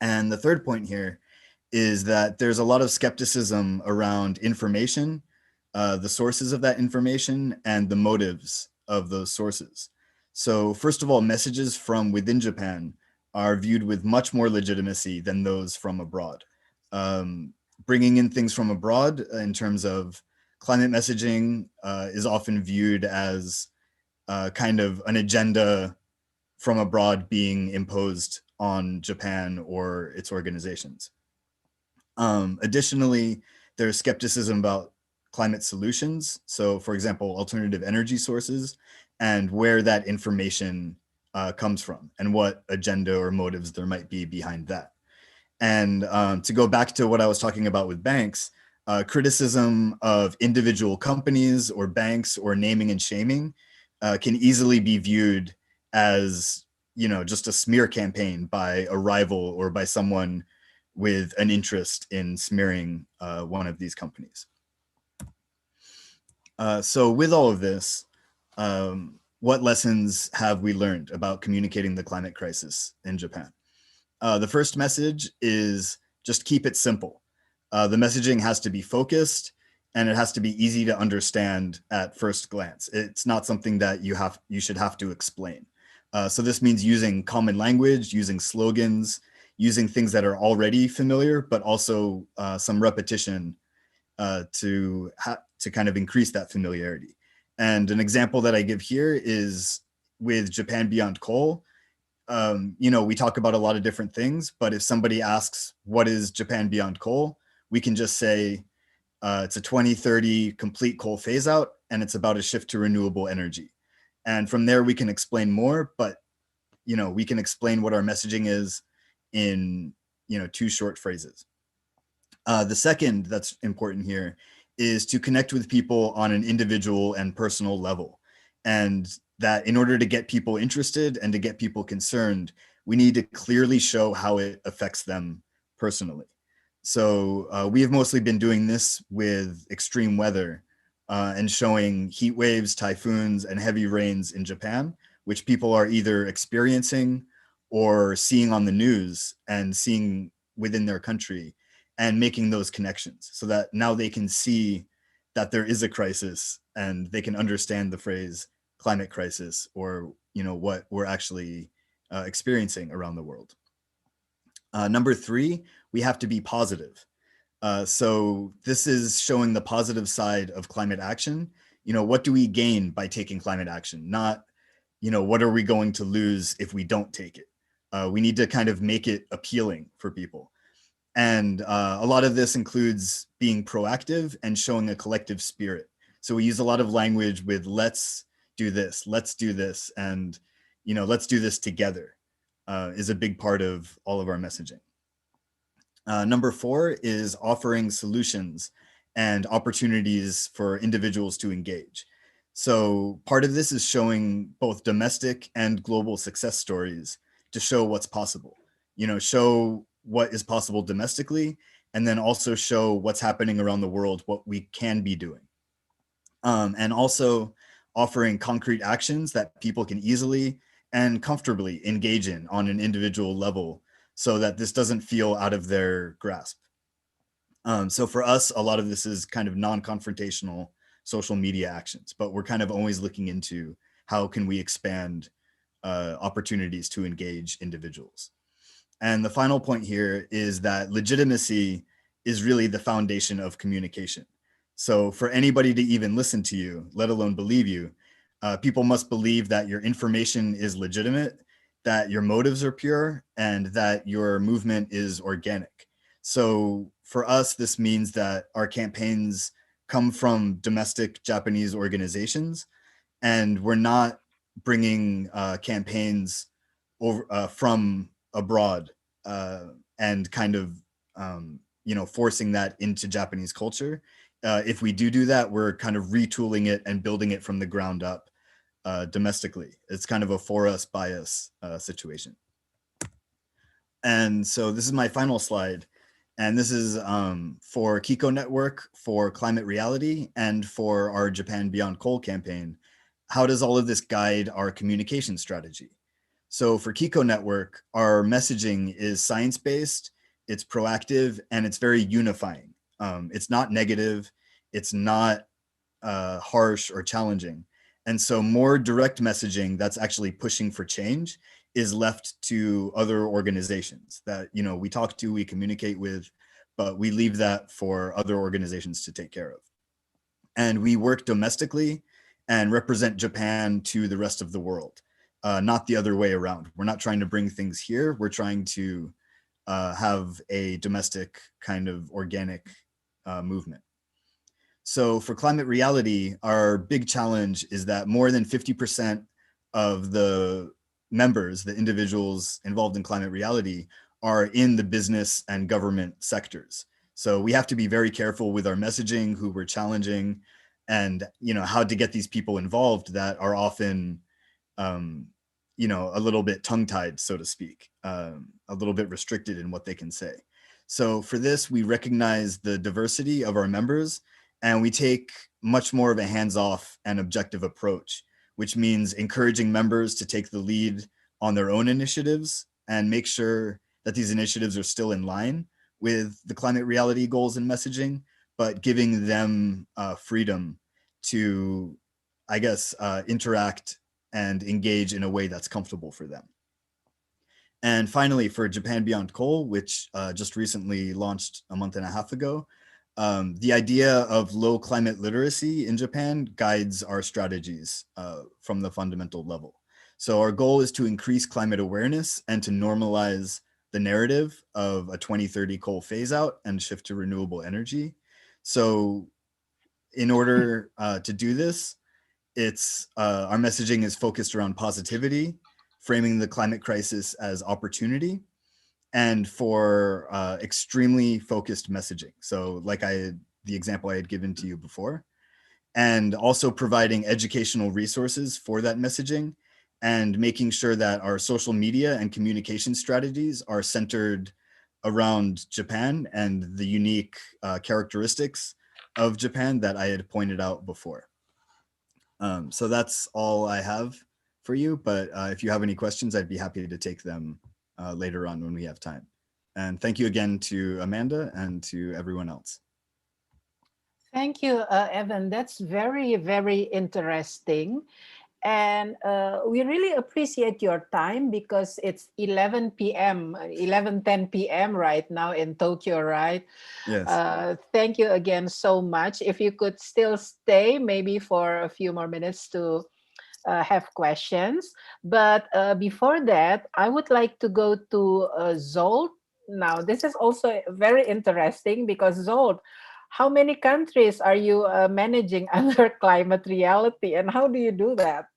And the third point here is that there's a lot of skepticism around information, the sources of that information, and the motives of those sources. So first of all, messages from within Japan are viewed with much more legitimacy than those from abroad. Bringing in things from abroad in terms of climate messaging is often viewed as kind of an agenda from abroad being imposed on Japan or its organizations. Additionally, there's skepticism about climate solutions. So for example, alternative energy sources, and where that information comes from and what agenda or motives there might be behind that. And to go back to what I was talking about with banks, criticism of individual companies or banks or naming and shaming can easily be viewed as, you know, just a smear campaign by a rival or by someone with an interest in smearing one of these companies. So with all of this, what lessons have we learned about communicating the climate crisis in Japan? The first message is just keep it simple. The messaging has to be focused and it has to be easy to understand at first glance. It's not something that you should have to explain. So this means using common language, using slogans, using things that are already familiar, but also some repetition to kind of increase that familiarity. And an example that I give here is with Japan Beyond Coal. You know, we talk about a lot of different things, but if somebody asks, what is Japan Beyond Coal? We can just say, it's a 2030 complete coal phase out, and it's about a shift to renewable energy. And from there, we can explain more, but, you know, we can explain what our messaging is in, you know, 2 short phrases. The second that's important here is to connect with people on an individual and personal level. And that in order to get people interested and to get people concerned, we need to clearly show how it affects them personally. So we have mostly been doing this with extreme weather and showing heat waves, typhoons, and heavy rains in Japan, which people are either experiencing or seeing on the news and seeing within their country, and making those connections so that now they can see that there is a crisis and they can understand the phrase climate crisis, or, you know, what we're actually experiencing around the world. Number 3, we have to be positive. So this is showing the positive side of climate action. You know, what do we gain by taking climate action? Not, you know, what are we going to lose if we don't take it? We need to kind of make it appealing for people. And a lot of this includes being proactive and showing a collective spirit. So we use a lot of language with let's do this, and, you know, let's do this together is a big part of all of our messaging. Number 4 is offering solutions and opportunities for individuals to engage. So part of this is showing both domestic and global success stories to show what's possible, you know, show what is possible domestically, and then also show what's happening around the world, what we can be doing. And also offering concrete actions that people can easily and comfortably engage in on an individual level so that this doesn't feel out of their grasp. So for us, a lot of this is kind of non-confrontational social media actions, but we're kind of always looking into how can we expand opportunities to engage individuals. And the final point here is that legitimacy is really the foundation of communication. So for anybody to even listen to you, let alone believe you, people must believe that your information is legitimate, that your motives are pure, and that your movement is organic. So for us, this means that our campaigns come from domestic Japanese organizations, and we're not bringing campaigns over from abroad and kind of, you know, forcing that into Japanese culture. If we do that, we're kind of retooling it and building it from the ground up domestically. It's kind of a for us, by us situation. And so this is my final slide. And this is for Kiko Network, for Climate Reality, and for our Japan Beyond Coal campaign. How does all of this guide our communication strategy? So for Kiko Network, our messaging is science-based, it's proactive, and it's very unifying. It's not negative, it's not harsh or challenging. And so more direct messaging that's actually pushing for change is left to other organizations that, you know, we talk to, we communicate with, but we leave that for other organizations to take care of. And we work domestically and represent Japan to the rest of the world, not the other way around. We're not trying to bring things here. We're trying to have a domestic kind of organic movement. So for climate reality, our big challenge is that more than 50% of the members, the individuals involved in climate reality, are in the business and government sectors. So we have to be very careful with our messaging, who we're challenging, and how to get these people involved that are often a little bit tongue-tied, so to speak, a little bit restricted in what they can say. So for this, we recognize the diversity of our members, and we take much more of a hands-off and objective approach, which means encouraging members to take the lead on their own initiatives and make sure that these initiatives are still in line with the climate reality goals and messaging, but giving them freedom to, I guess, interact and engage in a way that's comfortable for them. And finally, for Japan Beyond Coal, which just recently launched a month and a half ago, the idea of low climate literacy in Japan guides our strategies from the fundamental level. So our goal is to increase climate awareness and to normalize the narrative of a 2030 coal phase out and shift to renewable energy. So in order to do this, our messaging is focused around positivity, framing the climate crisis as opportunity, and for extremely focused messaging. So like the example I had given to you before, and also providing educational resources for that messaging and making sure that our social media and communication strategies are centered around Japan and the unique characteristics of Japan that I had pointed out before. So that's all I have for you, but if you have any questions, I'd be happy to take them later on when we have time. And thank you again to Amanda and to everyone else. Thank you, Evan. That's very, very interesting. And we really appreciate your time because it's 11 p.m., 11:10 p.m. right now in Tokyo, right? Yes. Thank you again so much. If you could still stay maybe for a few more minutes to have questions. But before that, I would like to go to Zolt. Now, this is also very interesting because Zolt, how many countries are you managing under climate reality, and how do you do that?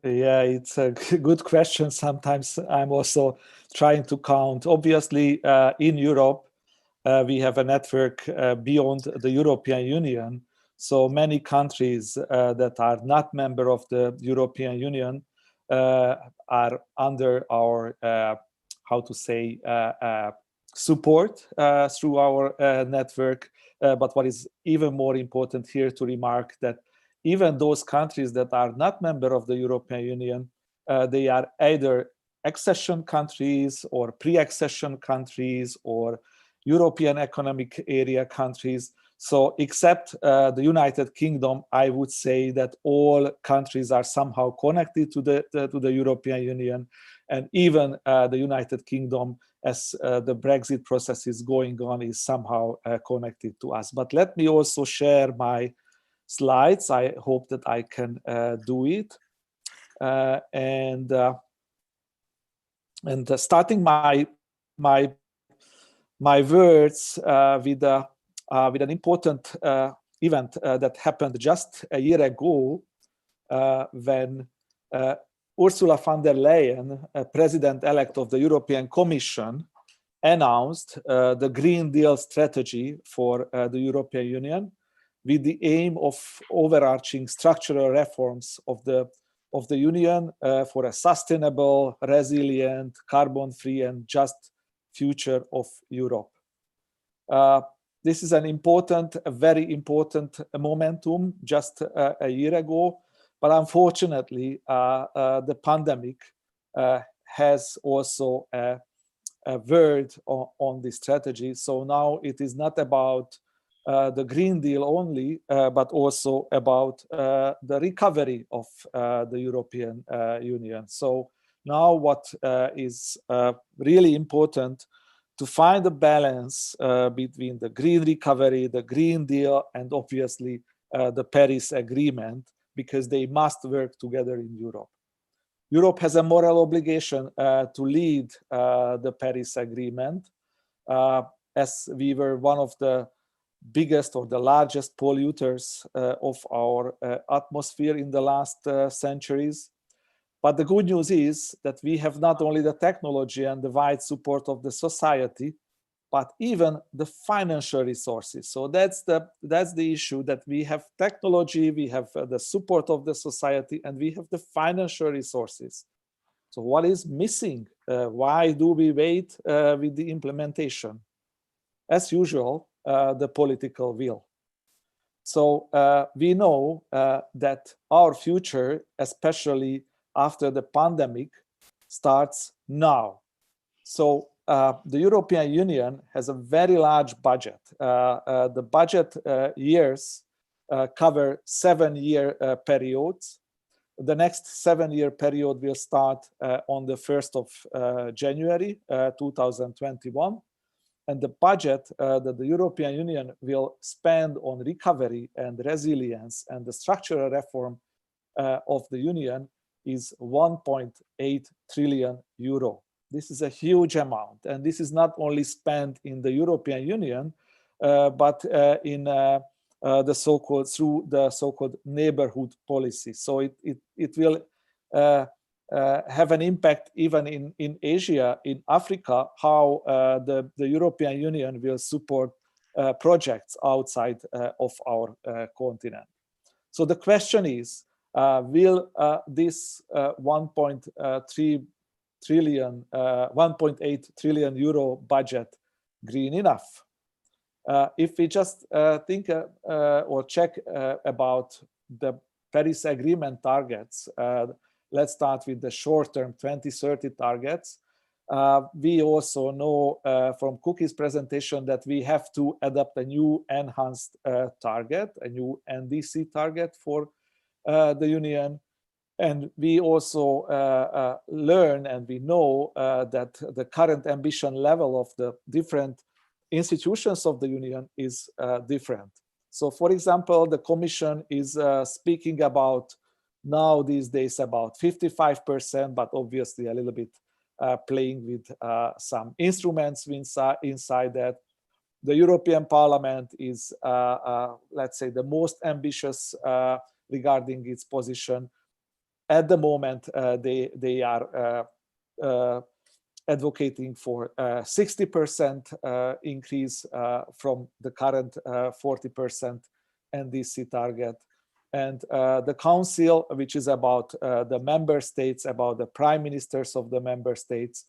Yeah, it's a good question. Sometimes I'm also trying to count. Obviously, in Europe, we have a network beyond the European Union. So many countries that are not member of the European Union are under our, support through our network. But what is even more important here to remark that even those countries that are not member of the European Union, they are either accession countries or pre-accession countries or European Economic Area countries. So except the United Kingdom, I would say that all countries are somehow connected to the European Union, and even the United Kingdom, as the Brexit process is going on, is somehow connected to us. But let me also share my slides. I hope that I can do it. And starting my words with an important event that happened just a year ago when Ursula von der Leyen, President-elect of the European Commission, announced the Green Deal strategy for the European Union with the aim of overarching structural reforms of the Union for a sustainable, resilient, carbon-free and just future of Europe. This is a very important momentum just a year ago, but unfortunately, the pandemic has also a word on this strategy. So now it is not about the Green Deal only, but also about the recovery of the European Union. So now what is really important to find a balance between the green recovery, the Green Deal, and obviously the Paris Agreement, because they must work together in Europe. Europe has a moral obligation to lead the Paris Agreement, as we were one of the biggest or the largest polluters of our atmosphere in the last centuries. But the good news is that we have not only the technology and the wide support of the society, but even the financial resources. So that's the issue, that we have technology, we have the support of the society, and we have the financial resources. So what is missing? Why do we wait with the implementation? As usual, the political will. So we know that our future, especially after the pandemic, starts now. So the European Union has a very large budget. The budget years cover 7-year periods. The next 7-year period will start on the 1st of January 2021. And the budget that the European Union will spend on recovery and resilience and the structural reform of the Union is 1.8 trillion euro. This is a huge amount, and this is not only spent in the European Union, but in the so-called through the so-called neighborhood policy. So it will have an impact even in Asia, in Africa, how the European Union will support projects outside of our continent. So the question is, will this 1.8 trillion euro budget green enough? If we just think or check about the Paris Agreement targets, let's start with the short-term 2030 targets. We also know from Cookie's presentation that we have to adopt a new enhanced target, a new NDC target for the Union. And we also learn and we know that the current ambition level of the different institutions of the Union is different. So, for example, the Commission is speaking about now these days about 55%, but obviously a little bit playing with some instruments inside that. The European Parliament is, let's say, the most ambitious regarding its position. At the moment, they are advocating for 60% increase from the current 40% NDC target. And the Council, which is about the member states, about the prime ministers of the member states,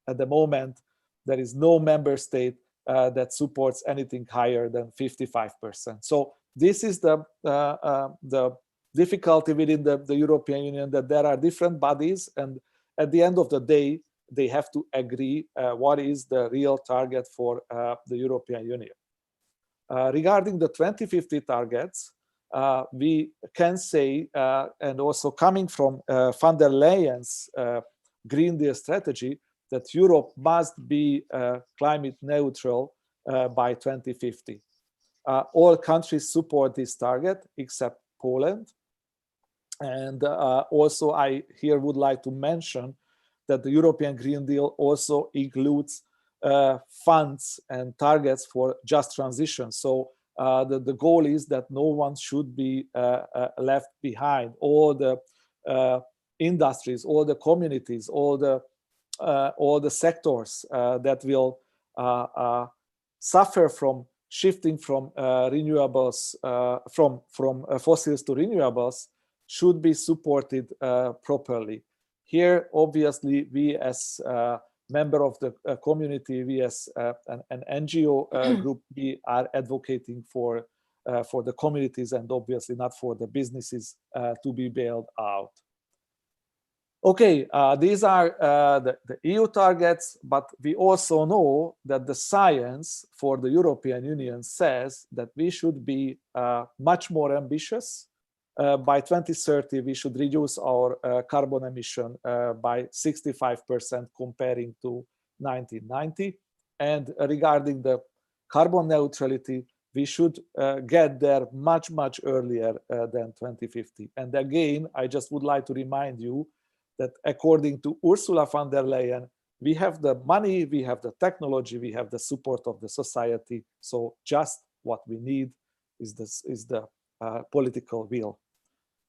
at the moment, there is no member state that supports anything higher than 55%. So this is the difficulty within the European Union, that there are different bodies, and at the end of the day, they have to agree what is the real target for the European Union. Regarding the 2050 targets, we can say, and also coming from von der Leyen's Green Deal strategy, that Europe must be climate neutral by 2050. All countries support this target except Poland. And also I here would like to mention that the European Green Deal also includes funds and targets for just transition. So the goal is that no one should be left behind. All the industries, all the communities, all the sectors that will suffer from shifting from renewables, from fossils to renewables, should be supported properly. Here, obviously, we as member of the community, we as an NGO group, we are advocating for the communities and obviously not for the businesses to be bailed out. Okay, these are the EU targets, but we also know that the science for the European Union says that we should be much more ambitious. By 2030, we should reduce our carbon emission by 65% comparing to 1990. And regarding the carbon neutrality, we should get there much, much earlier than 2050. And again, I just would like to remind you that according to Ursula von der Leyen, we have the money, we have the technology, we have the support of the society. So just what we need is the political will.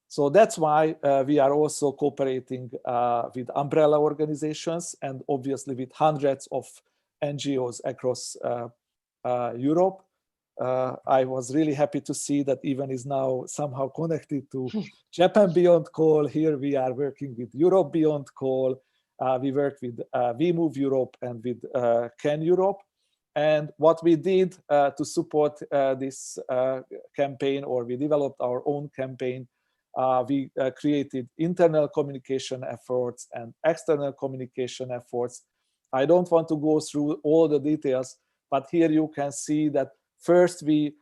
So that's why we are also cooperating with umbrella organizations and obviously with hundreds of NGOs across Europe. I was really happy to see that even is now somehow connected to Japan Beyond Coal. Here we are working with Europe Beyond Coal. We work with We Move Europe and with Can Europe. And what we did to support this campaign, or we developed our own campaign, we created internal communication efforts and external communication efforts. I don't want to go through all the details, but here you can see that first we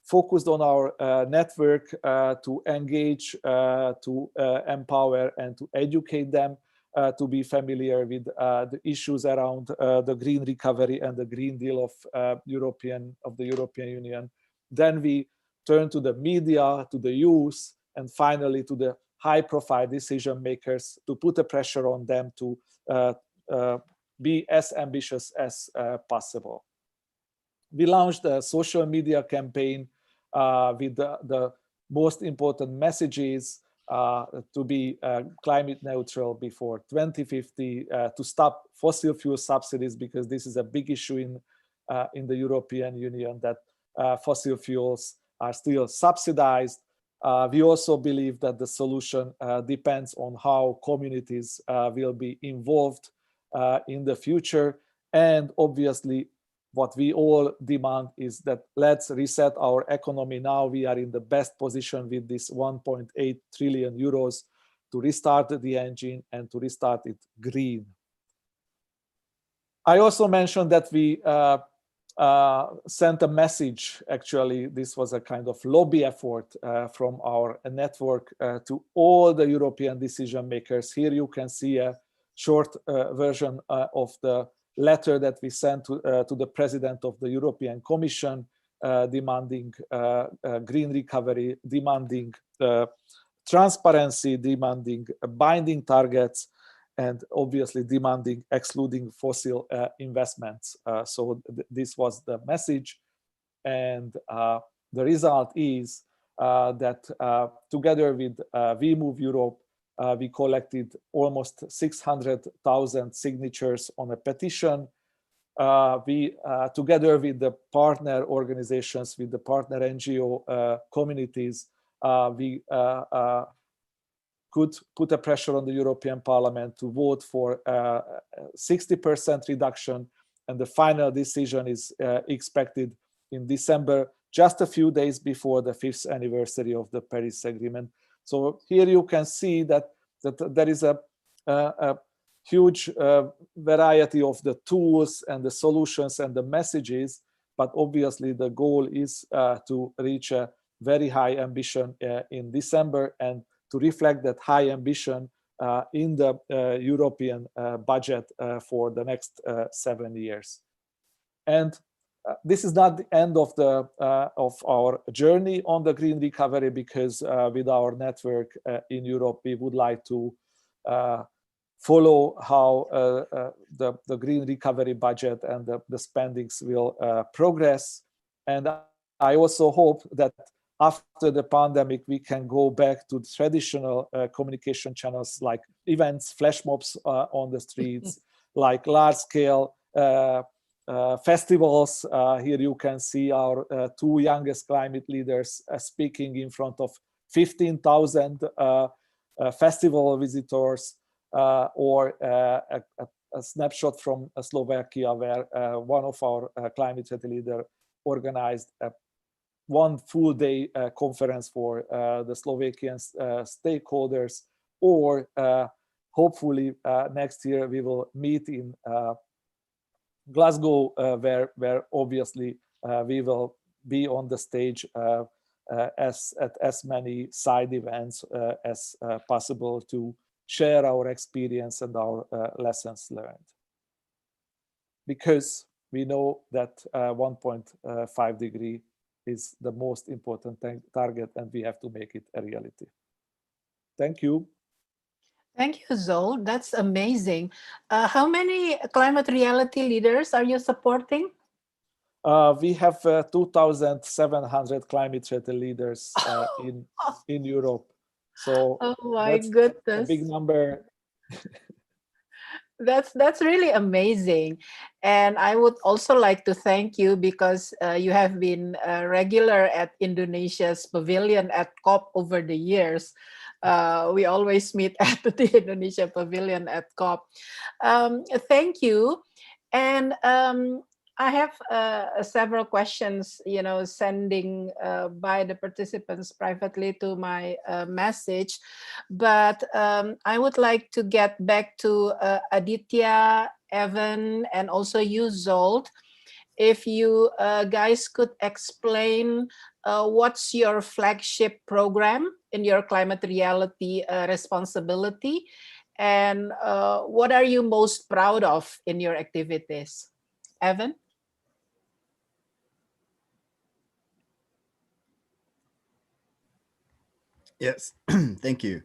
focused on our network to engage, to empower and to educate them to be familiar with the issues around the green recovery and the Green Deal of the European Union. Then we turned to the media, to the youth, and finally to the high-profile decision makers to put the pressure on them to be as ambitious as possible. We launched a social media campaign with the most important messages to be climate neutral before 2050, to stop fossil fuel subsidies, because this is a big issue in the European Union, that fossil fuels are still subsidized. We also believe that the solution depends on how communities will be involved in the future. And obviously, what we all demand is that let's reset our economy now. We are in the best position with this 1.8 trillion euros to restart the engine and to restart it green. I also mentioned that we sent a message. Actually, this was a kind of lobby effort from our network to all the European decision makers. Here you can see a short version of the letter that we sent to the President of the European Commission, demanding green recovery, demanding transparency, demanding binding targets, and obviously demanding excluding fossil investments. So this was the message. And the result is that together with We Move Europe, we collected almost 600,000 signatures on a petition. We, together with the partner organizations, with the partner NGO communities, we could put a pressure on the European Parliament to vote for 60% reduction, and the final decision is expected in December, just a few days before the 5th anniversary of the Paris Agreement. So here you can see that there is a huge variety of the tools and the solutions and the messages, but obviously the goal is to reach a very high ambition in December, and to reflect that high ambition in the European budget for the next 7 years. And this is not the end of our journey on the green recovery, because with our network in Europe, we would like to follow how the green recovery budget and the spendings will progress. And I also hope that after the pandemic, we can go back to traditional communication channels like events, flash mobs on the streets, like large-scale festivals. Here you can see our two youngest climate leaders speaking in front of 15,000 festival visitors, or a snapshot from Slovakia, where one of our climate leader organized one full day conference for the Slovakian stakeholders, or hopefully next year we will meet in Glasgow, where obviously we will be on the stage at as many side events as possible to share our experience and our lessons learned. Because we know that 1.5 degree is the most important target, and we have to make it a reality. Thank you. Thank you, Zol. That's amazing. How many climate reality leaders are you supporting? We have 2,700 climate-related leaders in Europe. So Oh my that's a goodness. big number. That's really amazing. And I would also like to thank you because you have been regular at Indonesia's pavilion at COP over the years. We always meet at the Indonesia pavilion at COP. Thank you. And I have several questions, sending by the participants privately to my message. But I would like to get back to Aditya, Evan, and also you, Zolt. If you guys could explain what's your flagship program in your climate reality responsibility, and what are you most proud of in your activities? Evan? Yes, thank you.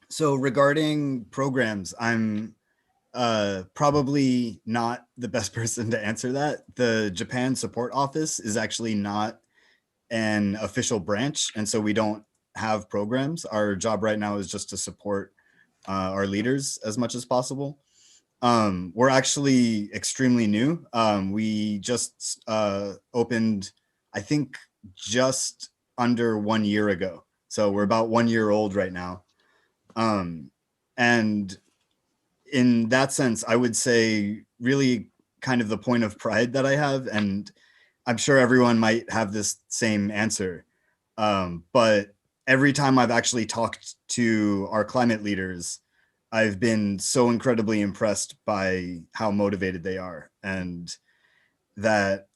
So regarding programs, I'm probably not the best person to answer that. The Japan Support Office is actually not an official branch, and so we don't have programs. Our job right now is just to support our leaders as much as possible. We're actually extremely new. We just opened, I think, just under 1 year ago. So we're about 1 year old right now. And in that sense, I would say really kind of the point of pride that I have, and I'm sure everyone might have this same answer. But every time I've actually talked to our climate leaders, I've been so incredibly impressed by how motivated they are, and that,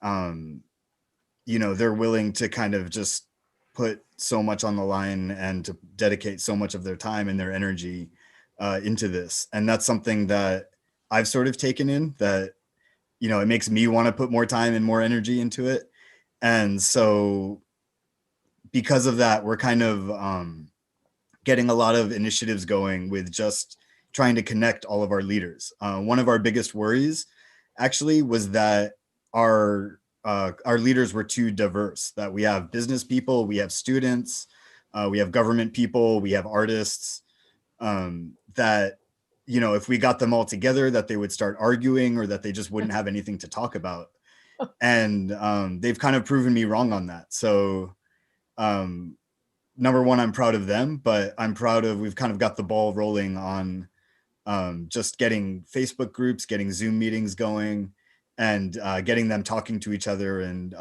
they're willing to kind of just put so much on the line and to dedicate so much of their time and their energy into this. And that's something that I've sort of taken in, that, it makes me want to put more time and more energy into it. And so because of that, we're kind of getting a lot of initiatives going with just trying to connect all of our leaders. One of our biggest worries actually was that our leaders were too diverse, that we have business people, we have students, we have government people, we have artists, that, if we got them all together, that they would start arguing or that they just wouldn't have anything to talk about. And they've kind of proven me wrong on that. So number one, I'm proud of them, but I'm proud of, we've kind of got the ball rolling on just getting Facebook groups, getting Zoom meetings going, and getting them talking to each other, and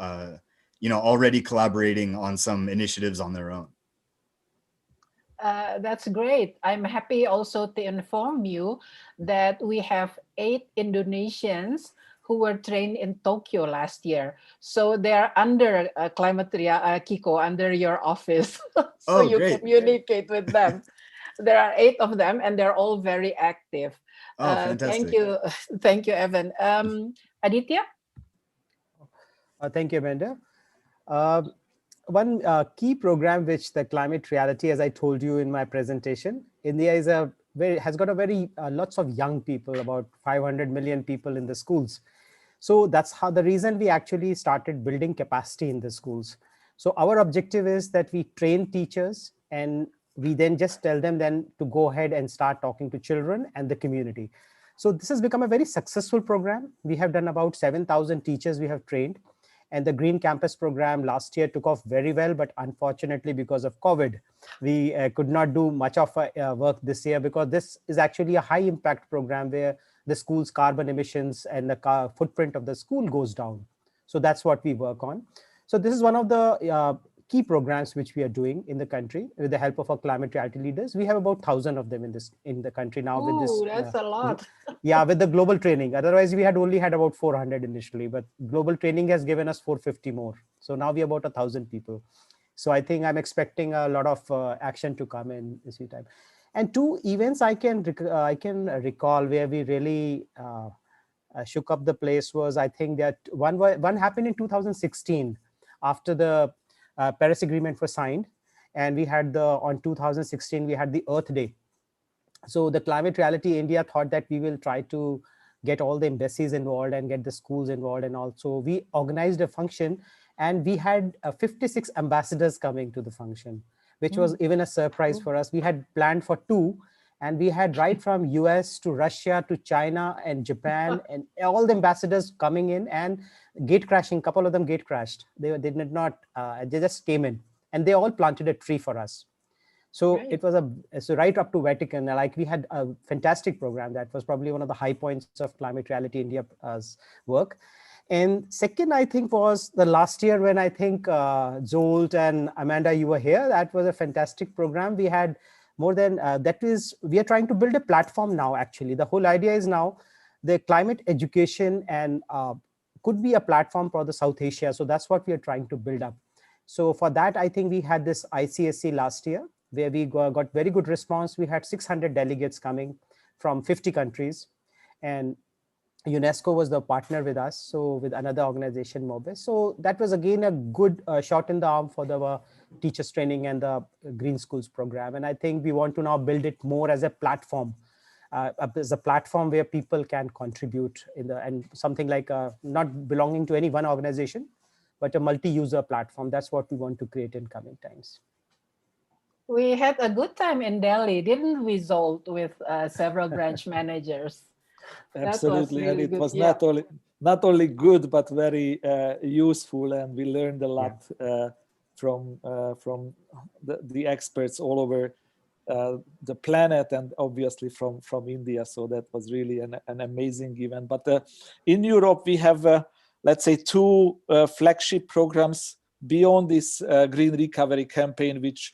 already collaborating on some initiatives on their own. That's great. I'm happy also to inform you that we have 8 Indonesians who were trained in Tokyo last year. So they're under Kiko, under your office. So you great. communicate with them. There are 8 of them, and they're all very active. Fantastic. Thank you, Evan. Aditya? Thank you, Amanda. One key program which the climate reality, as I told you in my presentation, India has got a very lots of young people, about 500 million people in the schools. So that's the reason we actually started building capacity in the schools. So our objective is that we train teachers, and we then just tell them then to go ahead and start talking to children and the community. So this has become a very successful program. We have done about 7,000 teachers we have trained. And the Green Campus program last year took off very well, but unfortunately because of COVID, we could not do much of work this year, because this is actually a high impact program where the school's carbon emissions and the footprint of the school goes down. So that's what we work on. So this is one of the key programs which we are doing in the country with the help of our climate reality leaders. We have about 1,000 of them in the country now. Ooh, with this, that's a lot. Yeah, with the global training. Otherwise, we had only had about 400 initially, but global training has given us 450 more. So now we're about 1,000 people. So I think I'm expecting a lot of action to come in this time. And 2 events I can recall where we really shook up the place was, I think that one happened in 2016 after the Paris Agreement was signed, and we had on 2016 we had the Earth Day. So the Climate Reality India thought that we will try to get all the embassies involved and get the schools involved. And also we organized a function, and we had 56 ambassadors coming to the function, which was even a surprise for us. We had planned for 2, and we had right from US to Russia to China and Japan, and all the ambassadors coming in, and gate crashing. Couple of them gate crashed. They did not, they just came in, and they all planted a tree for us. So it was so right up to Vatican. Like, we had a fantastic program. That was probably one of the high points of Climate Reality India's work. And second, I think, was the last year when I think Zolt and Amanda, you were here. That was a fantastic program. We had more than, we are trying to build a platform now, actually. The whole idea is now the climate education and could be a platform for the South Asia. So that's what we are trying to build up. So for that, I think we had this ICSC last year, where we got very good response. We had 600 delegates coming from 50 countries. And UNESCO was the partner with us, so with another organization, Mobis. So that was again a good shot in the arm for the teachers training and the Green Schools program. And I think we want to now build it more as a platform, where people can contribute and something like not belonging to any one organization, but a multi-user platform. That's what we want to create in coming times. We had a good time in Delhi, didn't we, Zolt, with several branch managers? Absolutely, and it good. was not only good but very useful, and we learned a lot from the experts all over the planet, and obviously from India. So that was really an amazing event. But in Europe, we have let's say 2 flagship programs beyond this Green Recovery Campaign, which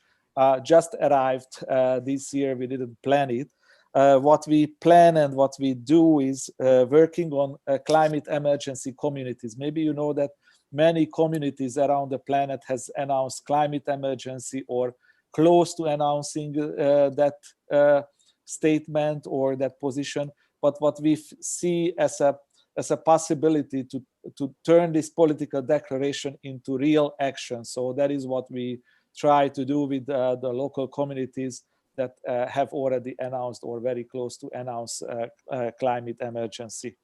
just arrived this year. We didn't plan it. What we plan and what we do is working on climate emergency communities. Maybe you know that many communities around the planet has announced climate emergency or close to announcing that statement or that position. But what we see as a possibility to turn this political declaration into real action. So that is what we try to do with the local communities that have already announced or very close to announce climate emergency.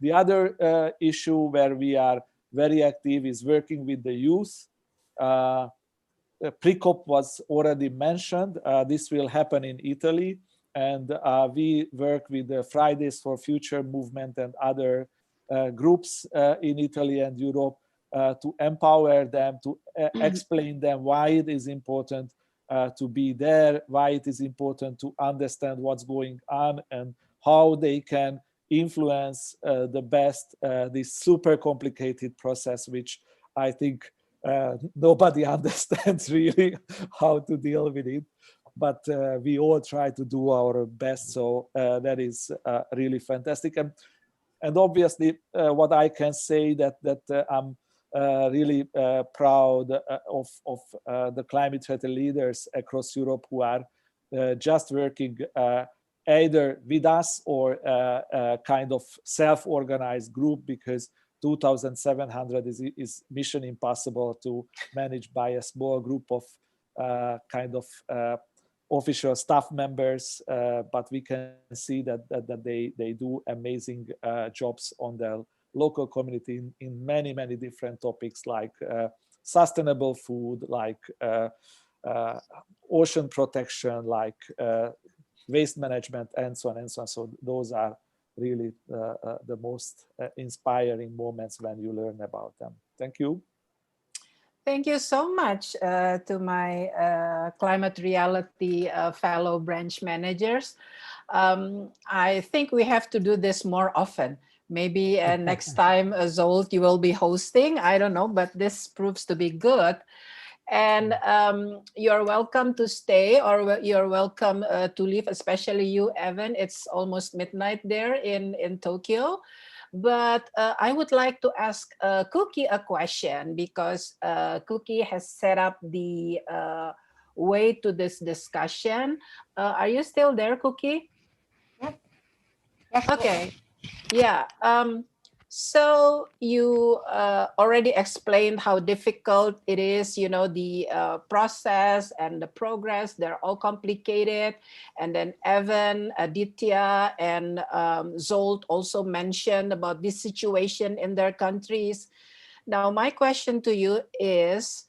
The other issue where we are very active is working with the youth. Pre-COP was already mentioned. This will happen in Italy, and we work with the Fridays for Future movement and other groups in Italy and Europe to empower them, to explain them why it is important to be there, why it is important to understand what's going on, and how they can influence the best this super complicated process, which I think nobody understands really how to deal with it. But we all try to do our best. So that is really fantastic. And obviously, what I can say that I'm really proud of the climate treaty leaders across Europe who are just working either with us or a kind of self-organized group, because 2,700 is mission impossible to manage by a small group of kind of official staff members, but we can see that they do amazing jobs on the local community in many different topics, like sustainable food, like ocean protection, like waste management, and so on and so on. So those are really the most inspiring moments when you learn about them. Thank you. Thank you so much to my Climate Reality fellow branch managers. I think we have to do this more often. Maybe next time, Zolt, you will be hosting. I don't know, but this proves to be good. And you're welcome to stay, or you're welcome to leave, especially you, Evan. It's almost midnight there in Tokyo. But I would like to ask Cookie a question, because Cookie has set up the way to this discussion. Are you still there, Cookie? Yes. Okay. Yeah. So you already explained how difficult it is, the process and the progress, they're all complicated. And then Evan, Aditya, and Zolt also mentioned about this situation in their countries. Now, my question to you is,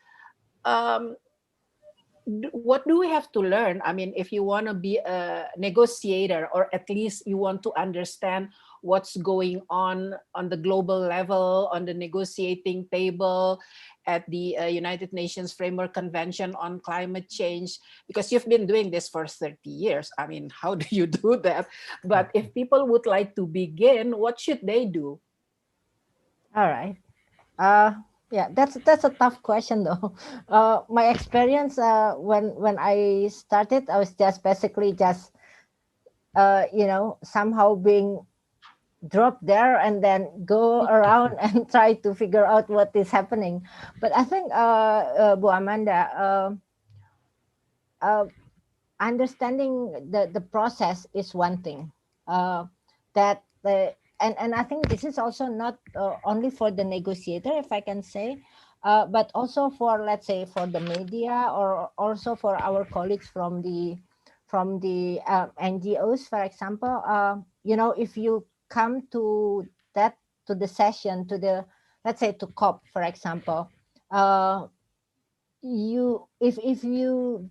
what do we have to learn? I mean, if you want to be a negotiator, or at least you want to understand what's going on the global level, on the negotiating table at the United Nations Framework Convention on Climate Change, because you've been doing this for 30 years. I mean, how do you do that? But if people would like to begin, what should they do? All right. Yeah, that's a tough question though. My experience when I started, I was just basically just somehow being dropped there and then go around and try to figure out what is happening. But I think Bu Amanda, understanding the process is one thing. And I think this is also not only for the negotiator, if I can say, but also for, let's say, for the media, or also for our colleagues from the NGOs, for example. If you come to the session, let's say to COP, for example, if you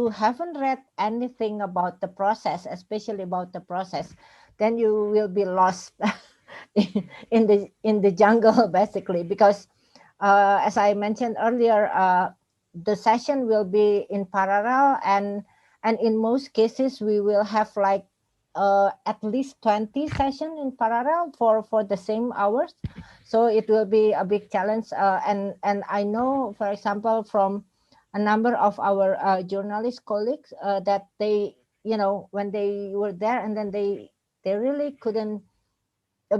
haven't read anything about the process, especially about the process, then you will be lost in the jungle, basically, because as I mentioned earlier, the session will be in parallel, and in most cases we will have like at least 20 sessions in parallel for the same hours. So it will be a big challenge. And I know, for example, from a number of our journalist colleagues that they, when they were there, and then they really couldn't,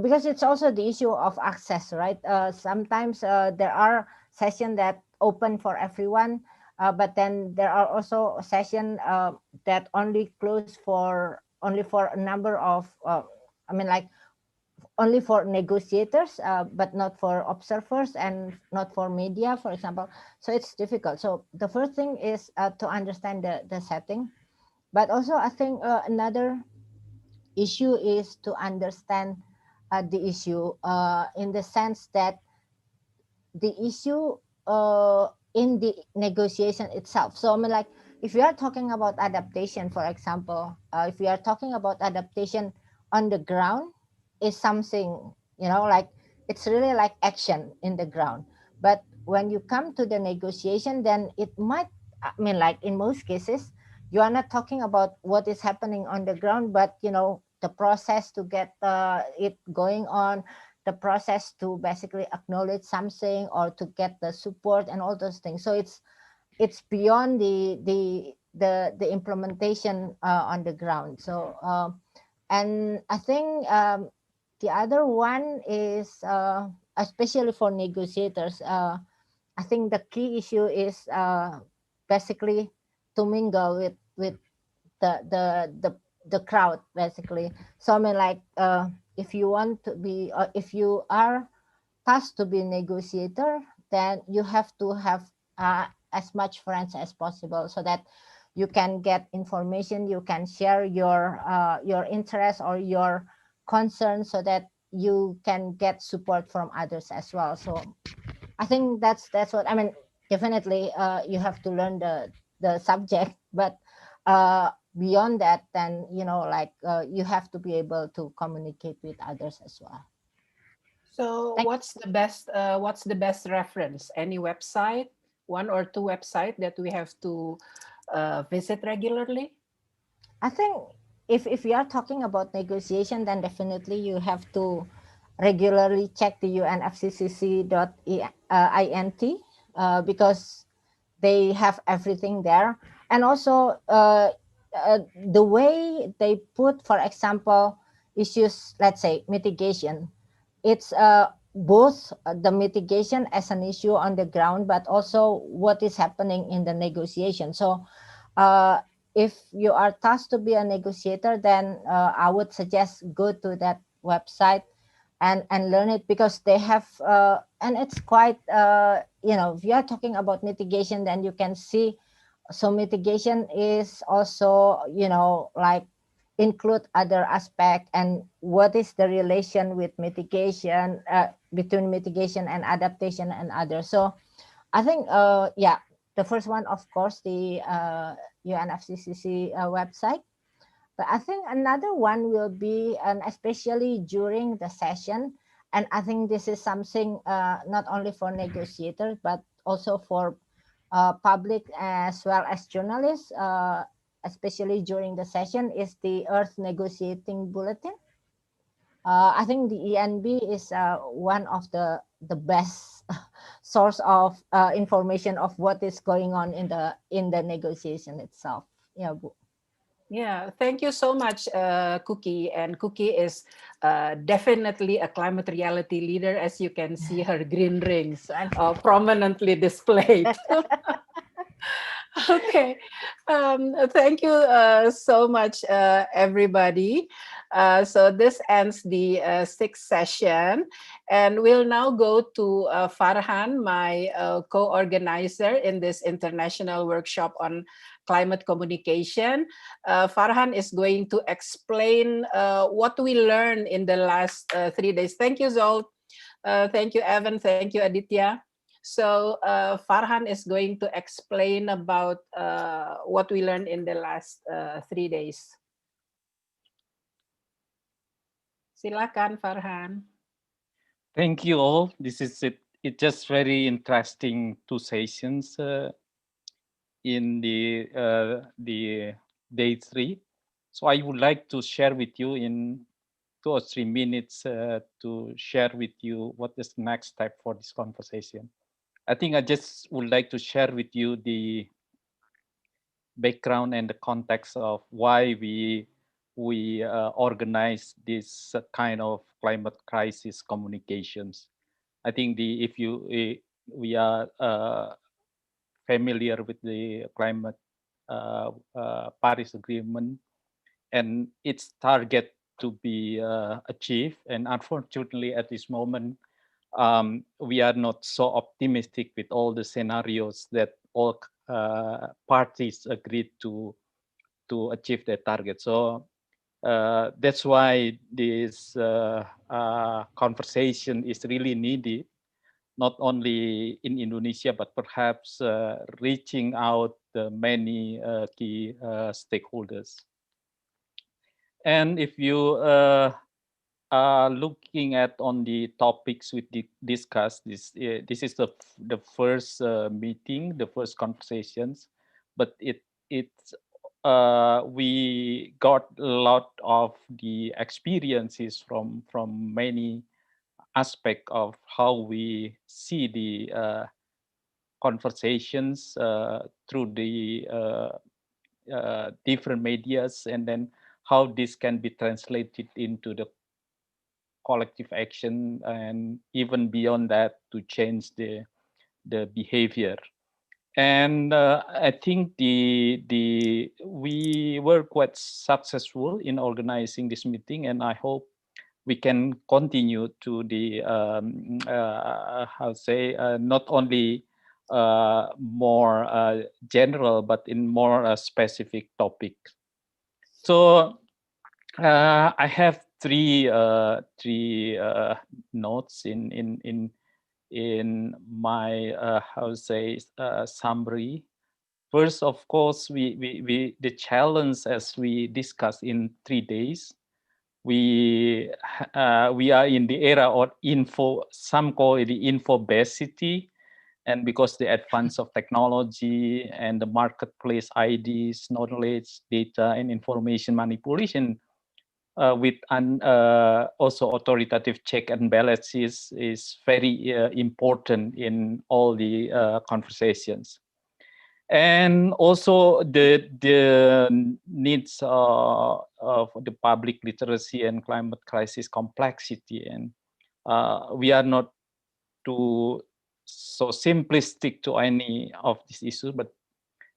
because it's also the issue of access, right? Sometimes there are sessions that open for everyone, but then there are also sessions that only close for a number of, only for negotiators, but not for observers and not for media, for example. So it's difficult. So the first thing is to understand the setting. But also I think another issue is to understand the issue in the sense that the issue in the negotiation itself. So if we are talking about adaptation, for example, if we are talking about adaptation on the ground, is something, it's really like action in the ground. But when you come to the negotiation, then it might, in most cases, you are not talking about what is happening on the ground, but the process to get it going on, the process to basically acknowledge something or to get the support and all those things. So it's beyond the implementation on the ground. So and I think the other one is especially for negotiators. I think the key issue is basically to mingle with the crowd, basically. So if you want to be, if you are tasked to be a negotiator, then you have to have as much friends as possible, so that you can get information, you can share your interests or your concerns, so that you can get support from others as well. So I think that's what I mean. Definitely, you have to learn the subject, but beyond that, then you have to be able to communicate with others as well. So what's the best reference? Any website, one or two websites that we have to visit regularly? I think if we are talking about negotiation, then definitely you have to regularly check the UNFCCC.int because they have everything there. And also the way they put, for example, issues, let's say mitigation, it's both the mitigation as an issue on the ground, but also what is happening in the negotiation. So if you are tasked to be a negotiator, then I would suggest go to that website and learn it, because they have and it's quite you know, if you are talking about mitigation, then you can see, so mitigation is also, you know, like include other aspect, and what is the relation with mitigation, between mitigation and adaptation and others. So I think yeah, the first one, of course, the UNFCCC website. But I think another one will be, and especially during the session, and I think this is something not only for negotiators, but also for public as well as journalists, especially during the session, is the Earth Negotiating Bulletin. I think the ENB is one of the best source of information of what is going on in the negotiation itself. Yeah. Yeah, thank you so much, Cookie. And Cookie is definitely a climate reality leader, as you can see her green rings prominently displayed. Okay, thank you so much, everybody. So this ends the sixth session, and we'll now go to Farhan, my co-organizer in this international workshop on climate communication. Farhan is going to explain what we learned in the last 3 days. Thank you, Zol. Thank you, Evan. Thank you, Aditya. So Farhan is going to explain about what we learned in the last 3 days. Silakan, Farhan. Thank you all. This is it. It's just very interesting 2 sessions in the day 3. So I would like to share with you in 2 or 3 minutes to share with you what is the next step for this conversation. I think I just would like to share with you the background and the context of why we organize this kind of climate crisis communications. I think if we are familiar with the climate Paris Agreement and its target to be achieved, and unfortunately at this moment we are not so optimistic with all the scenarios that all parties agreed to achieve their target. So that's why this conversation is really needed, not only in Indonesia, but perhaps reaching out many key stakeholders. And if you are looking at on the topics we discussed, this is the first meeting, the first conversations, but we got a lot of the experiences from many aspects of how we see the conversations through the different medias, and then how this can be translated into the collective action, and even beyond that to change the behavior. And I think we were quite successful in organizing this meeting, and I hope we can continue to the not only more general, but in more specific topics. So I have three notes in my summary. First, of course, we the challenge, as we discussed in 3 days, we are in the era of some call it the infobesity, and because the advance of technology and the marketplace IDs, knowledge, data, and information manipulation, with also authoritative check and balances is very important in all the conversations. And also the needs of the public literacy and climate crisis complexity. And we are not too so simplistic to any of these issues, but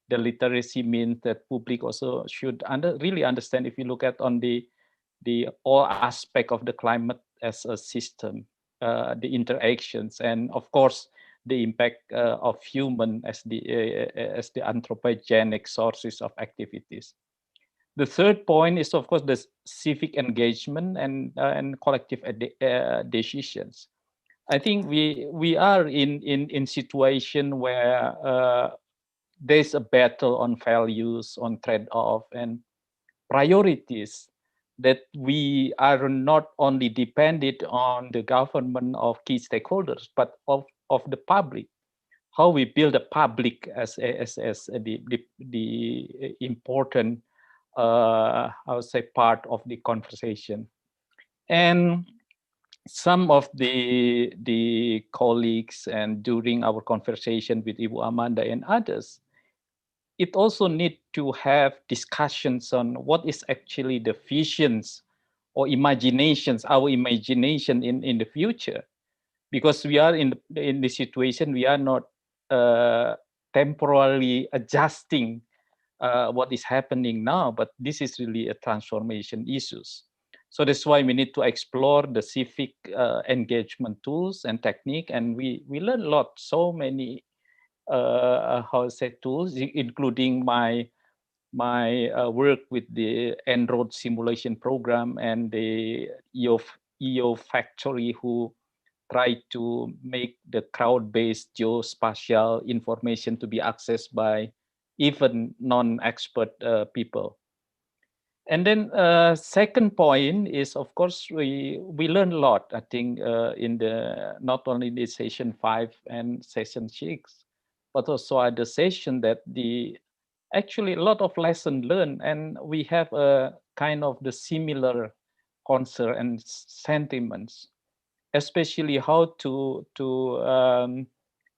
the literacy means that public also should really understand. If you look at on the the all aspect of the climate as a system, the interactions, and of course the impact of human as the anthropogenic sources of activities. The third point is, of course, the civic engagement and collective decisions. I think we are in situation where there's a battle on values, on trade-off, and priorities, that we are not only dependent on the government of key stakeholders, but of the public. How we build a public as the important, I would say, part of the conversation. And some of the colleagues, and during our conversation with Ibu Amanda and others, it also need to have discussions on what is actually the visions or imaginations, our imagination in the future, because we are in the situation, we are not temporarily adjusting what is happening now, but this is really a transformation issues. So that's why we need to explore the civic engagement tools and technique, and we learn a lot, so many how to say tools, including my work with the En-ROAD simulation program and the EO Factory, who try to make the crowd-based geospatial information to be accessed by even non-expert people. And then second point is, of course, we learn a lot, I think, in the not only the session 5 and session 6, but also at the session that actually a lot of lesson learned, and we have a kind of the similar concern and sentiments, especially how to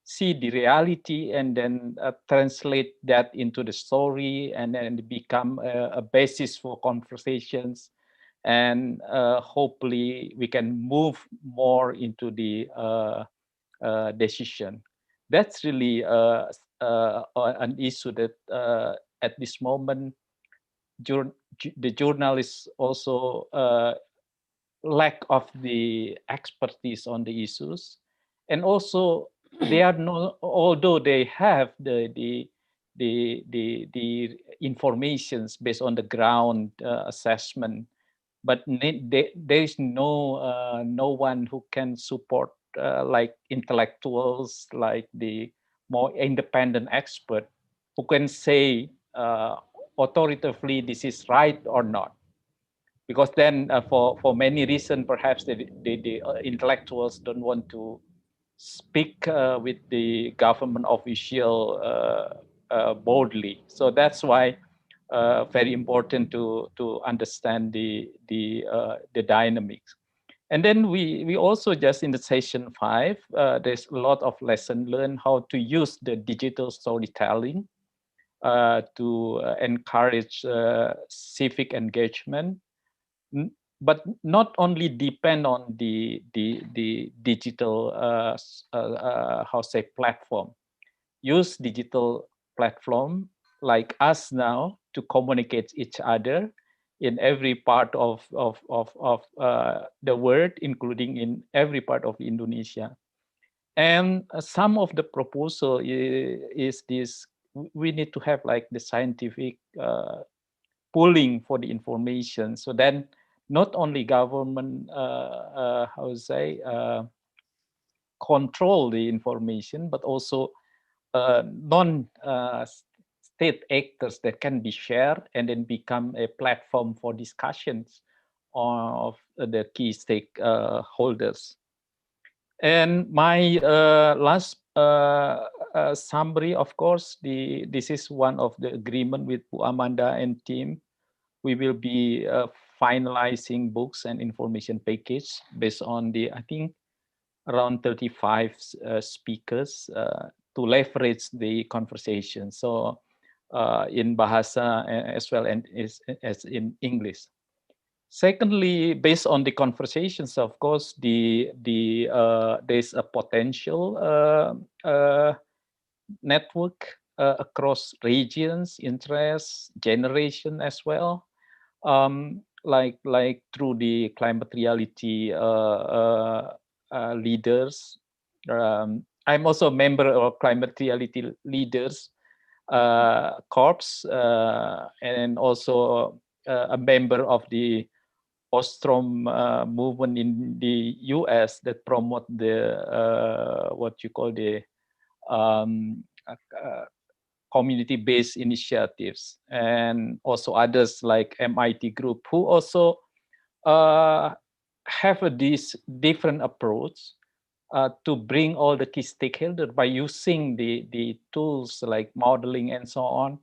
see the reality and then translate that into the story, and then become a basis for conversations, and hopefully we can move more into the decision. That's really an issue that at this moment the journalists also lack of the expertise on the issues, and also they are not, although they have the informations based on the ground assessment, but there is no one who can support like intellectuals, like the more independent expert, who can say authoritatively this is right or not. Because then for many reasons, perhaps the intellectuals don't want to speak with the government official boldly. So that's why very important to understand the dynamics. And then we also, just in the session 5, there's a lot of lesson learned how to use the digital storytelling to encourage civic engagement, but not only depend on the digital how say platform. Use digital platform like us now to communicate each other in every part of the world, including in every part of Indonesia. And some of the proposal is this: we need to have like the scientific pooling for the information, so then not only government how to say control the information, but also non state actors that can be shared and then become a platform for discussions of the key stakeholders. And my last summary, of course, this is one of the agreement with Bu Amanda and team. We will be finalizing books and information package based on the, I think, around 35 speakers to leverage the conversation. So in Bahasa as well as in English. Secondly, based on the conversations, of course, there's a potential network across regions, interests, generation as well. like through the climate reality leaders. I'm also a member of Climate Reality Leaders Corps, and also a member of the Ostrom movement in the US that promote the what you call the community-based initiatives, and also others like MIT Group, who also have this different approach to bring all the key stakeholders by using the tools like modeling and so on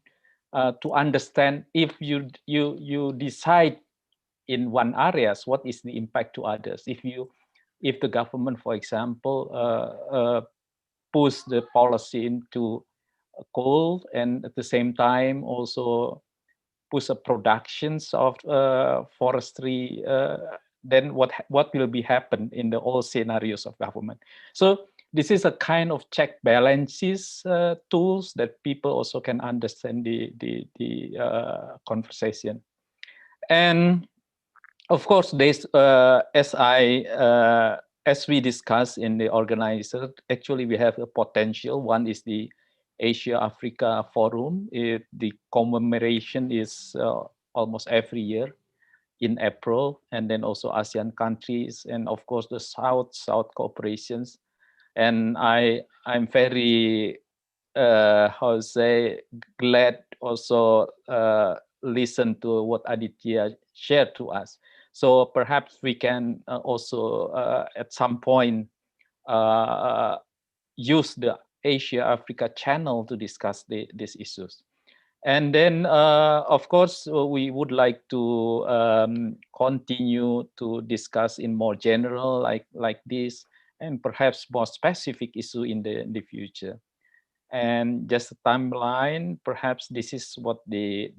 to understand if you decide in one areas, what is the impact to others? If the government, for example, push the policy into coal, and at the same time also push a productions of forestry, then what will be happen in the all scenarios of government? So this is a kind of check balances tools that people also can understand the conversation. And of course, there's as we discussed in the organizer, actually we have a potential. One is the Asia-Africa Forum. The commemoration is almost every year in April, and then also ASEAN countries, and of course the South cooperations. And I'm very how to say, glad also listen to what Aditya shared to us. So perhaps we can also at some point use the Asia-Africa channel to discuss these issues. And then, of course, we would like to continue to discuss in more general, like this, and perhaps more specific issue in the future. And just a timeline, perhaps this is what the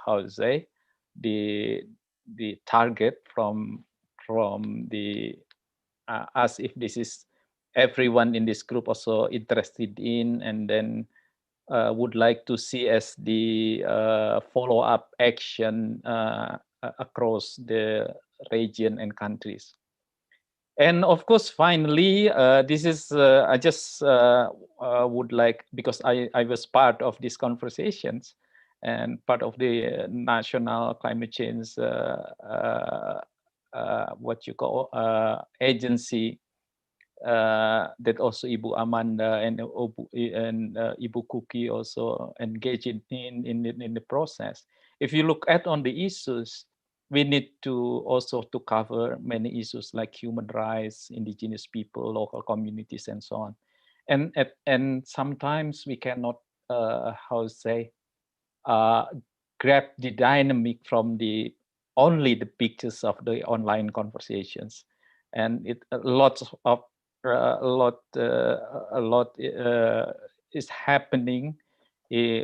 how to say, the target from the us, if this is everyone in this group also interested in, and then would like to see as the follow-up action across the region and countries. And of course, finally, this is, I just would like, because I was part of these conversations and part of the national climate change, what you call agency, that also Ibu Amanda and Ibu Kuki also engaged in the process. If you look at on the issues, we need to also to cover many issues like human rights, indigenous people, local communities, and so on. And sometimes we cannot, how to say, grab the dynamic from only the pictures of the online conversations, and a lot is happening,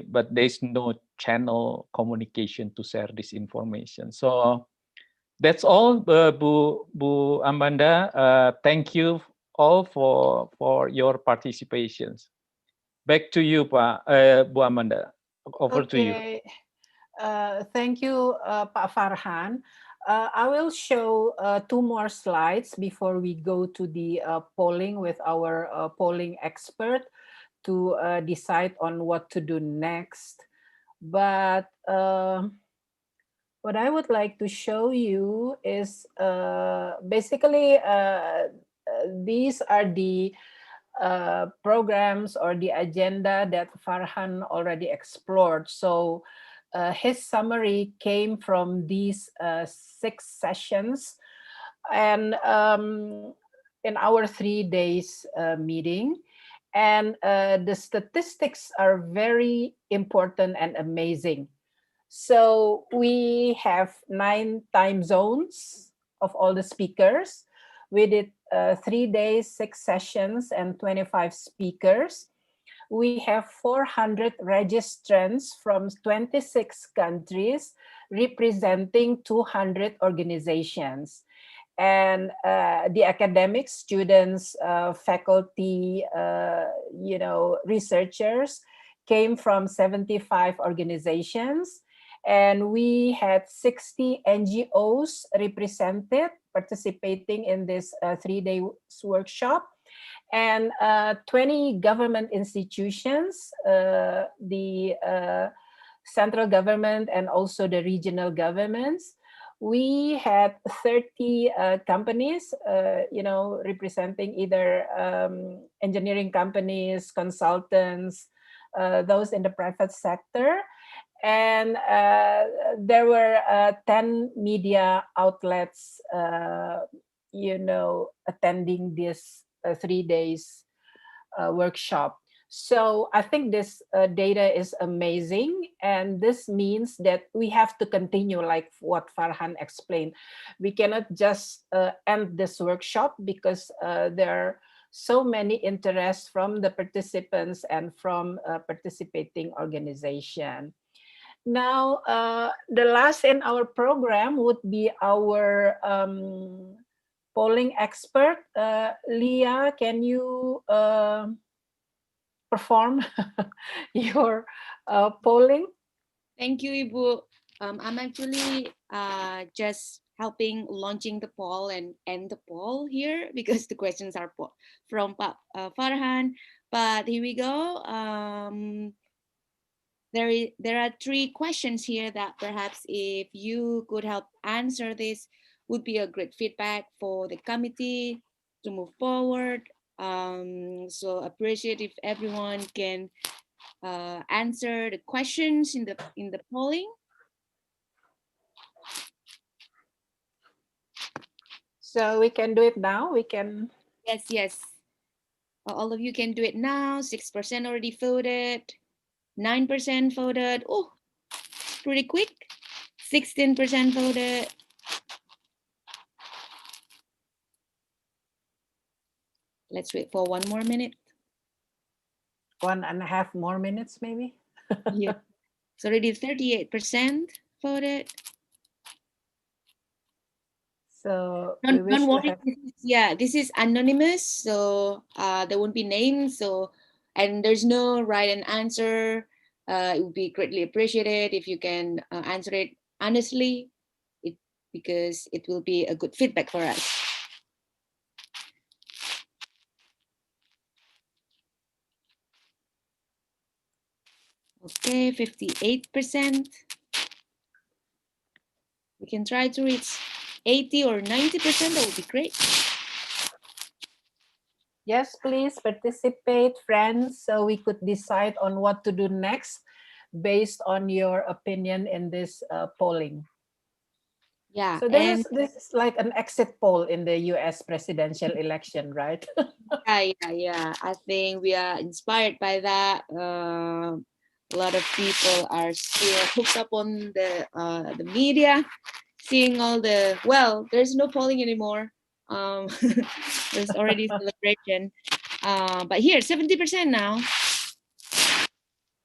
but there's no channel communication to share this information. So that's all, Bu Amanda. Thank you all for your participations. Back to you, Bu Amanda. Over to you. Thank you, Pak Farhan. I will show 2 more slides before we go to the polling with our polling expert to decide on what to do next. But what I would like to show you is basically these are the programs or the agenda that Farhan already explored. So his summary came from these 6 sessions, and in our 3 days meeting. And the statistics are very important and amazing. So we have 9 time zones of all the speakers. We did 3 days, 6 sessions, and 25 speakers. We have 400 registrants from 26 countries representing 200 organizations. And the academics, students, faculty, researchers came from 75 organizations. And we had 60 NGOs represented participating in this 3-day workshop, and 20 government institutions, the central government and also the regional governments. We had 30 companies, representing either engineering companies, consultants, those in the private sector. And there were 10 media outlets, attending this 3 days workshop. So I think this data is amazing, and this means that we have to continue, like what Farhan explained. We cannot just end this workshop because there are so many interests from the participants and from participating organization. Now, the last in our program would be our polling expert. Leah, can you perform your polling? Thank you, Ibu. I'm actually just helping launching the poll and end the poll here because the questions are from Farhan. But here we go. There are 3 questions here that perhaps if you could help answer this would be a great feedback for the committee to move forward. So appreciate if everyone can answer the questions in the polling. So we can do it now. We can. Yes. All of you can do it now. 6% already voted. 9% voted. Oh, pretty quick. 16% voted. Let's wait for 1 more minute. 1.5 more minutes, maybe. Yeah. It's already 38% voted. So don't worry. This is anonymous, so there won't be names. So, and there's no right and answer. It would be greatly appreciated if you can answer it honestly, because it will be a good feedback for us. Okay, 58%. We can try to reach 80 or 90%. That would be great. Yes, please participate, friends, so we could decide on what to do next based on your opinion in this polling. Yeah. So this is like an exit poll in the US presidential election, right? Yeah. I think we are inspired by that. A lot of people are still hooked up on the media, seeing all the, well, there's no polling anymore. There's already celebration. But here, 70% now.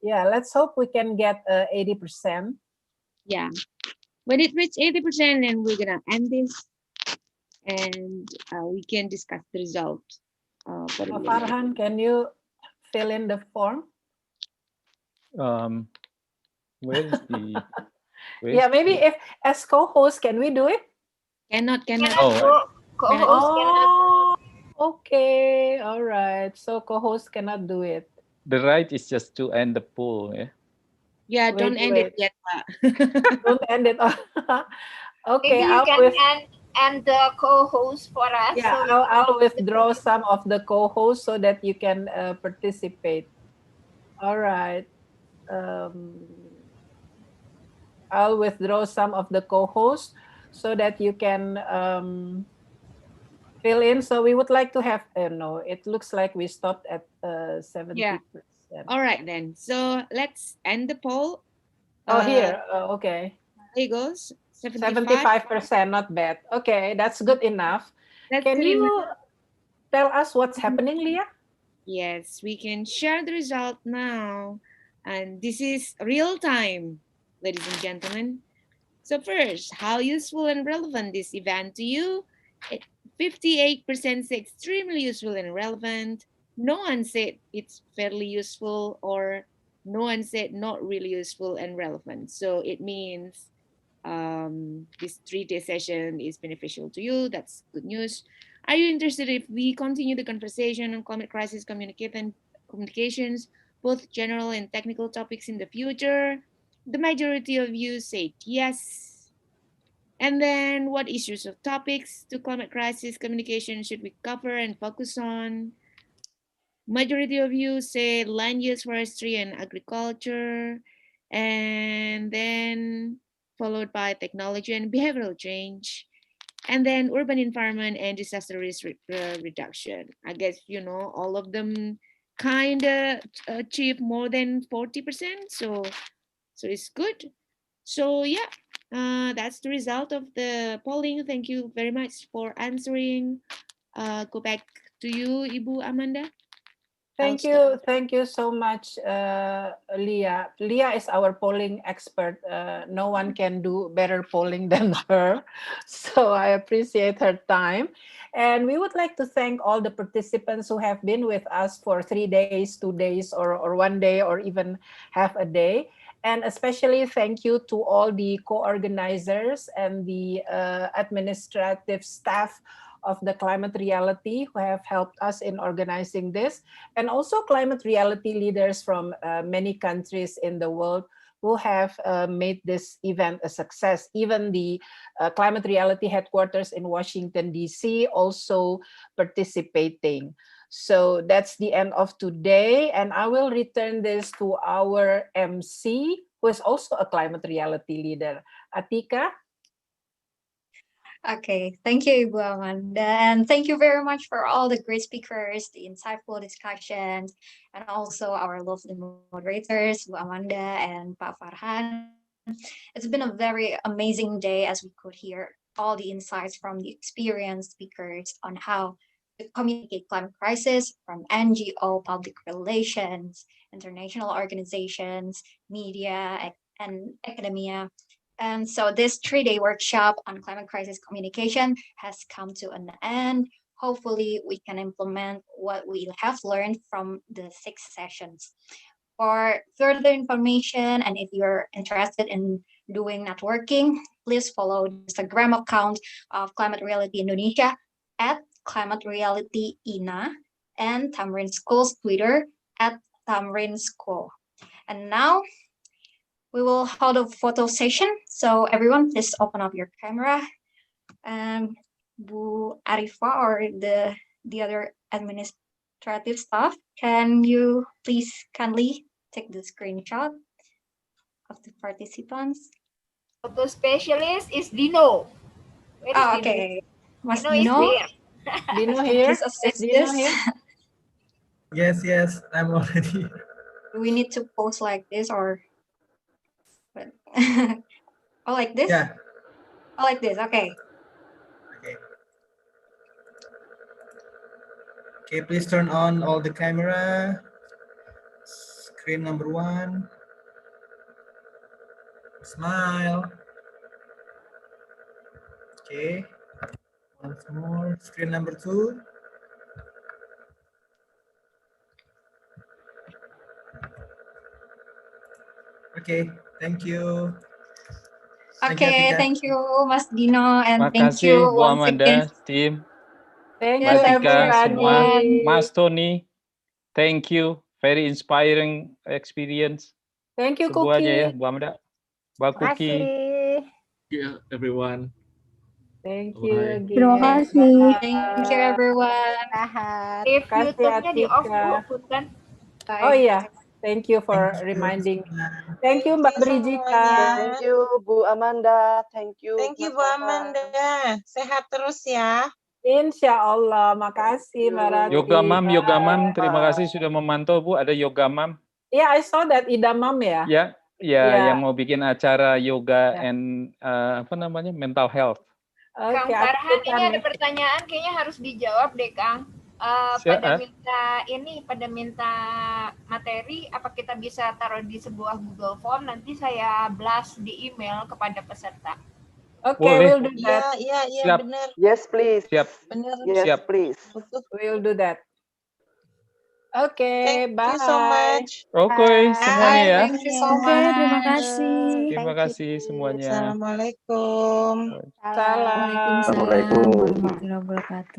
Yeah, let's hope we can get 80%. Yeah. When it reaches 80%, then we're gonna end this, and we can discuss the result. Farhan, can you fill in the form? Where is the? Yeah, maybe if as co-host, can we do it? Cannot. Oh, Co-host cannot. Okay, all right. So co-host cannot do it. the right is just to end the poll. Yeah. Yeah, don't end it yet. Don't end it. Okay, Maybe you can end the co-host for us. Yeah, so I'll withdraw some of the co-hosts so that you can participate. All right. I'll withdraw some of the co-hosts so that you can fill in. So we would like to have, no, it looks like we stopped at 70%. Yeah. All right, then. So let's end the poll. Here. Okay. Here goes. 75%, not bad. Okay, that's good enough. Can you tell us what's happening, Leah? Yes, we can share the result now. And this is real time, ladies and gentlemen. So first, how useful and relevant this event to you? 58% say extremely useful and relevant. No one said it's fairly useful or no one said not really useful and relevant. So it means this 3-day session is beneficial to you. That's good news. Are you interested if we continue the conversation on climate crisis communications, both general and technical topics in the future? The majority of you said yes. And then what issues or topics to climate crisis communication should we cover and focus on? Majority of you say land use, forestry, and agriculture. And then followed by technology and behavioral change. And then urban environment and disaster risk reduction. I guess, you know, all of them kind of achieve more than 40%. So it's good. So yeah, that's the result of the polling. Thank you very much for answering. Go back to you, Ibu Amanda. Thank you so much, Leah. Leah is our polling expert. No one can do better polling than her. So I appreciate her time. And we would like to thank all the participants who have been with us for 3 days, 2 days, or 1 day, or even half a day. And especially thank you to all the co-organizers and the administrative staff of the Climate Reality who have helped us in organizing this, and also Climate Reality leaders from many countries in the world who have made this event a success. Even the Climate Reality headquarters in Washington, D.C. also participating. So that's the end of today, and I will return this to our MC, who is also a Climate Reality leader. Atika? Okay, thank you, Ibu Amanda, and thank you very much for all the great speakers, the insightful discussions, and also our lovely moderators, Ibu Amanda and Pak Farhan. It's been a very amazing day as we could hear all the insights from the experienced speakers on how to communicate climate crisis from NGO, public relations, international organizations, media, and academia. And so this 3-day workshop on climate crisis communication has come to an end. Hopefully we can implement what we have learned from the 6 sessions. For further information, and if you're interested in doing networking, please follow the Instagram account of Climate Reality Indonesia at Climate Reality INA, and Tamrin School's Twitter at Tamrin School. And now we will hold a photo session. So everyone, please open up your camera. And Bu Arifa or the other administrative staff, can you please kindly take the screenshot of the participants? Photo specialist is Dino. Where is Dino? Okay. Mas Dino Dino? is here. Dino here? Please assist Dino this. here? Yes, I'm already. Do we need to post like this or? Oh, like this? Yeah. Oh, like this. Okay. Okay, please turn on all the camera. Screen number 1. Smile. Okay. Once more. Screen number 2. Okay, thank you. Okay, thank you, Mas Dino, and thank Makasih you Bu once Amanda, again. tim. Thank Yes, you, Mbak Tika, semua. everybody. Mas Tony, thank you. Very inspiring experience. Thank you, Semuanya ya, Cookie. Bu Amanda. Mbak Kuki. Thank you, everyone. Thank you Bye. again. Terima kasih. Thank you, everyone. If Kasih, YouTube-nya di off Atika. dulu, Punten. Oh iya, thank you for reminding. Thank you, Mbak Brigita. Thank you Bu Amanda, thank you. Thank you Mas Bu Farhan. Amanda. Sehat terus ya. Insya Allah, makasih Mbak Rati. Yoga Mam, Bye. terima kasih sudah memantau Bu. Ada Yoga Mam. Yeah, I saw that Ida Mam ya. Ya, Yeah. yang mau bikin acara yoga and mental health. Kang Farhan, ini ada pertanyaan kayaknya harus dijawab deh, Kang. Pada minta materi, apa kita bisa taruh di sebuah Google Form, nanti saya blast di email kepada peserta. Okay, we'll do that. Iya, benar. Yes, please. Siap. Benar. Yes, Siap. please. We'll do that. Okay, Thank bye. you so much. Oke, semuanya Bye. ya. Thank you so Oke, terima much. kasih. Terima kasih semuanya. Assalamualaikum. Salam. Waalaikumsalam warahmatullahi wabarakatuh.